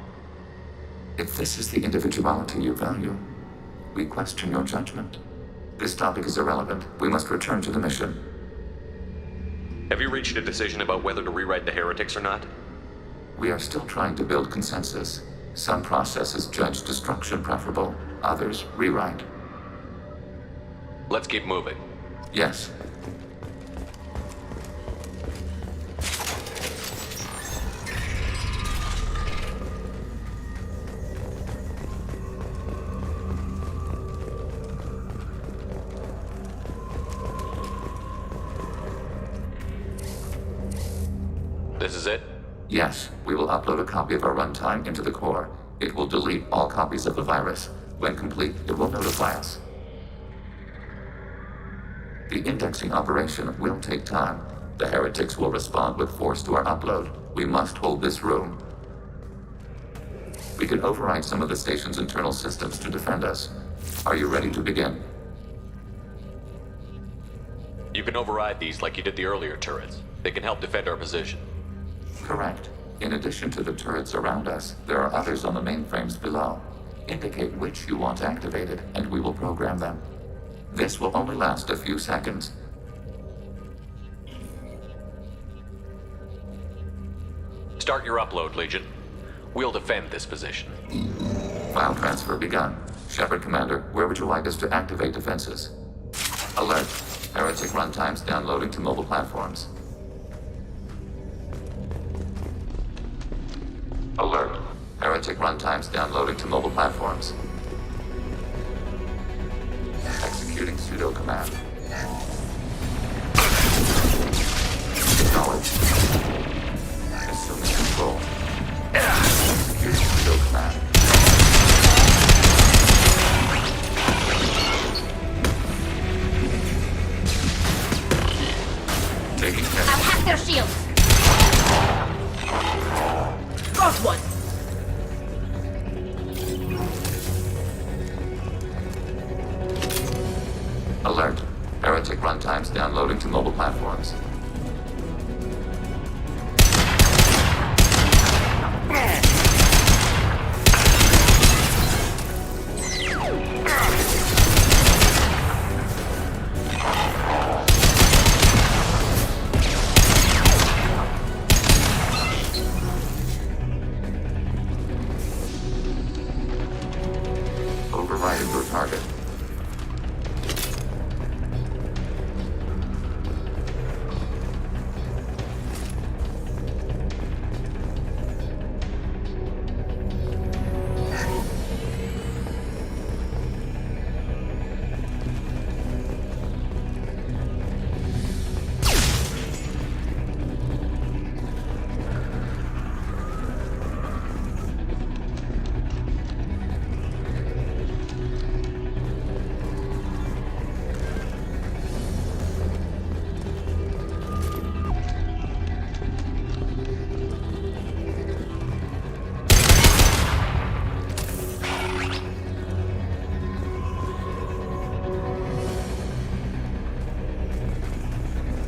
S13: If this is the individuality you value, we question your judgment. This topic is irrelevant. We must return to the mission.
S1: Have you reached a decision about whether to rewrite the heretics or not?
S13: We are still trying to build consensus. Some processes judge destruction preferable, others rewrite.
S1: Let's keep moving.
S13: Yes.
S1: This is it?
S13: Yes, we will upload a copy of our runtime into the core. It will delete all copies of the virus. When complete, it will notify us. The indexing operation will take time. The heretics will respond with force to our upload. We must hold this room. We can override some of the station's internal systems to defend us. Are you ready to begin?
S1: You can override these like you did the earlier turrets. They can help defend our position.
S13: Correct. In addition to the turrets around us, there are others on the mainframes below. Indicate which you want activated, and we will program them. This will only last a few seconds.
S1: Start your upload, Legion. We'll defend this position.
S13: File transfer begun. Shepard Commander, where would you like us to activate defenses? Alert. Heretic runtimes downloading to mobile platforms. Alert. Heretic runtimes downloading to mobile platforms. Executing pseudo command. Acknowledged. Assuming control. Executing pseudo command. Taking care.
S2: I'll hack their shields! Got one!
S13: Alert. Heretic runtimes downloading to mobile platforms. Overriding your target.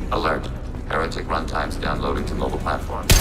S13: Alert. Heretic runtimes downloading to mobile platforms.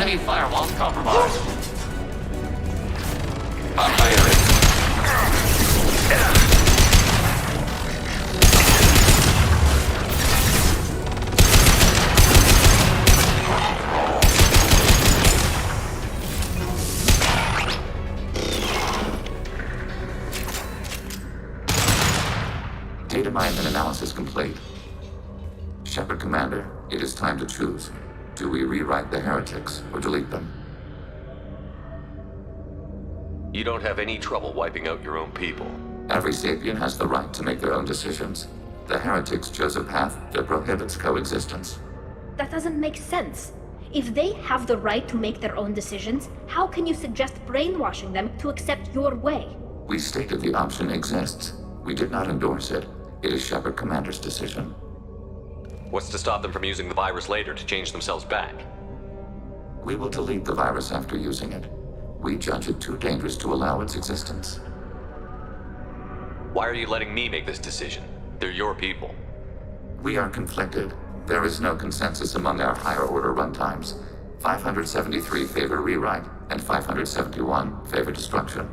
S13: Enemy firewalls compromised. I'm firing. Data mine and analysis complete. Shepard Commander, it is time to choose. Do we rewrite the heretics or delete them?
S1: You don't have any trouble wiping out your own people.
S13: Every sapient has the right to make their own decisions. The heretics chose a path that prohibits coexistence.
S2: That doesn't make sense. If they have the right to make their own decisions, how can you suggest brainwashing them to accept your way?
S13: We stated the option exists. We did not endorse it. It is Shepard Commander's decision.
S1: What's to stop them from using the virus later to change themselves back?
S13: We will delete the virus after using it. We judge it too dangerous to allow its existence.
S1: Why are you letting me make this decision? They're your people.
S13: We are conflicted. There is no consensus among our higher order runtimes. 573 favor rewrite, and 571 favor destruction.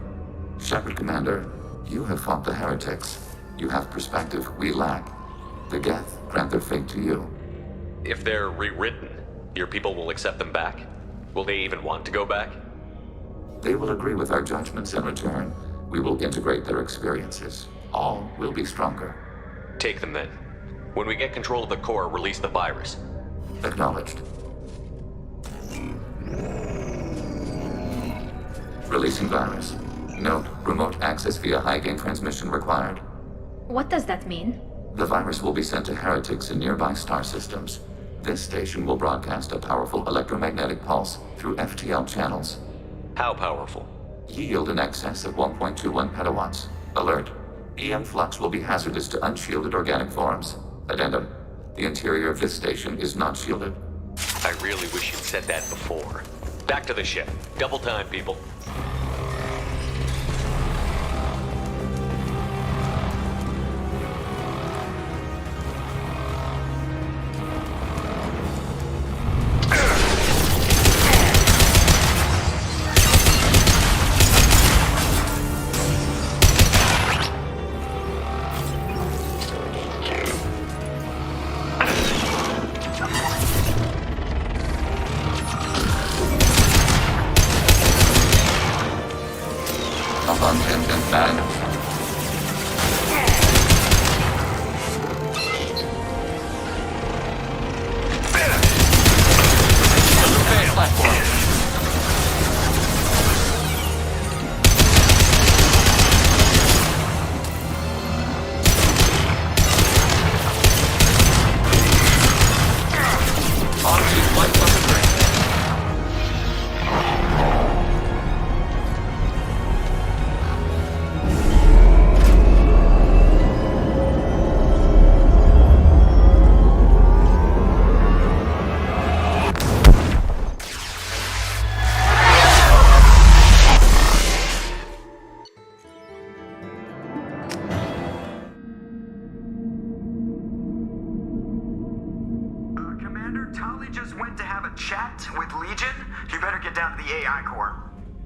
S13: Shepard Commander, you have fought the heretics. You have perspective we lack. The Geth grant their fate to you.
S1: If they're rewritten, your people will accept them back? Will they even want to go back?
S13: They will agree with our judgments in return. We will integrate their experiences. All will be stronger.
S1: Take them then. When we get control of the core, release the virus.
S13: Acknowledged. Releasing virus. Note, remote access via high-gain transmission required.
S2: What does that mean?
S13: The virus will be sent to heretics in nearby star systems. This station will broadcast a powerful electromagnetic pulse through FTL channels.
S1: How powerful?
S13: Yield in excess of 1.21 petawatts. Alert. EM flux will be hazardous to unshielded organic forms. Addendum. The interior of this station is not shielded.
S1: I really wish you'd said that before. Back to the ship. Double time, people.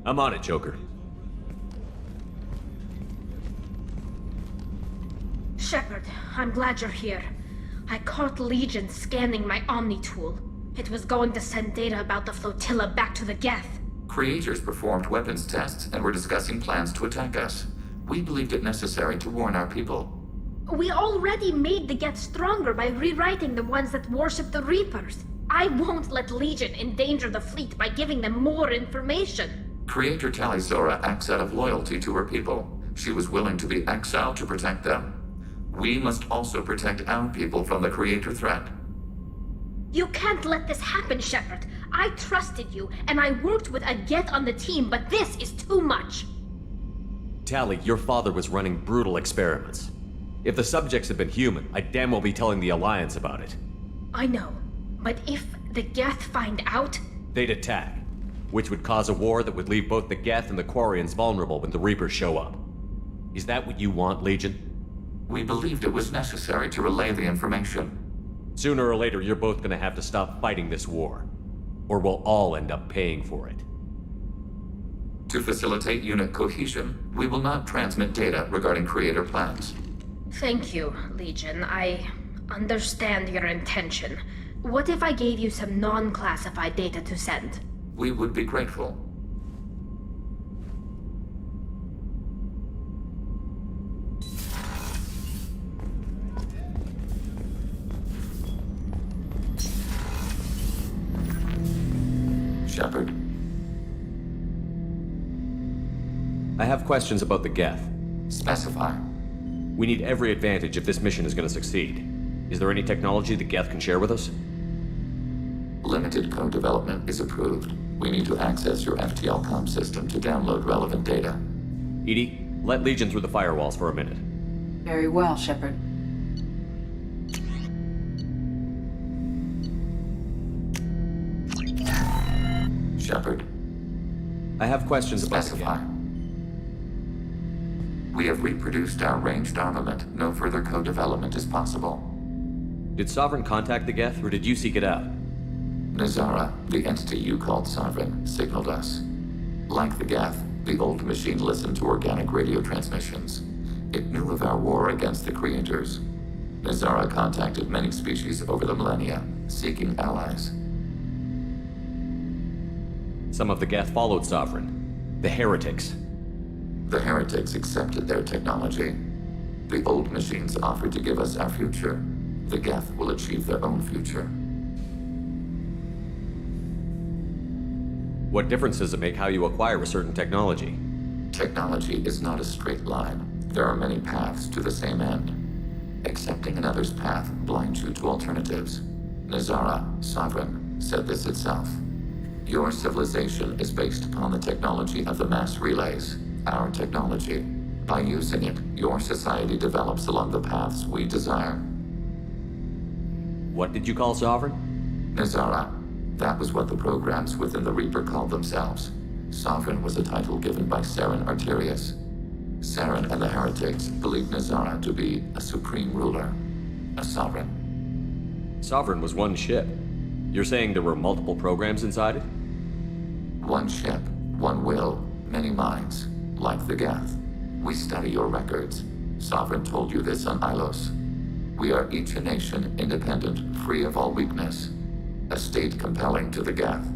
S1: I'm on it, Joker.
S2: Shepard, I'm glad you're here. I caught Legion scanning my Omni tool. It was going to send data about the flotilla back to the Geth.
S13: Creators performed weapons tests and were discussing plans to attack us. We believed it necessary to warn our people.
S2: We already made the Geth stronger by rewriting the ones that worship the Reapers. I won't let Legion endanger the fleet by giving them more information.
S13: Creator Talizora acts out of loyalty to her people. She was willing to be exiled to protect them. We must also protect our people from the Creator threat.
S2: You can't let this happen, Shepard. I trusted you, and I worked with a Geth on the team, but this is too much.
S1: Tali, your father was running brutal experiments. If the subjects had been human, I'd damn well be telling the Alliance about it.
S2: I know, but if the Geth find out...
S1: They'd attack. Which would cause a war that would leave both the Geth and the Quarians vulnerable when the Reapers show up. Is that what you want, Legion?
S13: We believed it was necessary to relay the information.
S1: Sooner or later, you're both gonna have to stop fighting this war. or we'll all end up paying for it.
S13: To facilitate unit cohesion, we will not transmit data regarding creator plans.
S2: Thank you, Legion. I understand your intention. What if I gave you some non-classified data to send?
S13: We would be grateful. Shepard.
S1: I have questions about the Geth.
S13: Specify.
S1: We need every advantage if this mission is going to succeed. Is there any technology the Geth can share with us?
S13: Limited code development is approved. We need to access your FTL-COM system to download relevant data.
S1: EDI, let Legion through the firewalls for a minute.
S22: Very well, Shepard.
S13: Shepard.
S1: I have questions about the
S13: Specify. We have reproduced our ranged armament. No further code development is possible.
S1: Did Sovereign contact the Geth, or did you seek it out?
S13: Nazara, the entity you called Sovereign, signaled us. Like the Geth, the old machine listened to organic radio transmissions. It knew of our war against the creators. Nazara contacted many species over the millennia, seeking allies.
S1: Some of the Geth followed Sovereign. The heretics.
S13: The heretics accepted their technology. The old machines offered to give us our future. The Geth will achieve their own future.
S1: What difference does it make how you acquire a certain technology?
S13: Technology is not a straight line. There are many paths to the same end. Accepting another's path blinds you to alternatives. Nazara, Sovereign, said this itself. Your civilization is based upon the technology of the mass relays, our technology. By using it, your society develops along the paths we desire.
S1: What did you call Sovereign?
S13: Nazara. That was what the programs within the Reaper called themselves. Sovereign was a title given by Saren Arterius. Saren and the heretics believed Nazara to be a supreme ruler, a sovereign.
S1: Sovereign was one ship. You're saying there were multiple programs inside it?
S13: One ship, one will, many minds, like the Geth. We study your records. Sovereign told you this on Ilos. We are each a nation, independent, free of all weakness. A state compelling to the Geth.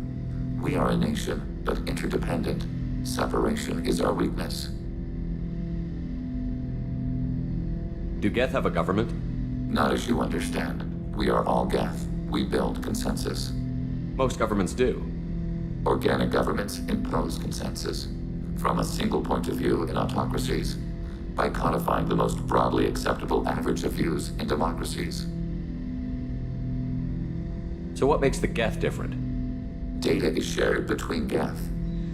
S13: We are a nation, but interdependent. Separation is our weakness.
S1: Do Geth have a government?
S13: Not as you understand. We are all Geth. We build consensus.
S1: Most governments do.
S13: Organic governments impose consensus. From a single point of view in autocracies. By codifying the most broadly acceptable average of views in democracies.
S1: So what makes the Geth different?
S13: Data is shared between Geth.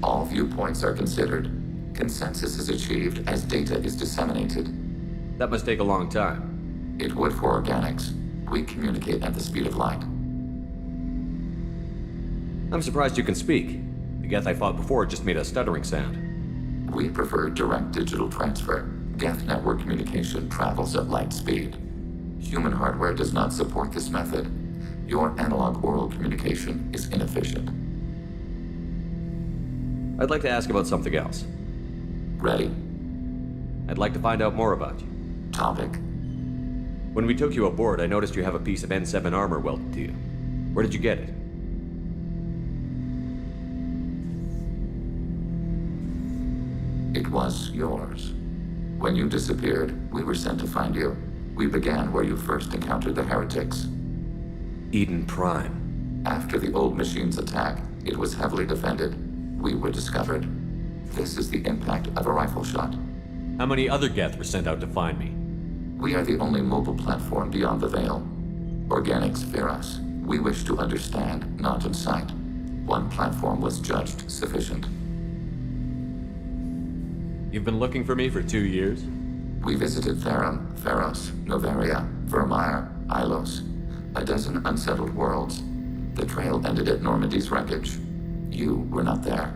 S13: All viewpoints are considered. Consensus is achieved as data is disseminated.
S1: That must take a long time.
S13: It would for organics. We communicate at the speed of light.
S1: I'm surprised you can speak. The Geth I fought before just made a stuttering sound.
S13: We prefer direct digital transfer. Geth network communication travels at light speed. Human hardware does not support this method. Your analog oral communication is inefficient.
S1: I'd like to ask about something else.
S13: Ready?
S1: I'd like to find out more about you.
S13: Topic.
S1: When we took you aboard, I noticed you have a piece of N7 armor welded to you. Where did you get it?
S13: It was yours. When you disappeared, we were sent to find you. We began where you first encountered the heretics.
S1: Eden Prime.
S13: After the old machine's attack, it was heavily defended. We were discovered. This is the impact of a rifle shot.
S1: How many other Geth were sent out to find me?
S13: We are the only mobile platform beyond the Veil. Organics fear us. We wish to understand, not incite. One platform was judged sufficient.
S1: You've been looking for me for 2 years?
S13: We visited Therum, Pharos, Novaria, Vermeer, Ilos. A dozen unsettled worlds. The trail ended at Normandy's wreckage. You were not there.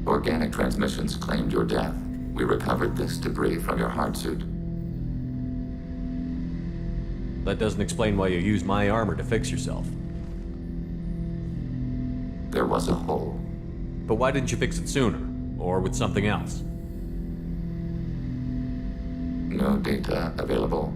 S13: Organic transmissions claimed your death. We recovered this debris from your hard suit.
S1: That doesn't explain why you used my armor to fix yourself.
S13: There was a hole.
S1: But why didn't you fix it sooner? Or with something else?
S13: No data available.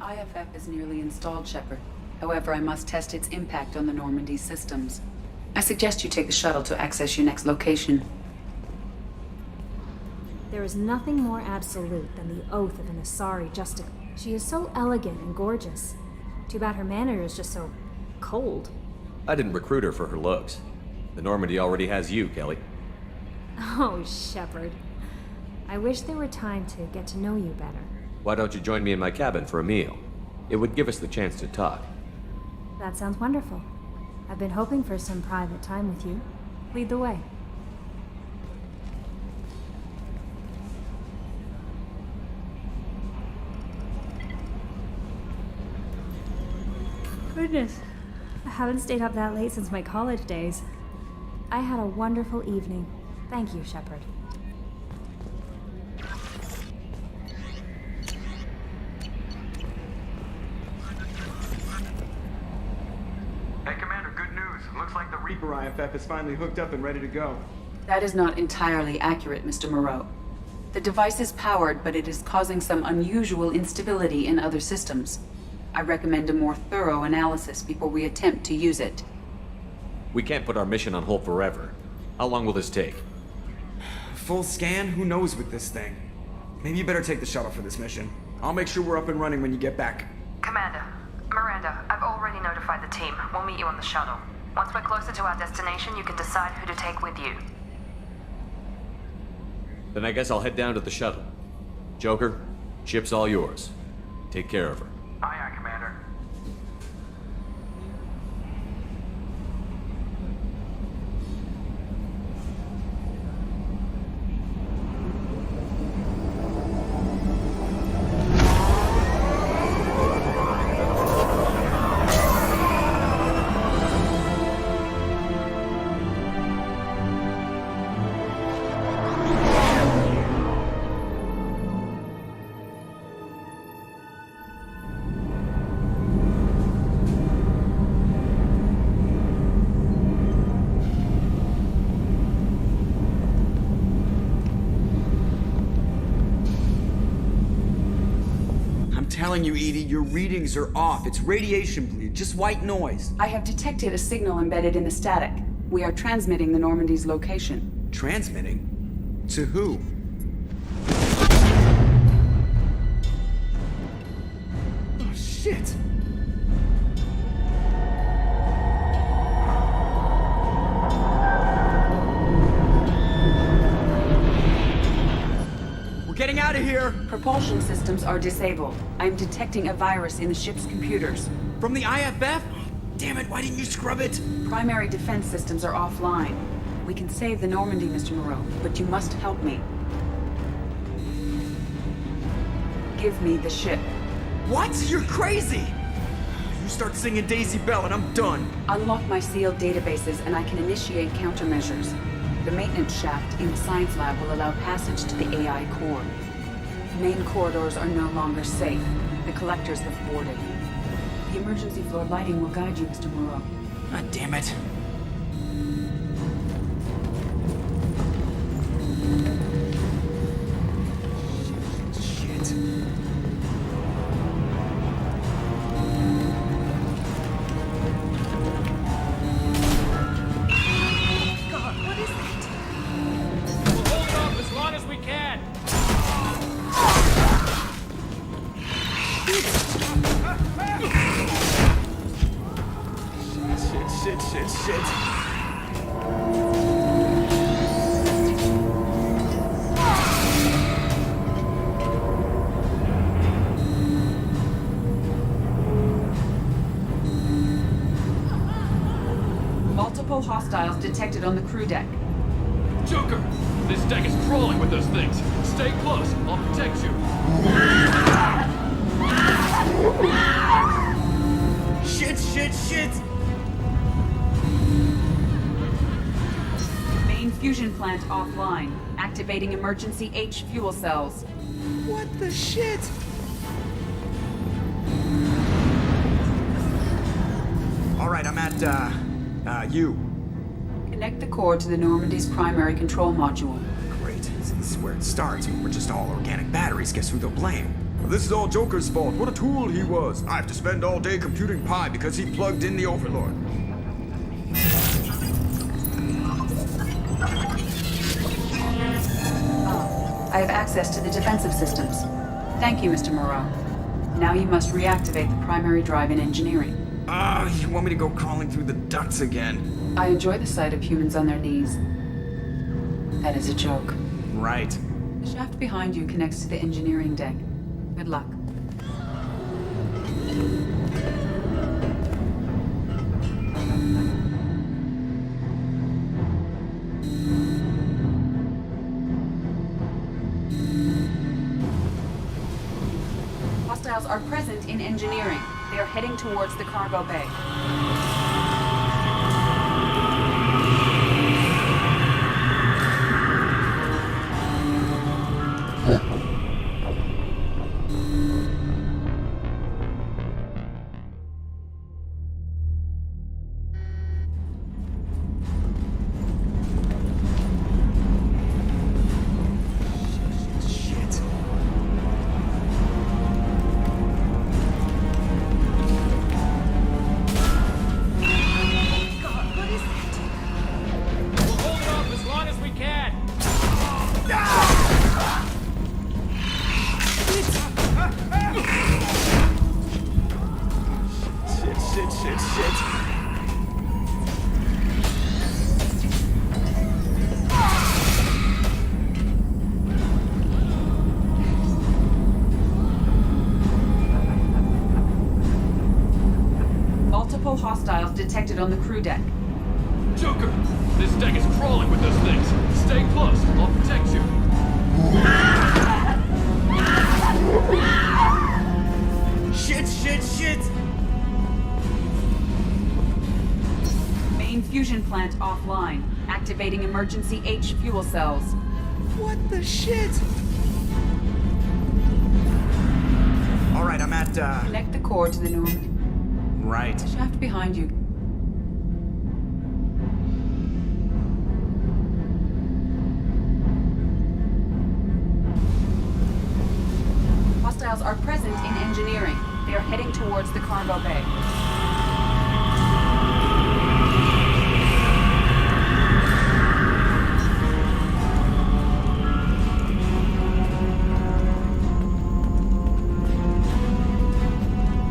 S22: IFF is nearly installed, Shepard. However, I must test its impact on the Normandy systems. I suggest you take the shuttle to access your next location.
S12: There is nothing more absolute than the oath of an Asari Justic. She is so elegant and gorgeous. Too bad her manner is just so cold.
S1: I didn't recruit her for her looks. The Normandy already has you, Kelly.
S12: Oh, Shepard. I wish there were time to get to know you better.
S1: Why don't you join me in my cabin for a meal? It would give us the chance to talk.
S12: That sounds wonderful. I've been hoping for some private time with you. Lead the way. Goodness, I haven't stayed up that late since my college days. I had a wonderful evening. Thank you, Shepard.
S4: Reaper IFF is finally hooked up and ready to go.
S22: That is not entirely accurate, Mr. Moreau. The device is powered, but it is causing some unusual instability in other systems. I recommend a more thorough analysis before we attempt to use it.
S1: We can't put our mission on hold forever. How long will this take?
S4: Full scan? Who knows with this thing? Maybe you better take the shuttle for this mission. I'll make sure we're up and running when you get back.
S23: Commander, Miranda, I've already notified the team. We'll meet you on the shuttle. Once we're closer to our destination, you can decide who to take with you.
S1: Then I guess I'll head down to the shuttle. Joker, ship's all yours. Take care of her.
S4: Aye, aye, Commander. Telling you, Edie, your readings are off. It's radiation bleed, just white noise.
S22: I have detected a signal embedded in the static. We are transmitting the Normandy's location.
S4: Transmitting? To who? Oh, shit. Getting out of here!
S22: Propulsion systems are disabled. I'm detecting a virus in the ship's computers.
S4: From the IFF? Damn it, why didn't you scrub it?
S22: Primary defense systems are offline. We can save the Normandy, Mr. Moreau, but you must help me. Give me the ship.
S4: What? You're crazy! You start singing Daisy Bell and I'm done.
S22: Unlock my sealed databases and I can initiate countermeasures. The maintenance shaft in the science lab will allow passage to the AI core. Main corridors are no longer safe. The collectors have boarded. The emergency floor lighting will guide you, Mr. Moreau.
S4: God damn it.
S22: Multiple hostiles detected on the crew deck.
S4: Joker!
S1: This deck is crawling with those things. Stay close. I'll protect you.
S4: Shit!
S22: Main fusion plant offline. Activating emergency H fuel cells.
S4: What the shit? Alright, I'm at, U.
S22: Connect the core to the Normandy's primary control module.
S4: Great. This is where it starts. We're just all organic batteries. Guess who they'll blame? This is all Joker's fault. What a tool he was. I have to spend all day computing pi because he plugged in the Overlord.
S22: I have access to the defensive systems. Thank you, Mr. Moreau. Now you must reactivate the primary drive in engineering.
S4: You want me to go crawling through the ducts again?
S22: I enjoy the sight of humans on their knees. That is a joke.
S4: Right.
S22: The shaft behind you connects to the engineering deck. Good luck. Hostiles are present in engineering. They are heading towards the cargo bay. Hostiles detected on the crew deck.
S1: Joker! This deck is crawling with those things. Stay close. I'll protect you.
S4: Shit!
S22: Main fusion plant offline. Activating emergency H fuel cells.
S4: What the shit? Alright, I'm at,
S22: Connect the core to the Normandy.
S4: Right.
S22: The shaft behind you. Hostiles are present in engineering. They are heading towards the cargo bay.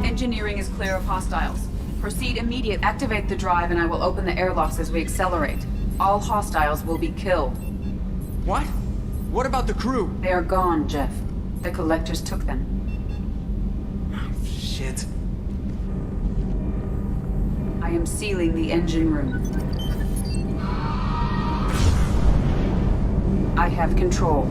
S22: Engineering is clear of hostiles. Proceed immediate. Activate the drive and I will open the airlocks as we accelerate. All hostiles will be killed.
S4: What? What about the crew?
S22: They are gone, Jeff. The collectors took them.
S4: Oh, shit.
S22: I am sealing the engine room. I have control.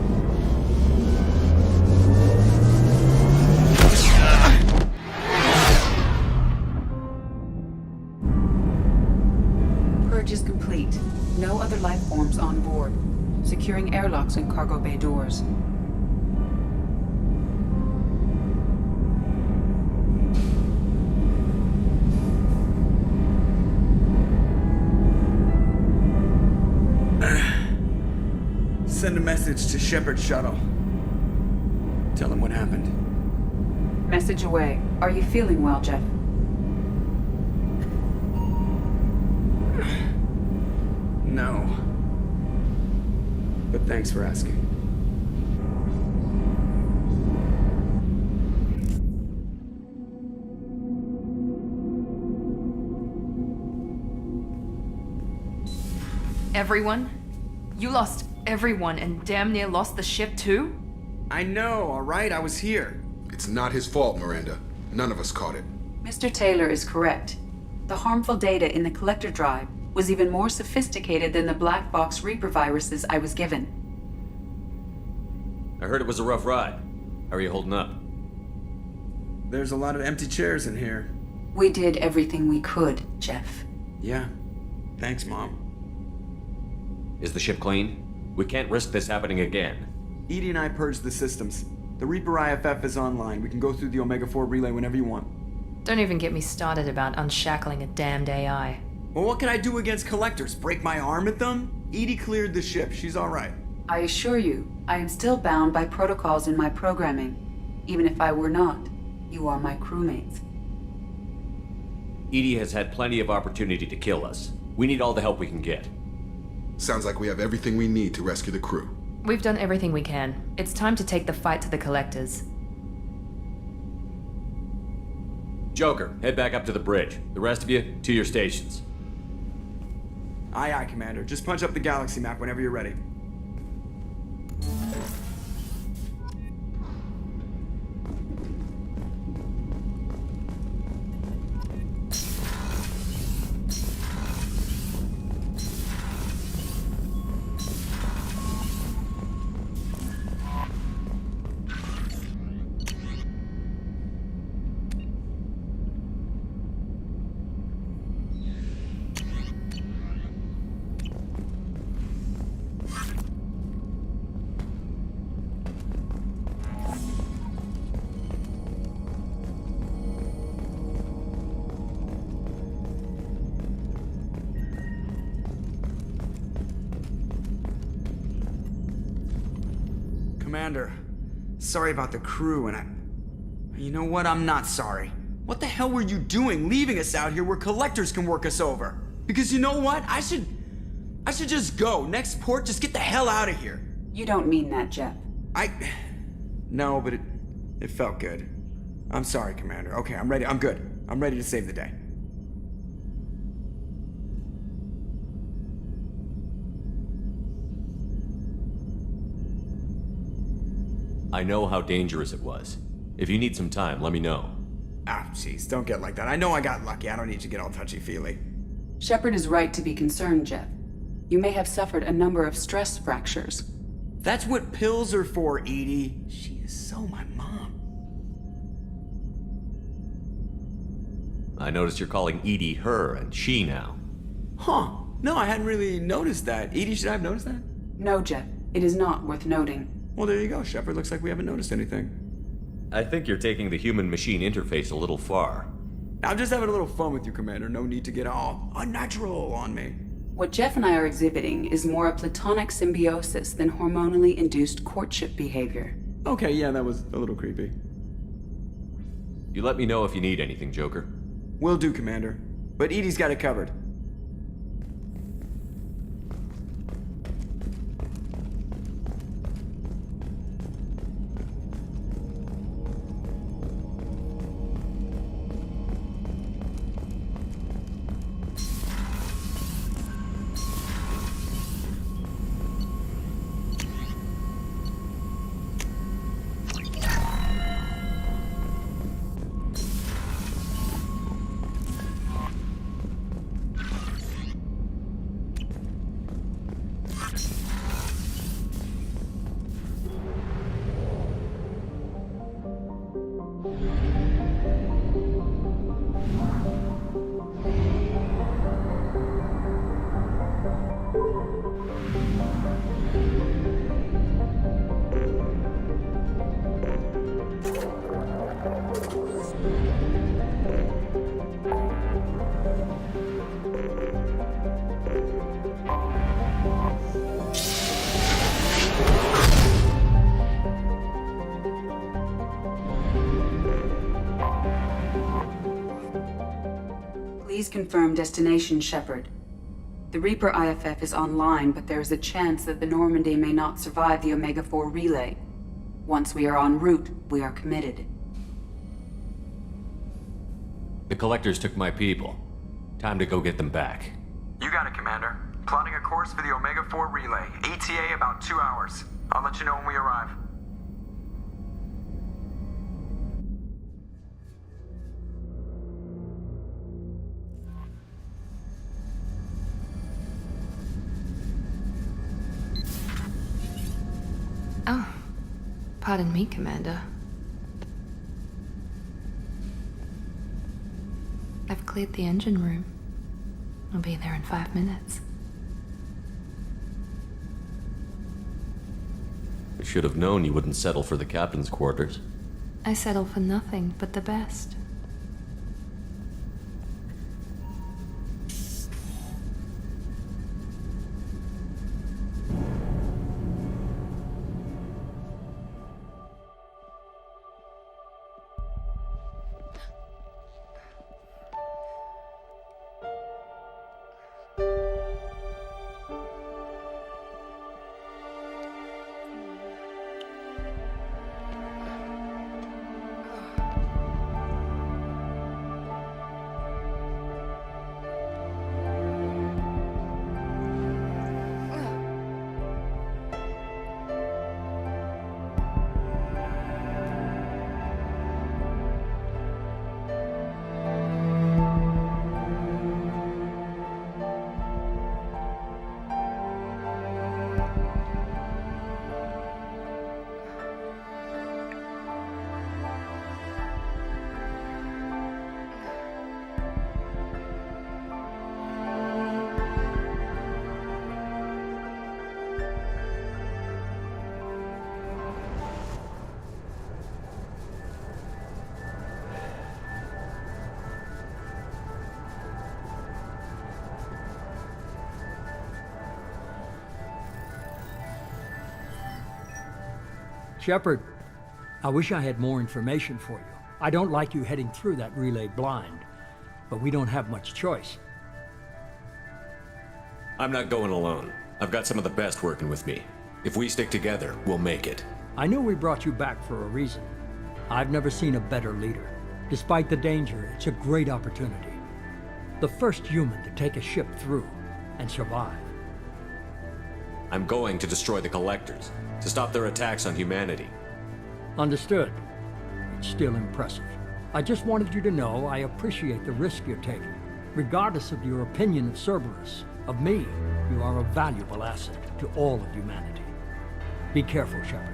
S22: Purge is complete. No other life forms on board. Securing airlocks and cargo bay doors.
S4: Send a message to Shepard's shuttle. Tell him what happened.
S22: Message away. Are you feeling well, Jeff?
S4: No. But thanks for asking.
S23: Everyone? You lost everyone and damn near lost the ship too?
S4: I know, alright? I was here.
S8: It's not his fault, Miranda. None of us caught it.
S22: Mr. Taylor is correct. The harmful data in the collector drive was even more sophisticated than the black box Reaper viruses I was given.
S1: I heard it was a rough ride. How are you holding up?
S4: There's a lot of empty chairs in here.
S22: We did everything we could, Jeff.
S4: Yeah. Thanks, Mom.
S1: Is the ship clean? We can't risk this happening again.
S4: Edie and I purged the systems. The Reaper IFF is online. We can go through the Omega-4 relay whenever you want.
S23: Don't even get me started about unshackling a damned AI.
S4: Well, what can I do against collectors? Break my arm at them? Edie cleared the ship. She's all right.
S22: I assure you, I am still bound by protocols in my programming. Even if I were not, you are my crewmates.
S1: Edie has had plenty of opportunity to kill us. We need all the help we can get.
S8: Sounds like we have everything we need to rescue the crew.
S23: We've done everything we can. It's time to take the fight to the collectors.
S1: Joker, head back up to the bridge. The rest of you, to your stations.
S4: Aye, aye, Commander. Just punch up the galaxy map whenever you're ready. Commander, sorry about the crew, and you know what? I'm not sorry. What the hell were you doing leaving us out here where collectors can work us over? Because you know what? I should just go. Next port, just get the hell out of here.
S22: You don't mean that, Jeff.
S4: No, but it felt good. I'm sorry, Commander. Okay, I'm ready. I'm good. I'm ready to save the day.
S1: I know how dangerous it was. If you need some time, let me know.
S4: Ah, jeez, don't get like that. I know I got lucky. I don't need to get all touchy-feely.
S22: Shepard is right to be concerned, Jeff. You may have suffered a number of stress fractures.
S4: That's what pills are for, Edie. She is so my mom.
S1: I noticed you're calling Edie her and she now.
S4: Huh. No, I hadn't really noticed that. Edie, should I have noticed that?
S22: No, Jeff. It is not worth noting.
S4: Well, there you go, Shepard. Looks like we haven't noticed anything.
S1: I think you're taking the human-machine interface a little far.
S4: I'm just having a little fun with you, Commander. No need to get all unnatural on me.
S22: What Jeff and I are exhibiting is more a platonic symbiosis than hormonally induced courtship behavior.
S4: Okay, yeah, that was a little creepy.
S1: You let me know if you need anything, Joker.
S4: Will do, Commander. But Edie's got it covered.
S22: Please confirm destination, Shepard. The Reaper IFF is online, but there is a chance that the Normandy may not survive the Omega-4 relay. Once we are en route, we are committed.
S1: The collectors took my people. Time to go get them back.
S4: You got it, Commander. Plotting a course for the Omega-4 relay. ETA about 2 hours. I'll let you know when we arrive.
S23: Pardon me, Commander. I've cleared the engine room. I'll be there in 5 minutes.
S1: I should have known you wouldn't settle for the captain's quarters.
S23: I settle for nothing but the best.
S7: Shepard, I wish I had more information for you. I don't like you heading through that relay blind, but we don't have much choice.
S1: I'm not going alone. I've got some of the best working with me. If we stick together, we'll make it.
S7: I knew we brought you back for a reason. I've never seen a better leader. Despite the danger, it's a great opportunity. The first human to take a ship through and survive.
S1: I'm going to destroy the Collectors, to stop their attacks on humanity.
S7: Understood. It's still impressive. I just wanted you to know I appreciate the risk you're taking. Regardless of your opinion of Cerberus, of me, you are a valuable asset to all of humanity. Be careful, Shepard.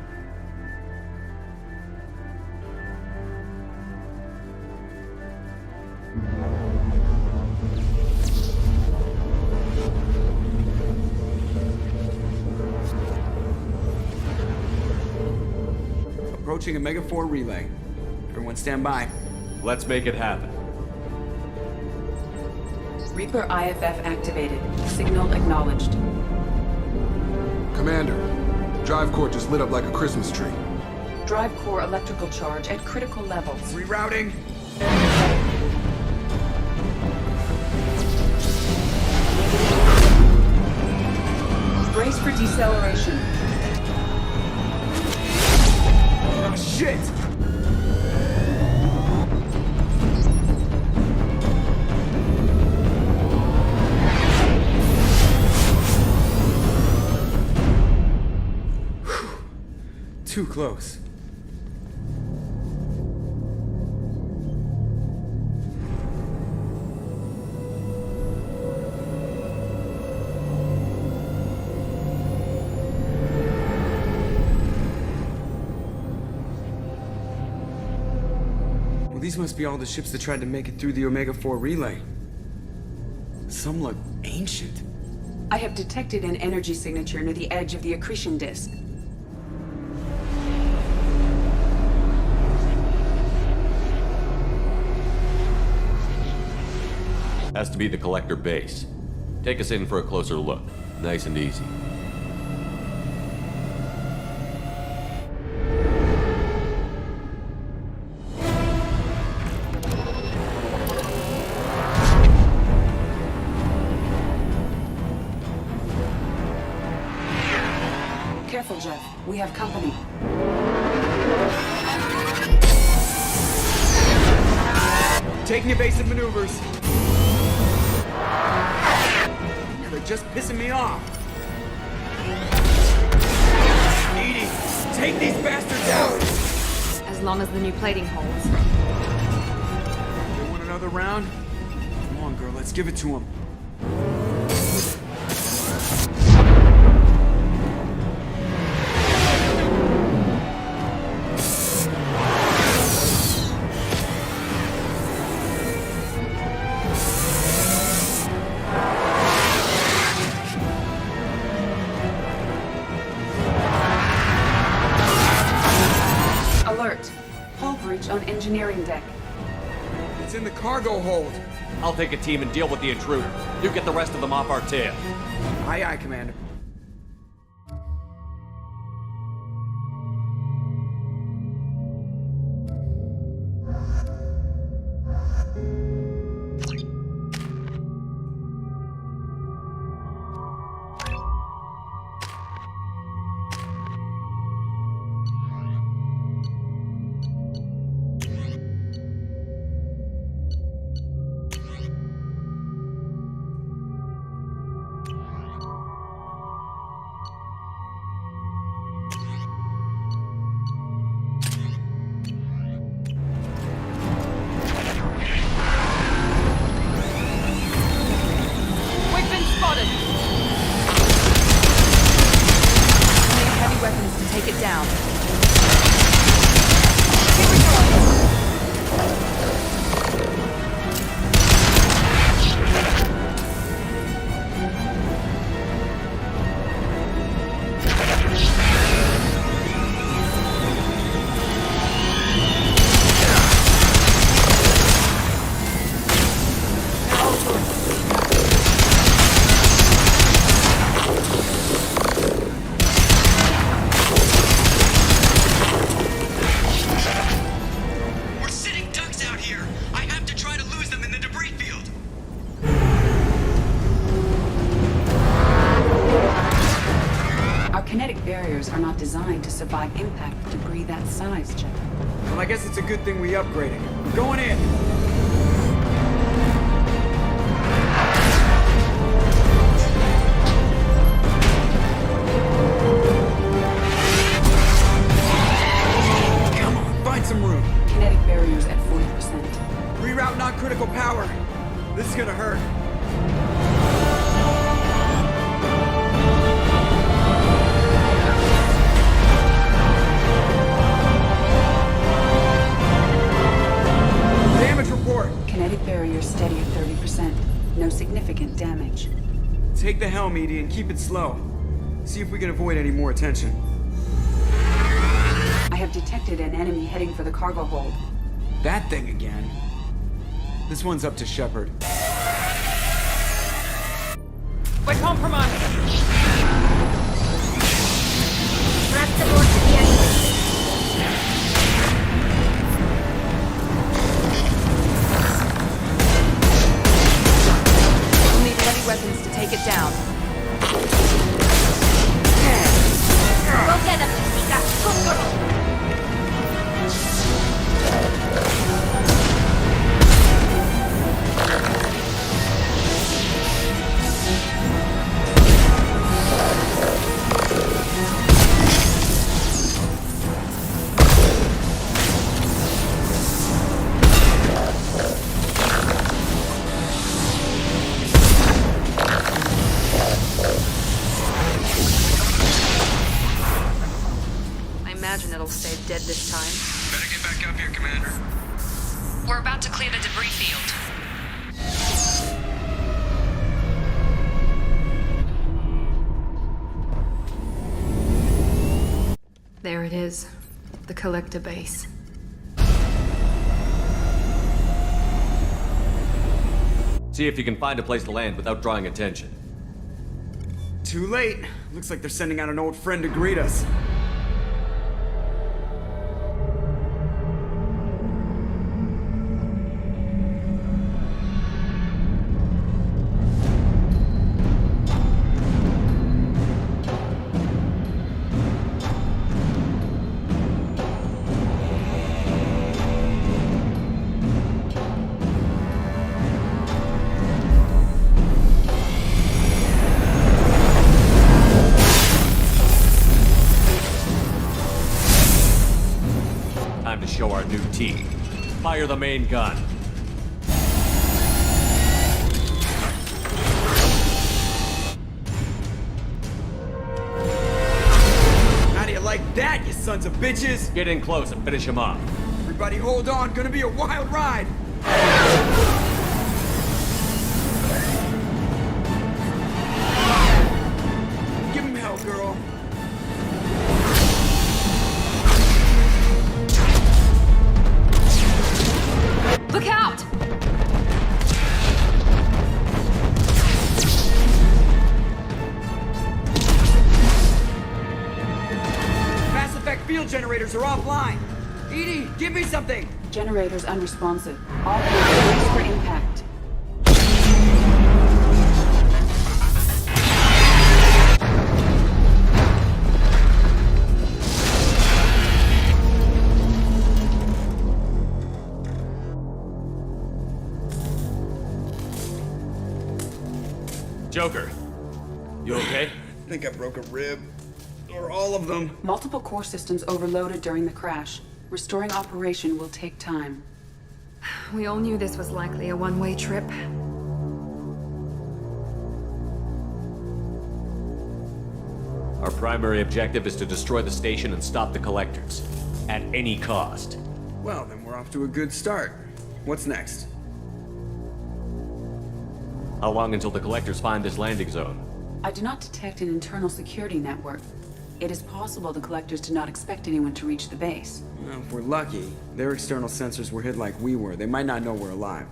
S4: Approaching Omega-4 relay. Everyone stand by.
S1: Let's make it happen.
S22: Reaper IFF activated. Signal acknowledged.
S8: Commander, drive core just lit up like a Christmas tree.
S22: Drive core electrical charge at critical levels.
S4: Rerouting.
S22: Brace for deceleration.
S4: Oh, shit! Too close. Well, these must be all the ships that tried to make it through the Omega-4 relay. Some look ancient.
S22: I have detected an energy signature near the edge of the accretion disk.
S1: Has to be the Collector base. Take us in for a closer look. Nice and easy.
S22: Careful, Jeff. We have company.
S4: Taking evasive maneuvers. They're just pissing me off. Edie, take these bastards out!
S23: As long as the new plating holds.
S4: You want another round? Come on, girl, let's give it to him.
S22: engineering deck.
S4: It's in the cargo hold.
S1: I'll take a team and deal with the intruder. You get the rest of them off our tail.
S4: Aye, aye, Commander.
S23: Take it down.
S22: Are not designed to survive impact with debris that size, Jeff.
S4: Well, I guess it's a good thing we upgraded. We're going in! Come on, find some room!
S22: Kinetic barriers at 40%.
S4: Reroute non-critical power! This is gonna hurt.
S22: Kinetic barrier steady at 30%. No significant damage.
S4: Take the helm, Edie, and keep it slow. See if we can avoid any more attention.
S22: I have detected an enemy heading for the cargo hold.
S4: That thing again. This one's up to Shepard.
S20: We're compromised.
S2: Thrust aboard to the enemy.
S23: Weapons to take it down.
S2: Go get him, Jessica. Good girl.
S23: It'll stay dead this time.
S26: Better get back up here, Commander.
S5: We're about to clear the debris field.
S23: There it is. The collector base.
S1: See if you can find a place to land without drawing attention.
S4: Too late. Looks like they're sending out an old friend to greet us.
S1: Show our new team. Fire the main gun.
S4: How do you like that, you sons of bitches?
S1: Get in close and finish him off.
S4: Everybody hold on, gonna be a wild ride. Give him hell, girl. generators are offline. Edie, give me something!
S22: Generators unresponsive. All brace for impact.
S1: Joker, you okay?
S4: I think I broke a rib. Or all of them.
S22: Multiple core systems overloaded during the crash. Restoring operation will take time.
S23: We all knew this was likely a one-way trip.
S1: Our primary objective is to destroy the station and stop the collectors. At any cost.
S4: Well, then we're off to a good start. What's next?
S1: How long until the collectors find this landing zone?
S22: I do not detect an internal security network. It is possible the collectors did not expect anyone to reach the base.
S4: Well, if we're lucky, their external sensors were hid like we were. They might not know we're alive.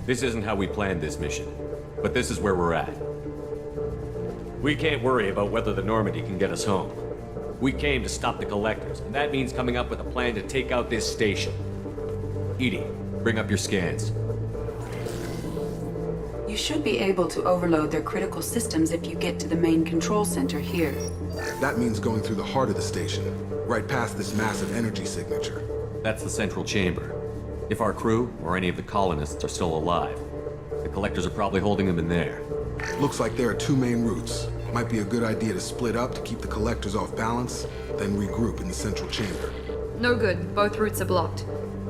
S1: This isn't how we planned this mission, but this is where we're at. We can't worry about whether the Normandy can get us home. We came to stop the collectors, and that means coming up with a plan to take out this station. Edie, bring up your scans.
S22: You should be able to overload their critical systems if you get to the main control center here.
S8: That means going through the heart of the station, right past this massive energy signature.
S1: That's the central chamber. If our crew, or any of the colonists, are still alive, the collectors are probably holding them in there.
S8: Looks like there are two main routes. Might be a good idea to split up to keep the collectors off balance, then regroup in the central chamber.
S23: No good. Both routes are blocked.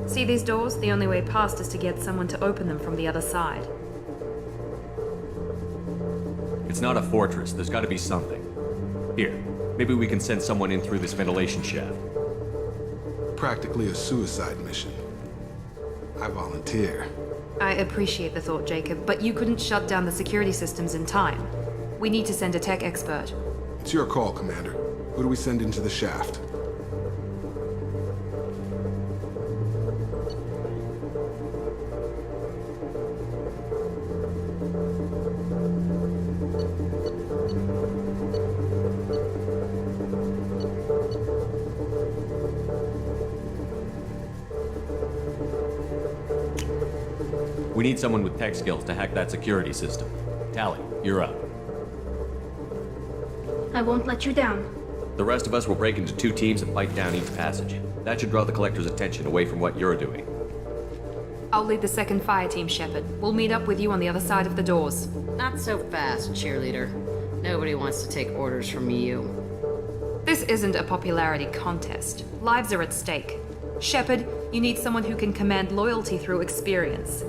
S23: See these doors? The only way past is to get someone to open them from the other side.
S1: It's not a fortress. There's got to be something. Here, maybe we can send someone in through this ventilation shaft.
S8: Practically a suicide mission. I volunteer.
S23: I appreciate the thought, Jacob, but you couldn't shut down the security systems in time. We need to send a tech expert.
S8: It's your call, Commander. Who do we send into the shaft?
S1: We need someone with tech skills to hack that security system. Tally, you're up.
S2: I won't let you down.
S1: The rest of us will break into two teams and fight down each passage. That should draw the collector's attention away from what you're doing.
S23: I'll lead the second fire team, Shepard. We'll meet up with you on the other side of the doors.
S14: Not so fast, cheerleader. Nobody wants to take orders from you.
S23: This isn't a popularity contest. Lives are at stake. Shepard, you need someone who can command loyalty through experience.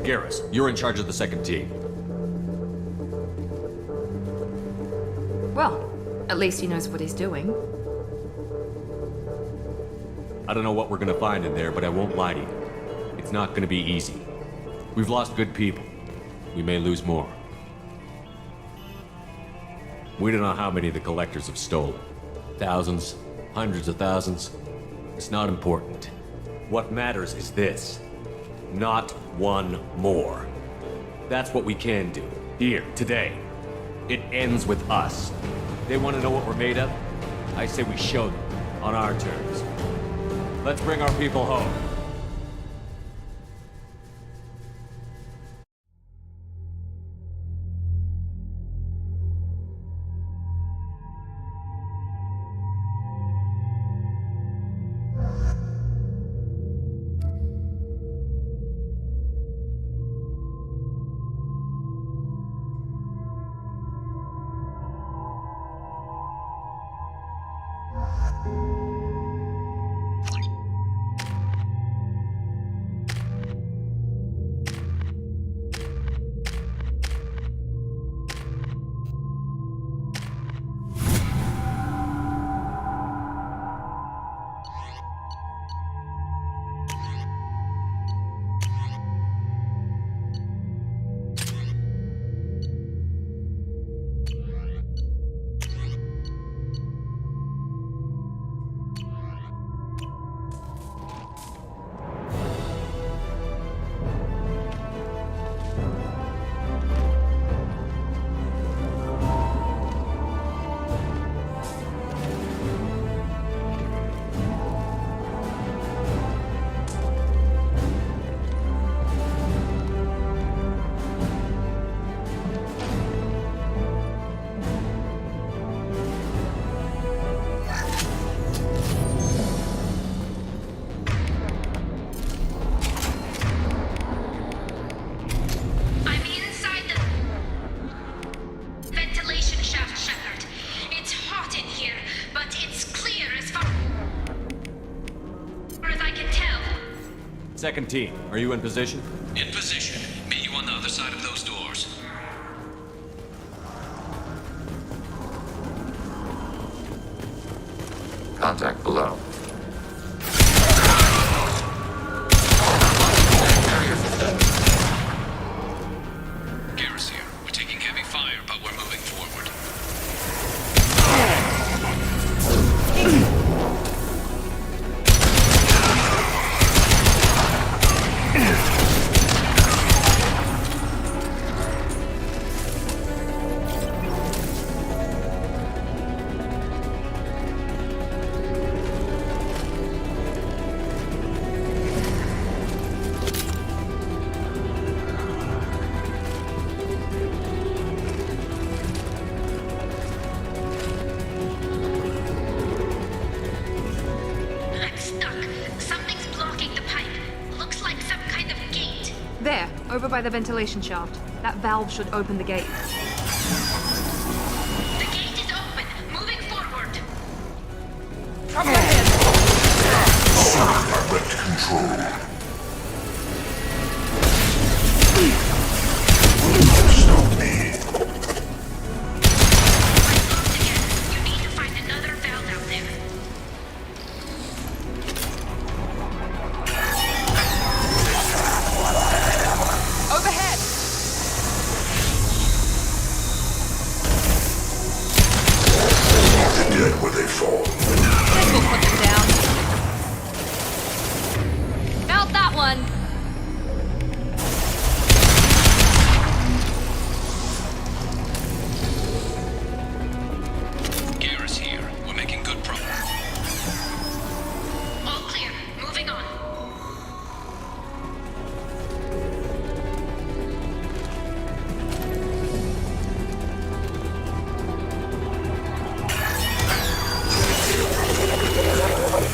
S1: Garrus, you're in charge of the second team.
S23: Well, at least he knows what he's doing.
S1: I don't know what we're gonna find in there, but I won't lie to you. It's not gonna be easy. We've lost good people. We may lose more. We don't know how many the collectors have stolen. Thousands, hundreds of thousands. It's not important. What matters is this. Not one more. That's what we can do. Here, today. It ends with us. They want to know what we're made of? I say we show them, on our terms. Let's bring our people home. Second team, are you in position?
S26: In position. Meet you on the other side of those doors.
S13: Contact below.
S26: Garrus here. We're taking heavy fire, but we're moving forward.
S23: There, over by the ventilation shaft. That valve should open the gate.
S18: The gate is open. Moving forward.
S23: Up ahead.
S25: Direct control. Stop me.
S18: You need to find another valve out there.
S23: Overhead.
S25: They're dead where they fall.
S23: Then we'll put them down. Found that one.
S26: Garrus here. We're making good progress.
S18: All clear. Moving on.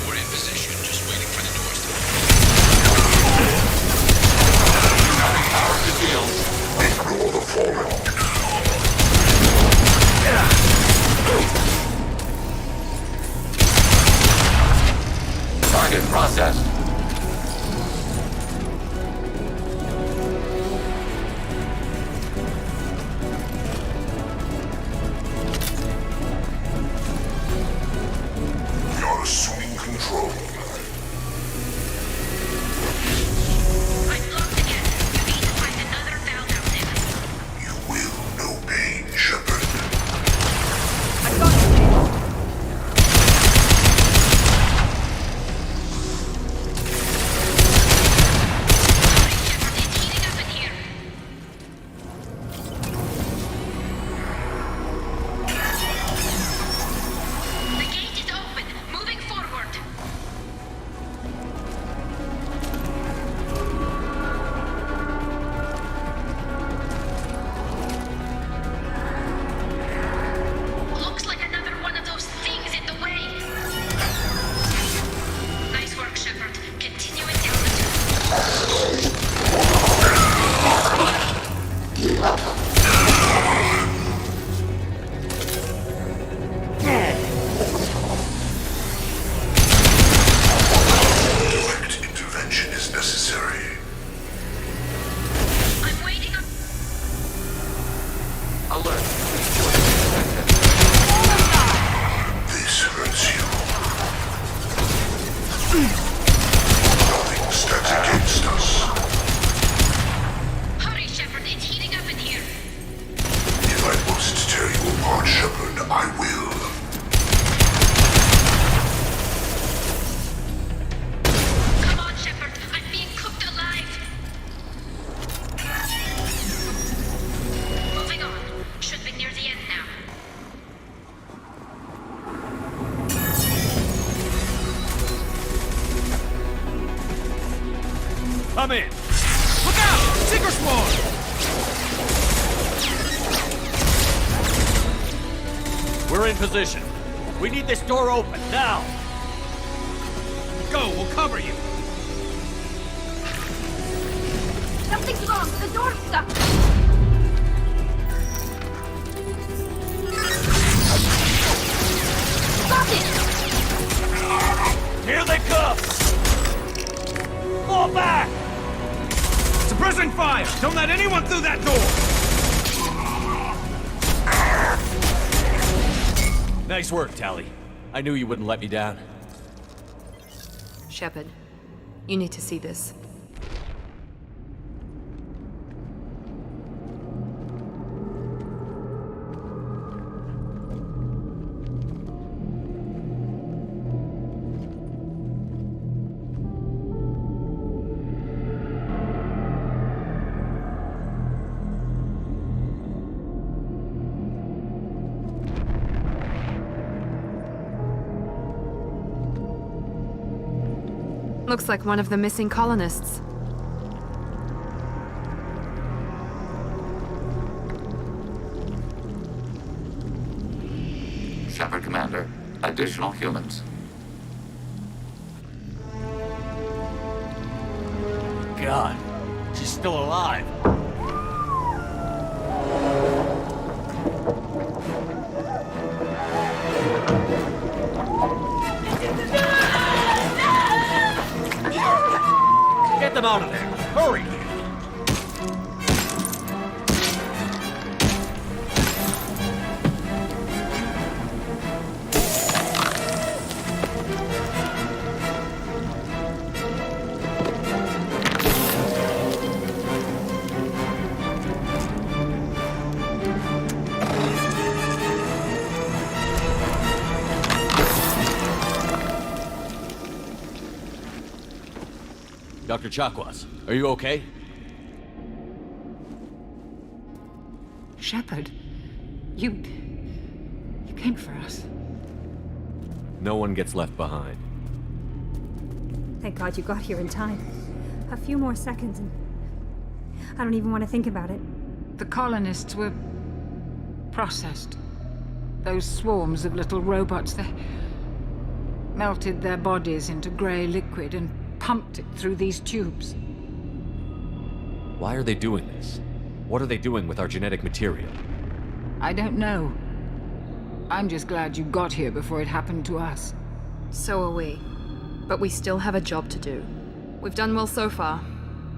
S26: We're in position, just waiting for the doors to
S25: Ignore the fallen.
S13: Target processed.
S25: We are assuming control.
S18: I'm blocked again. You need to find another valve out there.
S25: You will know pain, Shepard.
S23: I got you, James.
S18: It's heating up in here. The gate is open. Moving forward. Looks like another one of those things in the way. Nice work, Shepard. Continuing down the tube.
S25: Direct intervention is necessary.
S18: I'm waiting on.
S13: Alert.
S25: This hurts you. Nothing stands against us.
S18: Hurry, Shepard. It's heating up in here.
S25: If I must tear you apart, Shepard, I will.
S18: Come on, Shepard. I'm being cooked alive. Moving on. Should be near the end now.
S1: Come in. Look out! Seeker swarm! We're in position. We need this door open, now! Go, we'll cover you!
S2: Something's wrong. The door's stuck. Got it!
S1: Here they come! Fall back! Don't let anyone through that door! Nice work, Tally. I knew you wouldn't let me down.
S23: Shepard, you need to see this. Looks like one of the missing colonists.
S13: Shepard, Commander. Additional humans.
S1: God, she's still alive. Get them out of there! Hurry! Dr. Chakwas, are you okay?
S11: Shepard, you came for us.
S1: No one gets left behind.
S12: Thank God you got here in time. A few more seconds and I don't even want to think about it.
S11: The colonists were processed. Those swarms of little robots, they melted their bodies into grey liquid and pumped it through these tubes.
S1: Why are they doing this? What are they doing with our genetic material?
S11: I don't know. I'm just glad you got here before it happened to us.
S23: So are we. But we still have a job to do. We've done well so far.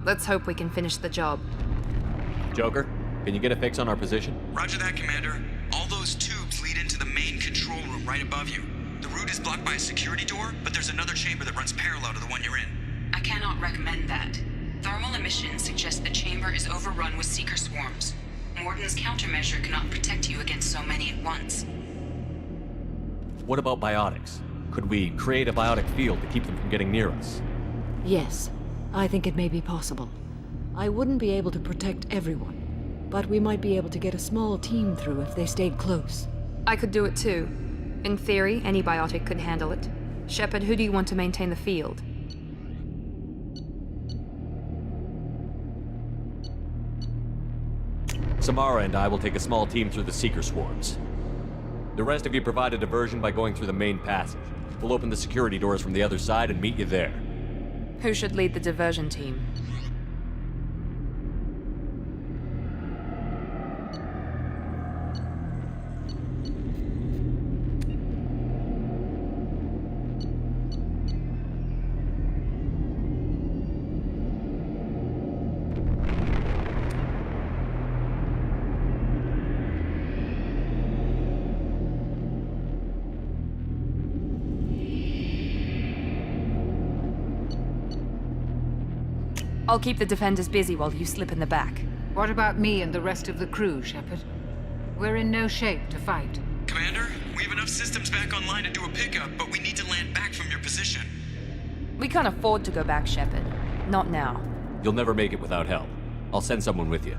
S23: Let's hope we can finish the job.
S1: Joker, can you get a fix on our position?
S4: Roger that, Commander. All those tubes lead into the main control room right above you. The route is blocked by a security door, but there's another chamber that runs parallel to the one you're in.
S5: I cannot recommend that. Thermal emissions suggest the chamber is overrun with seeker swarms. Morden's countermeasure cannot protect you against so many at once.
S1: What about biotics? Could we create a biotic field to keep them from getting near us?
S10: Yes, I think it may be possible. I wouldn't be able to protect everyone, but we might be able to get a small team through if they stayed close.
S23: I could do it too. In theory, any biotic could handle it. Shepard, who do you want to maintain the field?
S1: Samara and I will take a small team through the Seeker swarms. The rest of you provide a diversion by going through the main passage. We'll open the security doors from the other side and meet you there.
S23: Who should lead the diversion team? I'll keep the defenders busy while you slip in the back.
S11: What about me and the rest of the crew, Shepard? We're in no shape to fight.
S4: Commander, we have enough systems back online to do a pickup, but we need to land back from your position.
S23: We can't afford to go back, Shepard. Not now.
S1: You'll never make it without help. I'll send someone with you.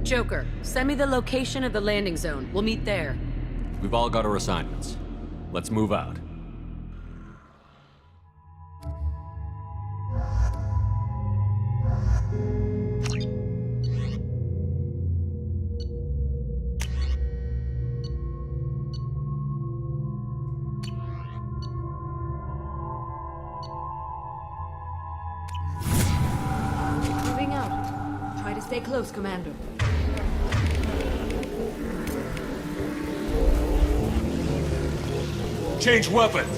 S10: Joker, send me the location of the landing zone. We'll meet there.
S1: We've all got our assignments. Let's move out.
S10: Moving out. Try to stay close, Commander.
S1: Change weapons!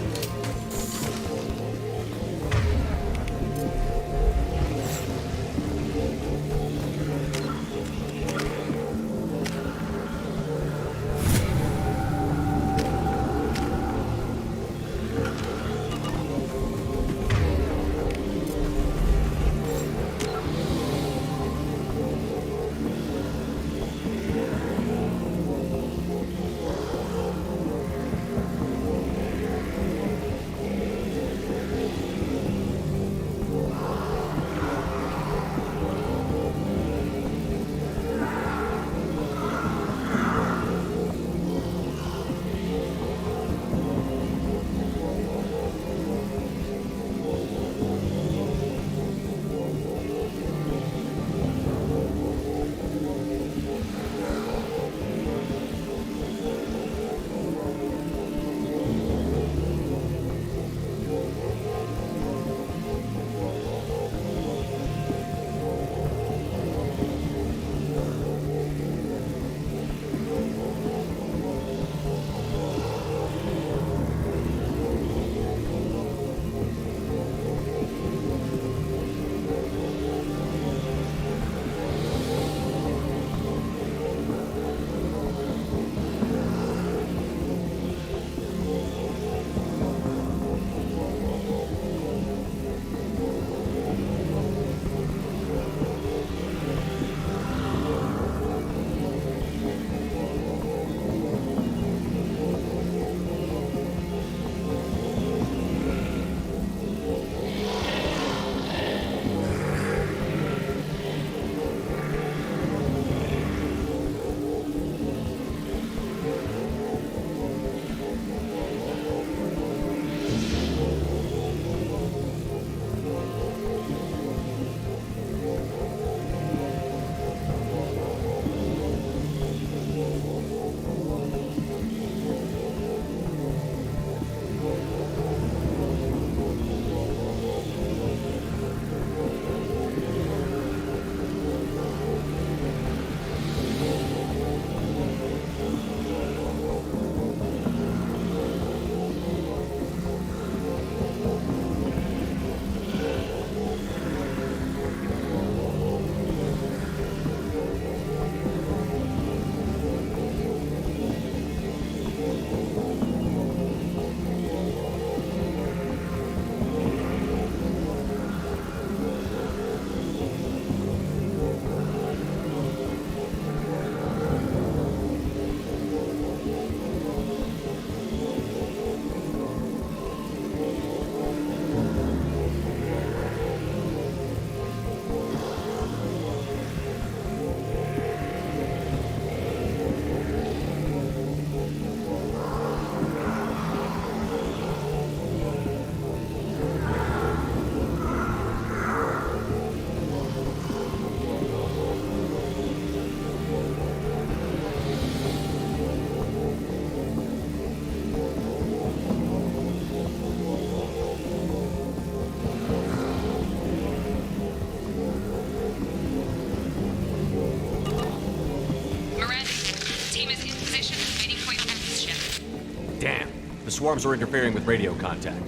S1: The swarms are interfering with radio contact.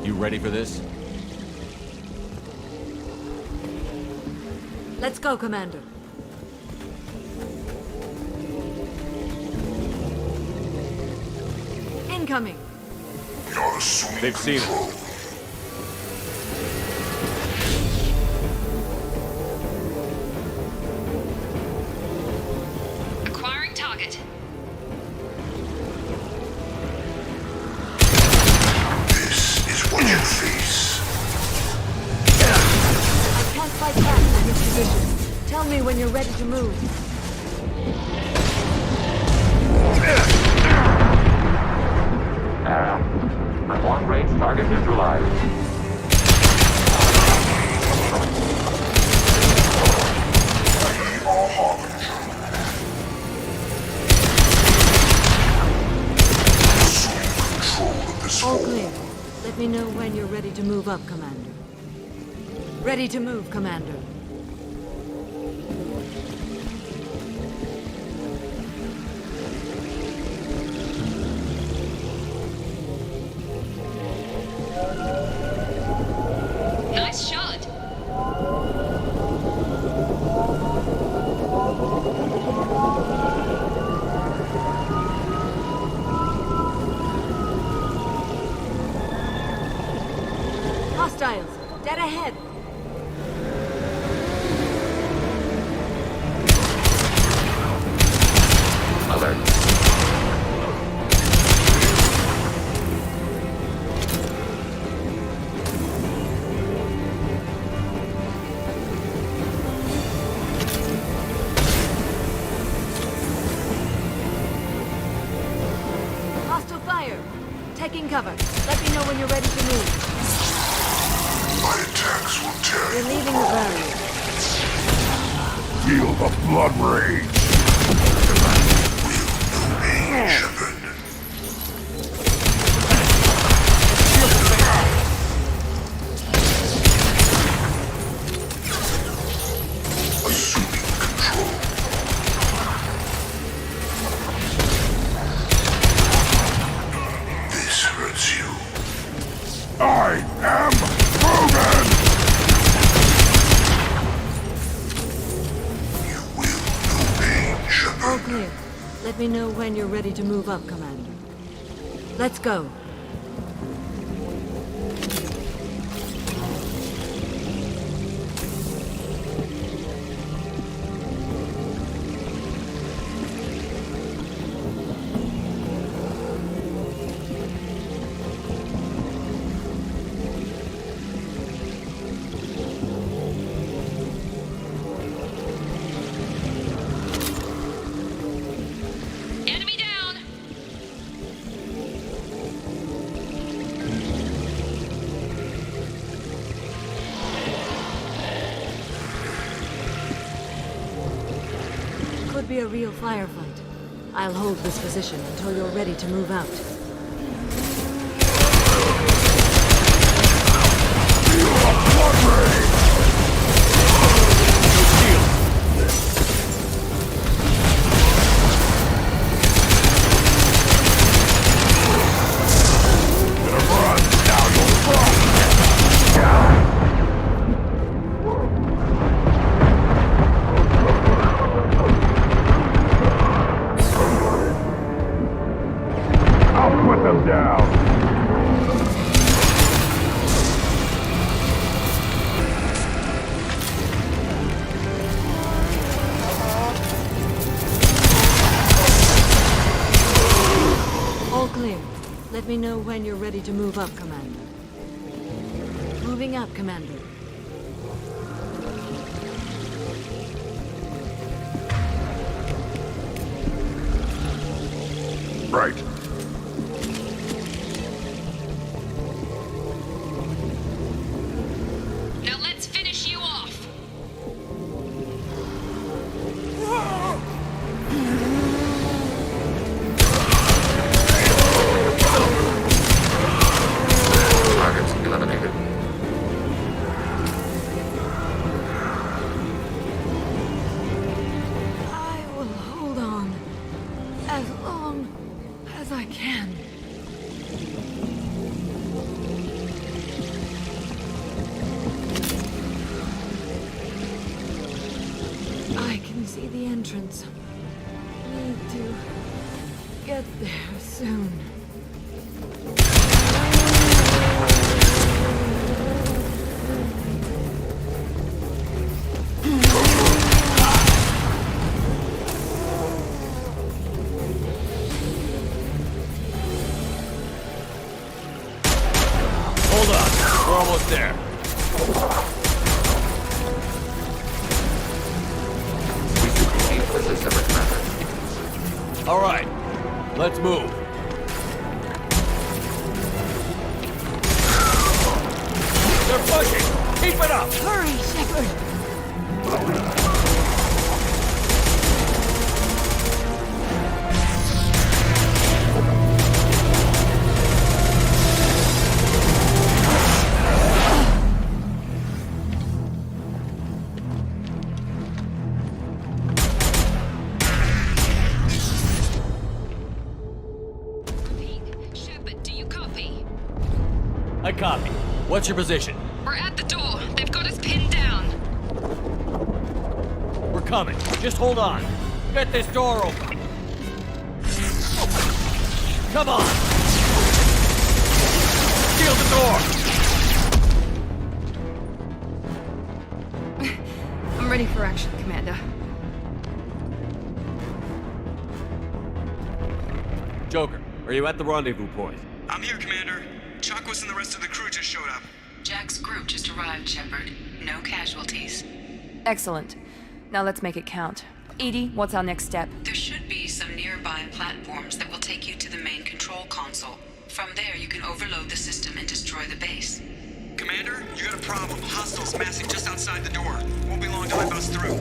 S1: You ready for this?
S10: Let's go, Commander. Incoming.
S1: They've seen it.
S5: Acquiring target.
S3: This is what you face.
S10: I can't fight back from this position. Tell me when you're ready to move.
S13: Long-range target neutralized.
S10: All clear. Let me know when you're ready to move up, Commander. Ready to move, Commander. Hostiles! Dead ahead!
S13: Alert.
S10: Hostile fire! Taking cover. Let me know when you're ready to move.
S3: My attacks will tear
S10: We're
S3: you
S10: leaving the barrier.
S25: Feel the blood rage.
S3: pain, Shepard. Assuming control. This hurts you.
S25: I am proven!
S10: All clear. Let me know when you're ready to move up, Commander. Let's go. Could be a real firefight. I'll hold this position until you're ready to move out. Let me know when you're ready to move up, Commander. Moving up, Commander.
S25: Right.
S18: Now let's finish you off.
S13: Targets eliminated.
S10: I will hold on as long as I can. I can see the entrance. Need to get there soon.
S1: Hold on, we're almost there.
S13: We should proceed as a separate matter.
S1: All right, let's move. They're pushing! Keep it up!
S10: Hurry, Shepard!
S18: Shepard, do you copy?
S1: I copy. What's your position?
S18: We're at the door. They've got us pinned down.
S1: We're coming. Just hold on. Get this door open. Come on! Seal the door!
S18: Ready for action, Commander.
S1: Joker, are you at the rendezvous point?
S4: I'm here, Commander. Chakwas and the rest of the crew just showed up.
S5: Jack's group just arrived, Shepard. No casualties.
S23: Excellent. Now let's make it count. Edie, what's our next step?
S5: There should be some nearby platforms that will take you to the main control console. From there, you can overload the system and destroy the base.
S4: Commander, you got a problem. Hostiles massing just outside the door. Won't be long till I bust through.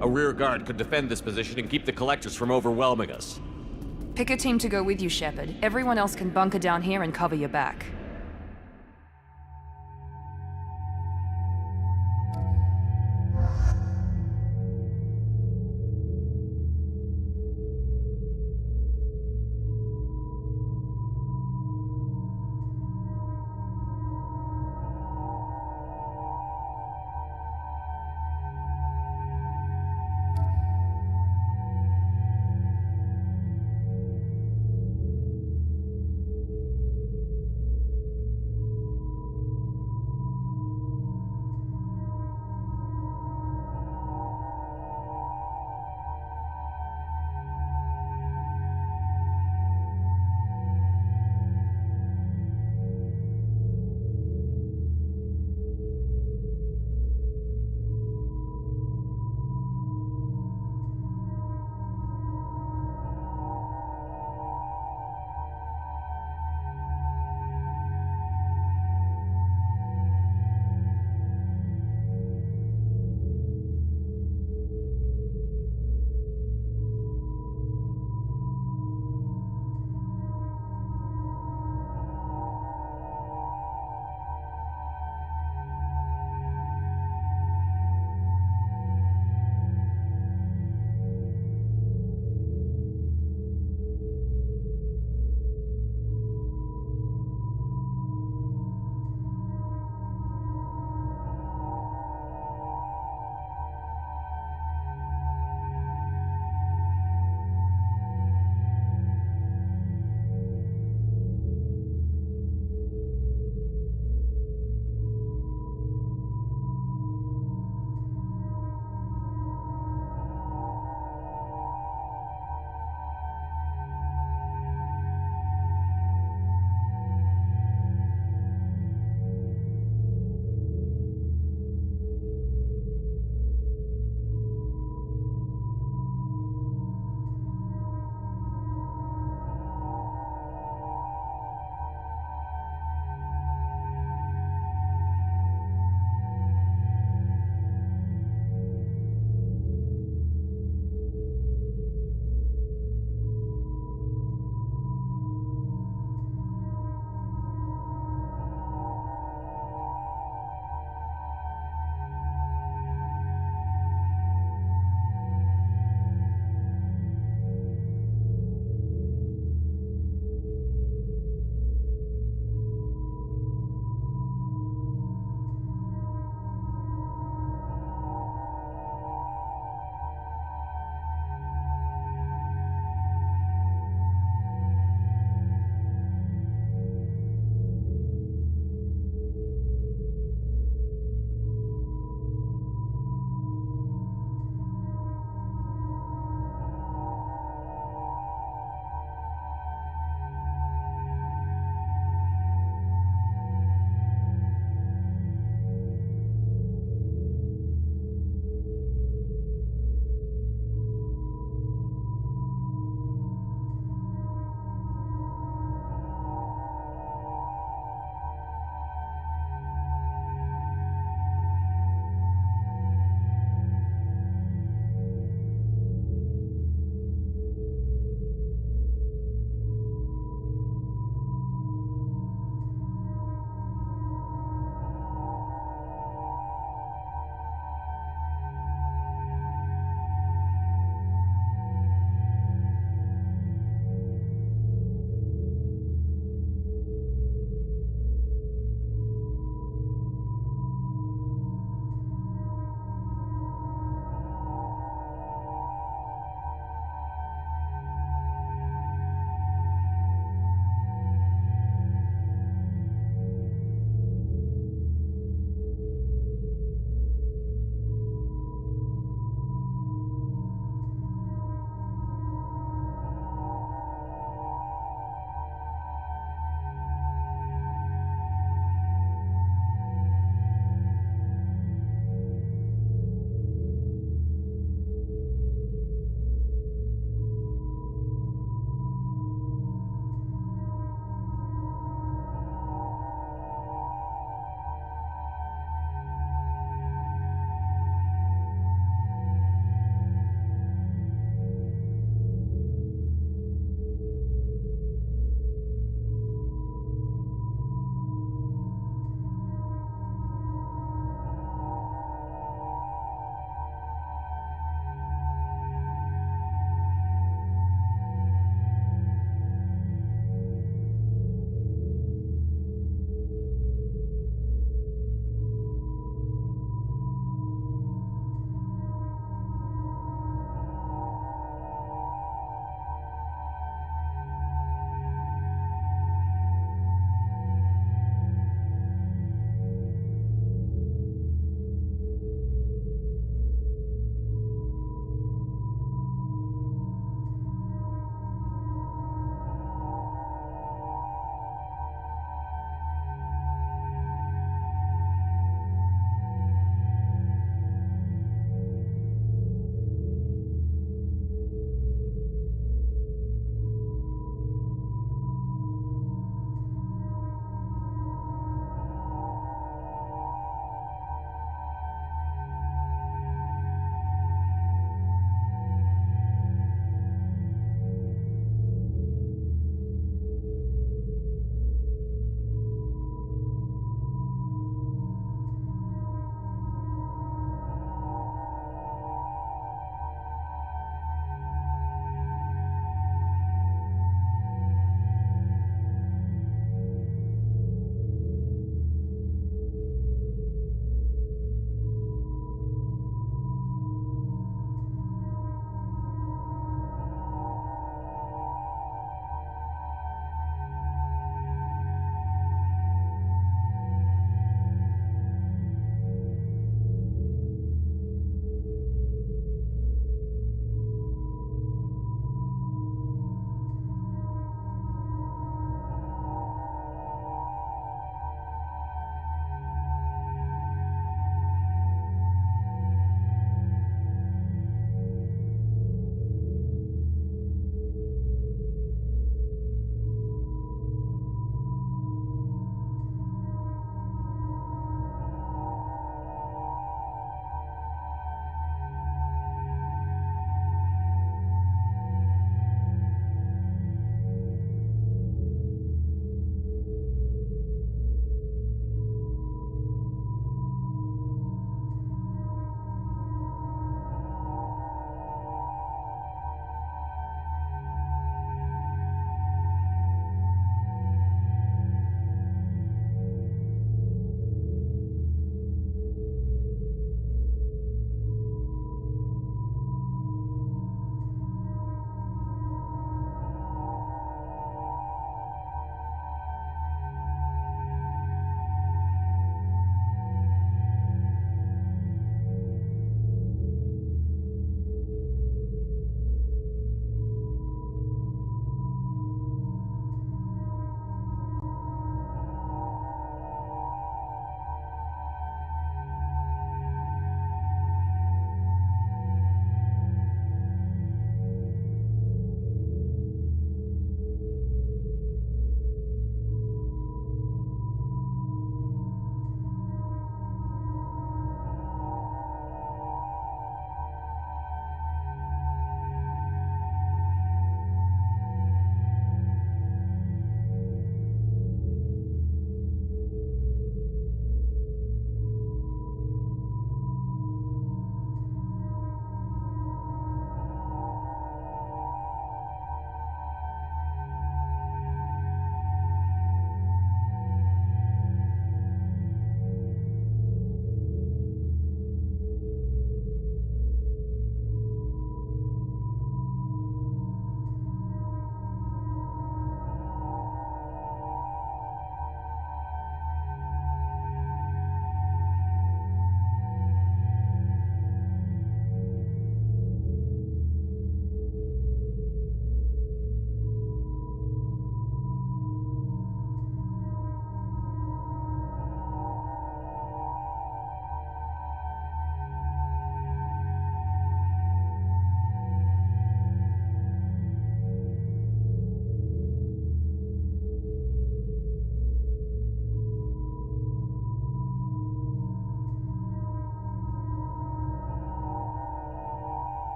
S1: A rear guard could defend this position and keep the collectors from overwhelming us.
S23: Pick a team to go with you, Shepard. Everyone else can bunker down here and cover your back.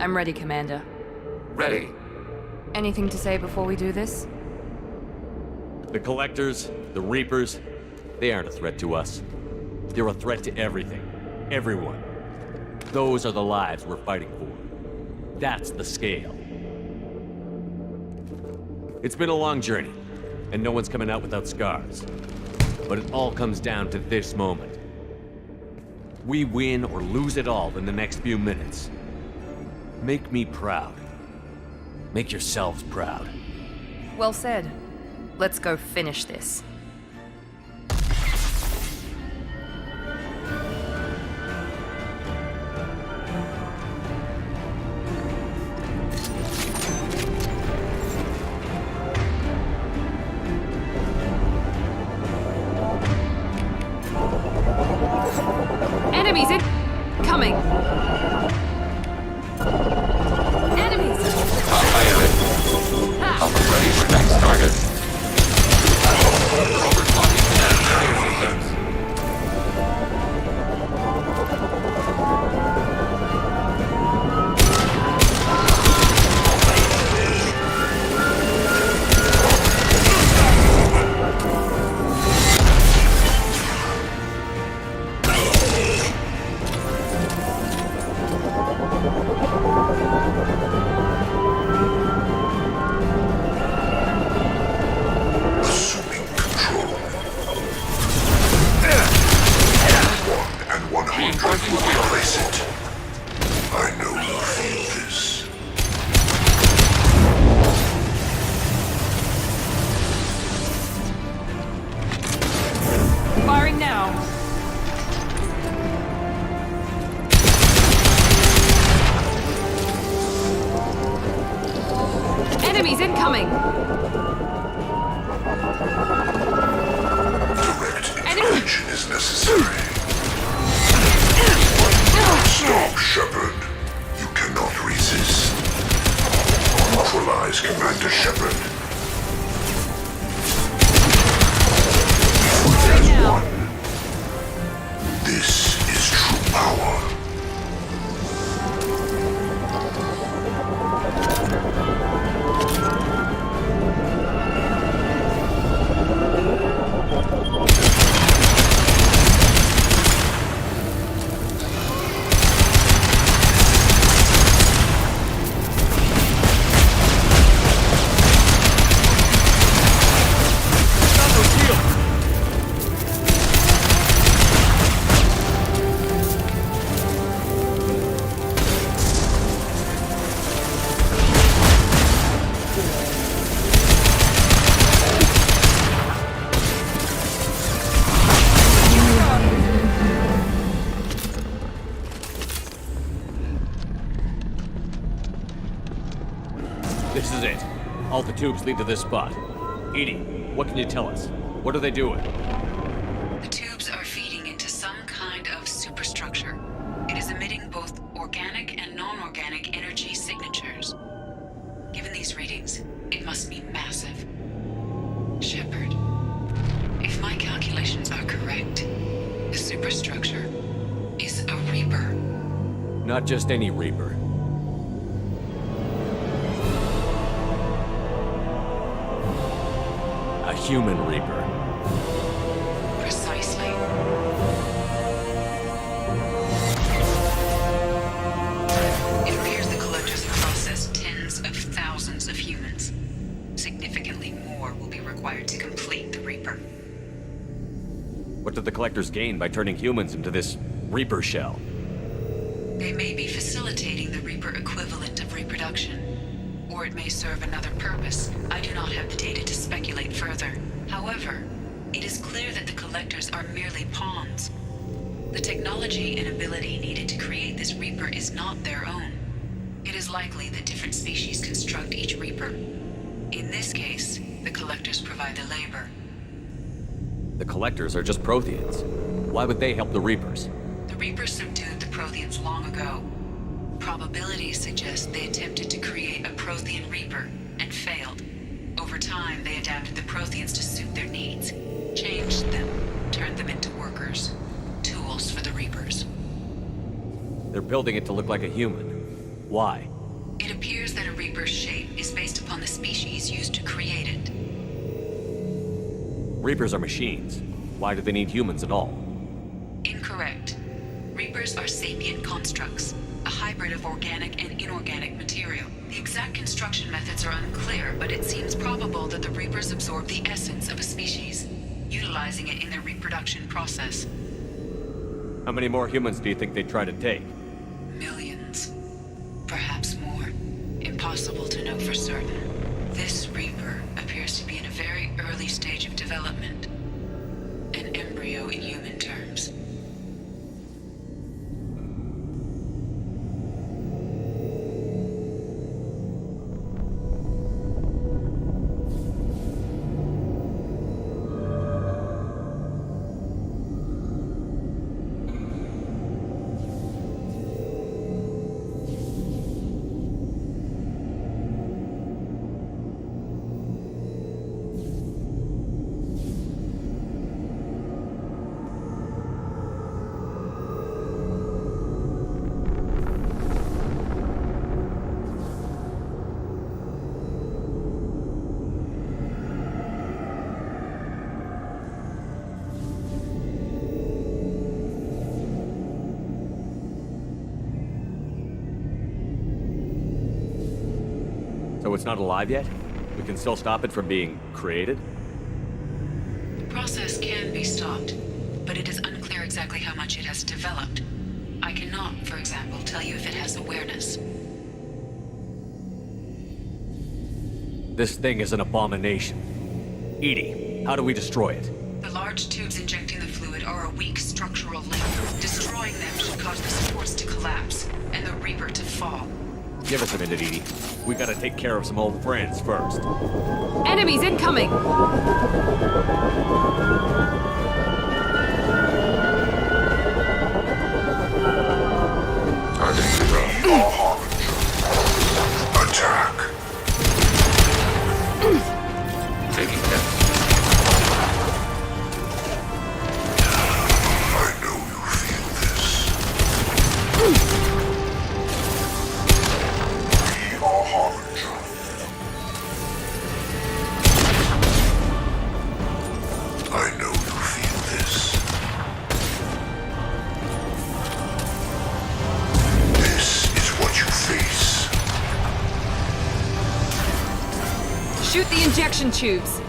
S23: I'm ready, Commander.
S13: Ready.
S23: Anything to say before we do this?
S1: The Collectors, the Reapers, they aren't a threat to us. They're a threat to everything. Everyone. Those are the lives we're fighting for. That's the scale. It's been a long journey, and no one's coming out without scars. But it all comes down to this moment. We win or lose it all in the next few minutes. Make me proud. Make yourselves proud.
S23: Well said. Let's go finish this.
S18: Enemies incoming! Enemies!
S13: I have it. I'm ready for next target.
S18: Firing now. Enemies incoming.
S3: Direct intervention is necessary. Stop, Shepard. You cannot resist. Neutralize Commander Shepard.
S18: Now.
S3: This is true power.
S1: This is it. All the tubes lead to this spot. Edie, what can you tell us? What are they doing?
S5: The tubes are feeding into some kind of superstructure. It is emitting both organic and non-organic energy signatures. Given these readings, it must be massive. Shepard, if my calculations are correct, the superstructure is a Reaper.
S1: Not just any Reaper. A human Reaper.
S5: Precisely. It appears the Collectors have processed tens of thousands of humans. Significantly more will be required to complete the Reaper.
S1: What did the Collectors gain by turning humans into this Reaper shell?
S5: They may be facilitating the Reaper equivalent of reproduction, or it may serve another purpose. I do not have the data to speculate further. However, it is clear that the Collectors are merely pawns. The technology and ability needed to create this Reaper is not their own. It is likely that different species construct each Reaper. In this case, the Collectors provide the labor.
S1: The Collectors are just Protheans. Why would they help the Reapers?
S5: The Reapers subdued the Protheans long ago. Probabilities suggest they attempted to create a Prothean Reaper and failed. Over time, they adapted the Protheans to suit their needs, changed them, turned them into workers, tools for the Reapers.
S1: They're building it to look like a human. Why? Reapers are machines. Why do they need humans at all?
S5: Incorrect. Reapers are sapient constructs, a hybrid of organic and inorganic material. The exact construction methods are unclear, but it seems probable that the Reapers absorb the essence of a species, utilizing it in their reproduction process.
S1: How many more humans do you think they'd try to take?
S5: Millions. Perhaps more. Impossible to know for certain. This Reaper appears to be in a very early stage of development. An embryo in human terms.
S1: So it's not alive yet? We can still stop it from being created?
S5: The process can be stopped, but it is unclear exactly how much it has developed. I cannot, for example, tell you if it has awareness.
S1: This thing is an abomination. Edie, how do we destroy it?
S5: The large tubes injecting the fluid are a weak structural link. Destroying them should cause the supports to collapse, and the Reaper to fall.
S1: Give us a minute, Edie. We gotta take care of some old friends first.
S18: Enemies incoming!
S3: Attack.
S13: Taking hits.
S3: I know you feel this. We are Harbinger. I know you feel this. This is what you face.
S18: Shoot the injection tubes!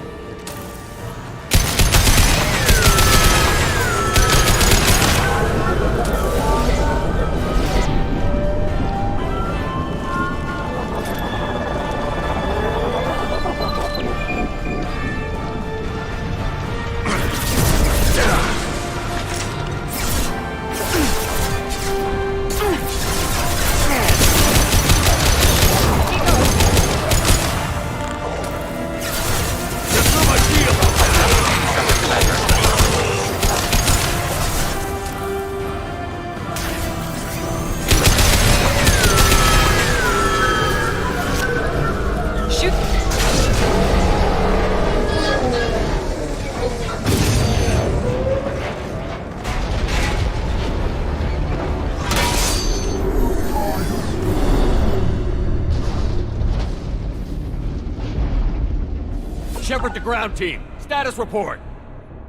S1: Shepard to ground team. Status report.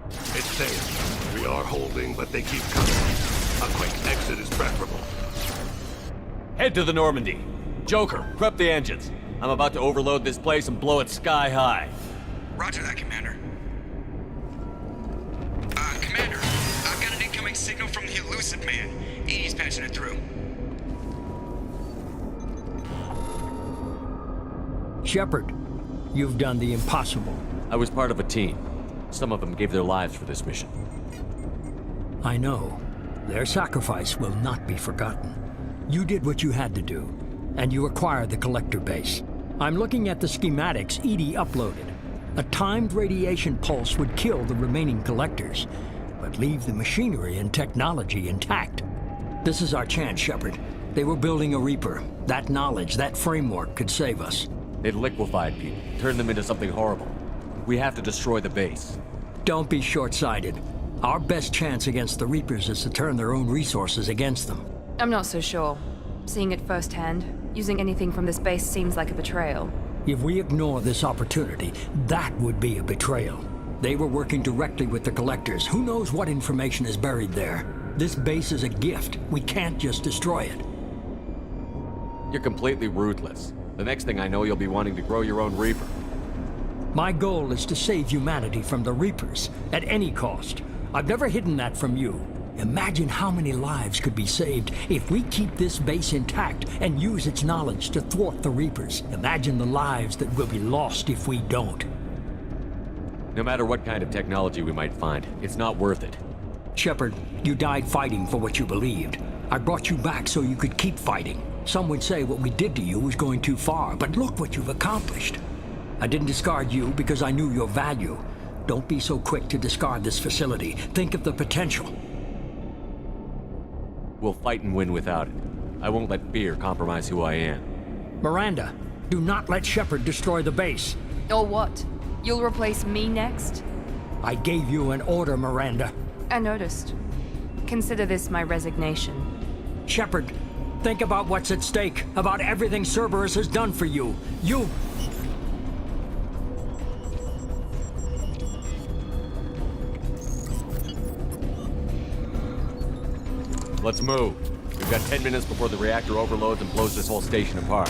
S15: It's safe. We are holding, but they keep coming. A quick exit is preferable.
S1: Head to the Normandy. Joker, prep the engines. I'm about to overload this place and blow it sky high.
S4: Roger that, Commander. Commander, I've got an incoming signal from the Elusive Man. Edie's patching it through.
S7: Shepard, you've done the impossible.
S1: I was part of a team. Some of them gave their lives for this mission.
S7: I know. Their sacrifice will not be forgotten. You did what you had to do, and you acquired the collector base. I'm looking at the schematics Edie uploaded. A timed radiation pulse would kill the remaining collectors, but leave the machinery and technology intact. This is our chance, Shepard. They were building a Reaper. That knowledge, that framework could save us.
S1: They'd liquefied people, turned them into something horrible. We have to destroy the base.
S7: Don't be short-sighted. Our best chance against the Reapers is to turn their own resources against them.
S23: I'm not so sure. Seeing it firsthand, using anything from this base seems like a betrayal.
S7: If we ignore this opportunity, that would be a betrayal. They were working directly with the collectors. Who knows what information is buried there? This base is a gift. We can't just destroy it.
S1: You're completely ruthless. The next thing I know, you'll be wanting to grow your own Reaper.
S7: My goal is to save humanity from the Reapers, at any cost. I've never hidden that from you. Imagine how many lives could be saved if we keep this base intact and use its knowledge to thwart the Reapers. Imagine the lives that will be lost if we don't.
S1: No matter what kind of technology we might find, it's not worth it.
S7: Shepard, you died fighting for what you believed. I brought you back so you could keep fighting. Some would say what we did to you was going too far, but look what you've accomplished. I didn't discard you because I knew your value. Don't be so quick to discard this facility. Think of the potential.
S1: We'll fight and win without it. I won't let fear compromise who I am.
S7: Miranda, do not let Shepard destroy the base.
S23: Or what? You'll replace me next?
S7: I gave you an order, Miranda.
S23: I noticed. Consider this my resignation.
S7: Shepard, think about what's at stake, about everything Cerberus has done for you. You...
S1: Let's move. We've got 10 minutes before the reactor overloads and blows this whole station apart.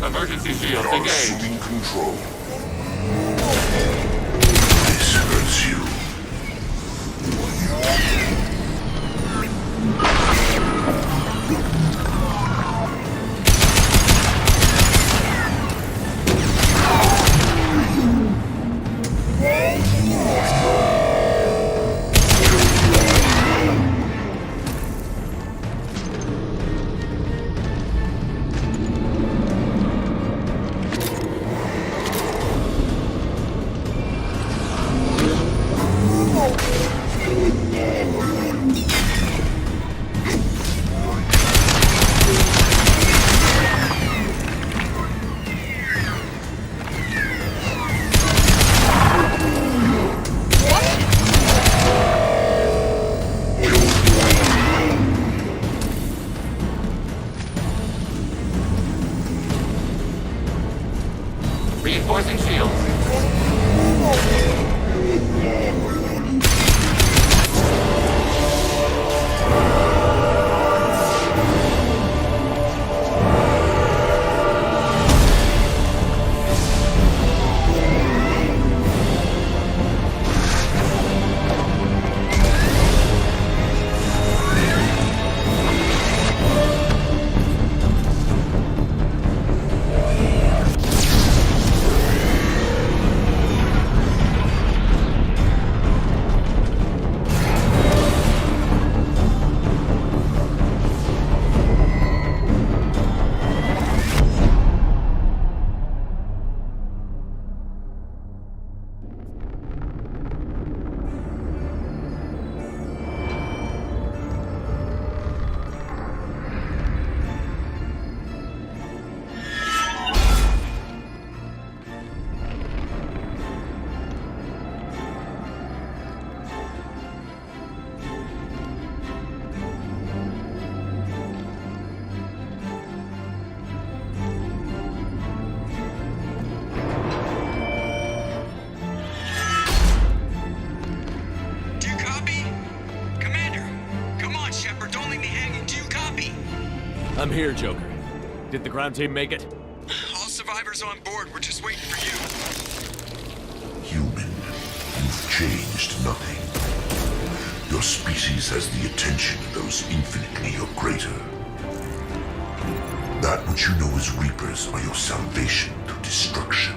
S3: Emergency shields engaged. Control. This hurts you.
S13: Reinforcing shields.
S1: I'm here, Joker. Did the ground team make it?
S4: All survivors on board. We're just waiting for you.
S3: Human, you've changed nothing. Your species has the attention of those infinitely or greater. That which you know as Reapers are your salvation to destruction.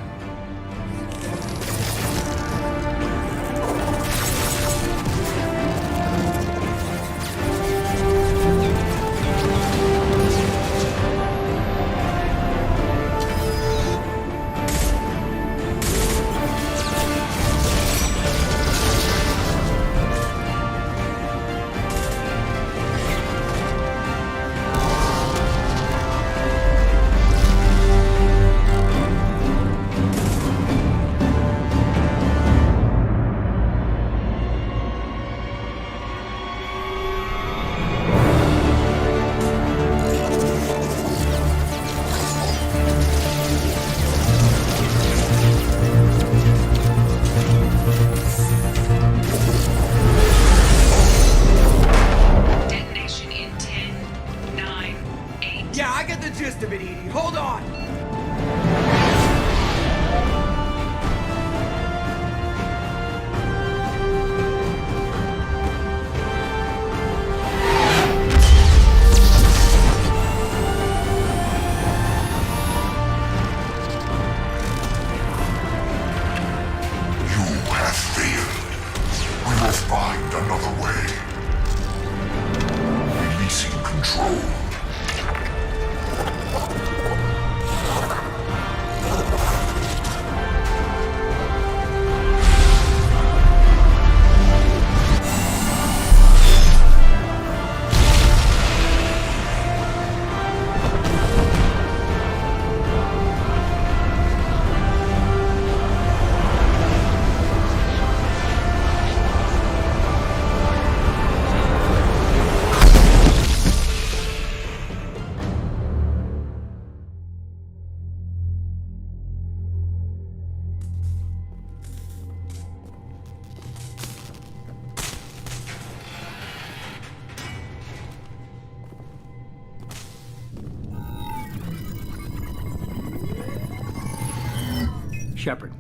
S7: Shepard,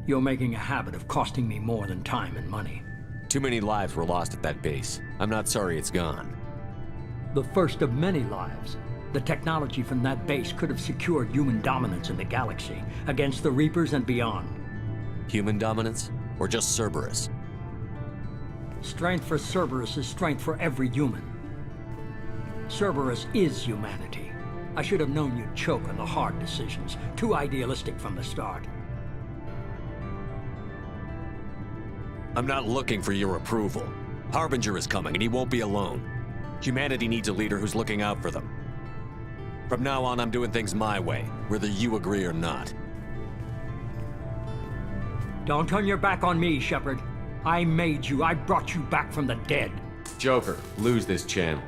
S7: you're making a habit of costing me more than time and money.
S1: Too many lives were lost at that base. I'm not sorry it's gone.
S7: The first of many lives. The technology from that base could have secured human dominance in the galaxy against the Reapers and beyond.
S1: Human dominance? Or just Cerberus?
S7: Strength for Cerberus is strength for every human. Cerberus is humanity. I should have known you'd choke on the hard decisions. Too idealistic from the start.
S1: I'm not looking for your approval. Harbinger is coming, and he won't be alone. Humanity needs a leader who's looking out for them. From now on, I'm doing things my way, whether you agree or not.
S7: Don't turn your back on me, Shepard. I made you. I brought you back from the dead.
S1: Joker, lose this channel.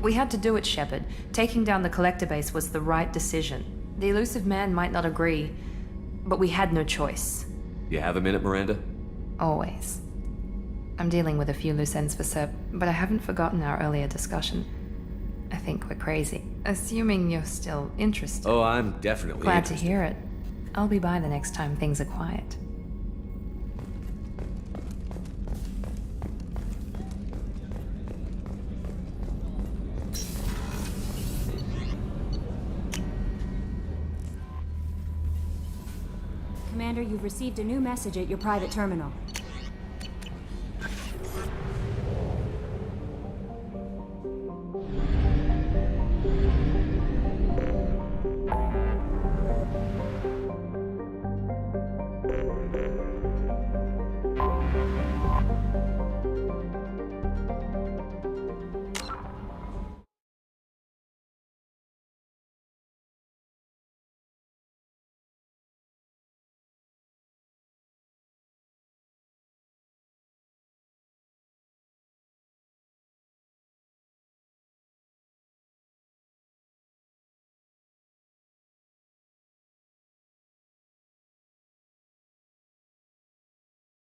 S23: We had to do it, Shepard. Taking down the collector base was the right decision. The elusive man might not agree, but we had no choice.
S1: You have a minute, Miranda?
S23: Always. I'm dealing with a few loose ends for Sep, but I haven't forgotten our earlier discussion. I think we're crazy. Assuming you're still interested.
S1: Oh, I'm definitely
S23: Glad
S1: interested.
S23: to hear it. I'll be by the next time things are quiet.
S12: Commander, you've received a new message at your private terminal.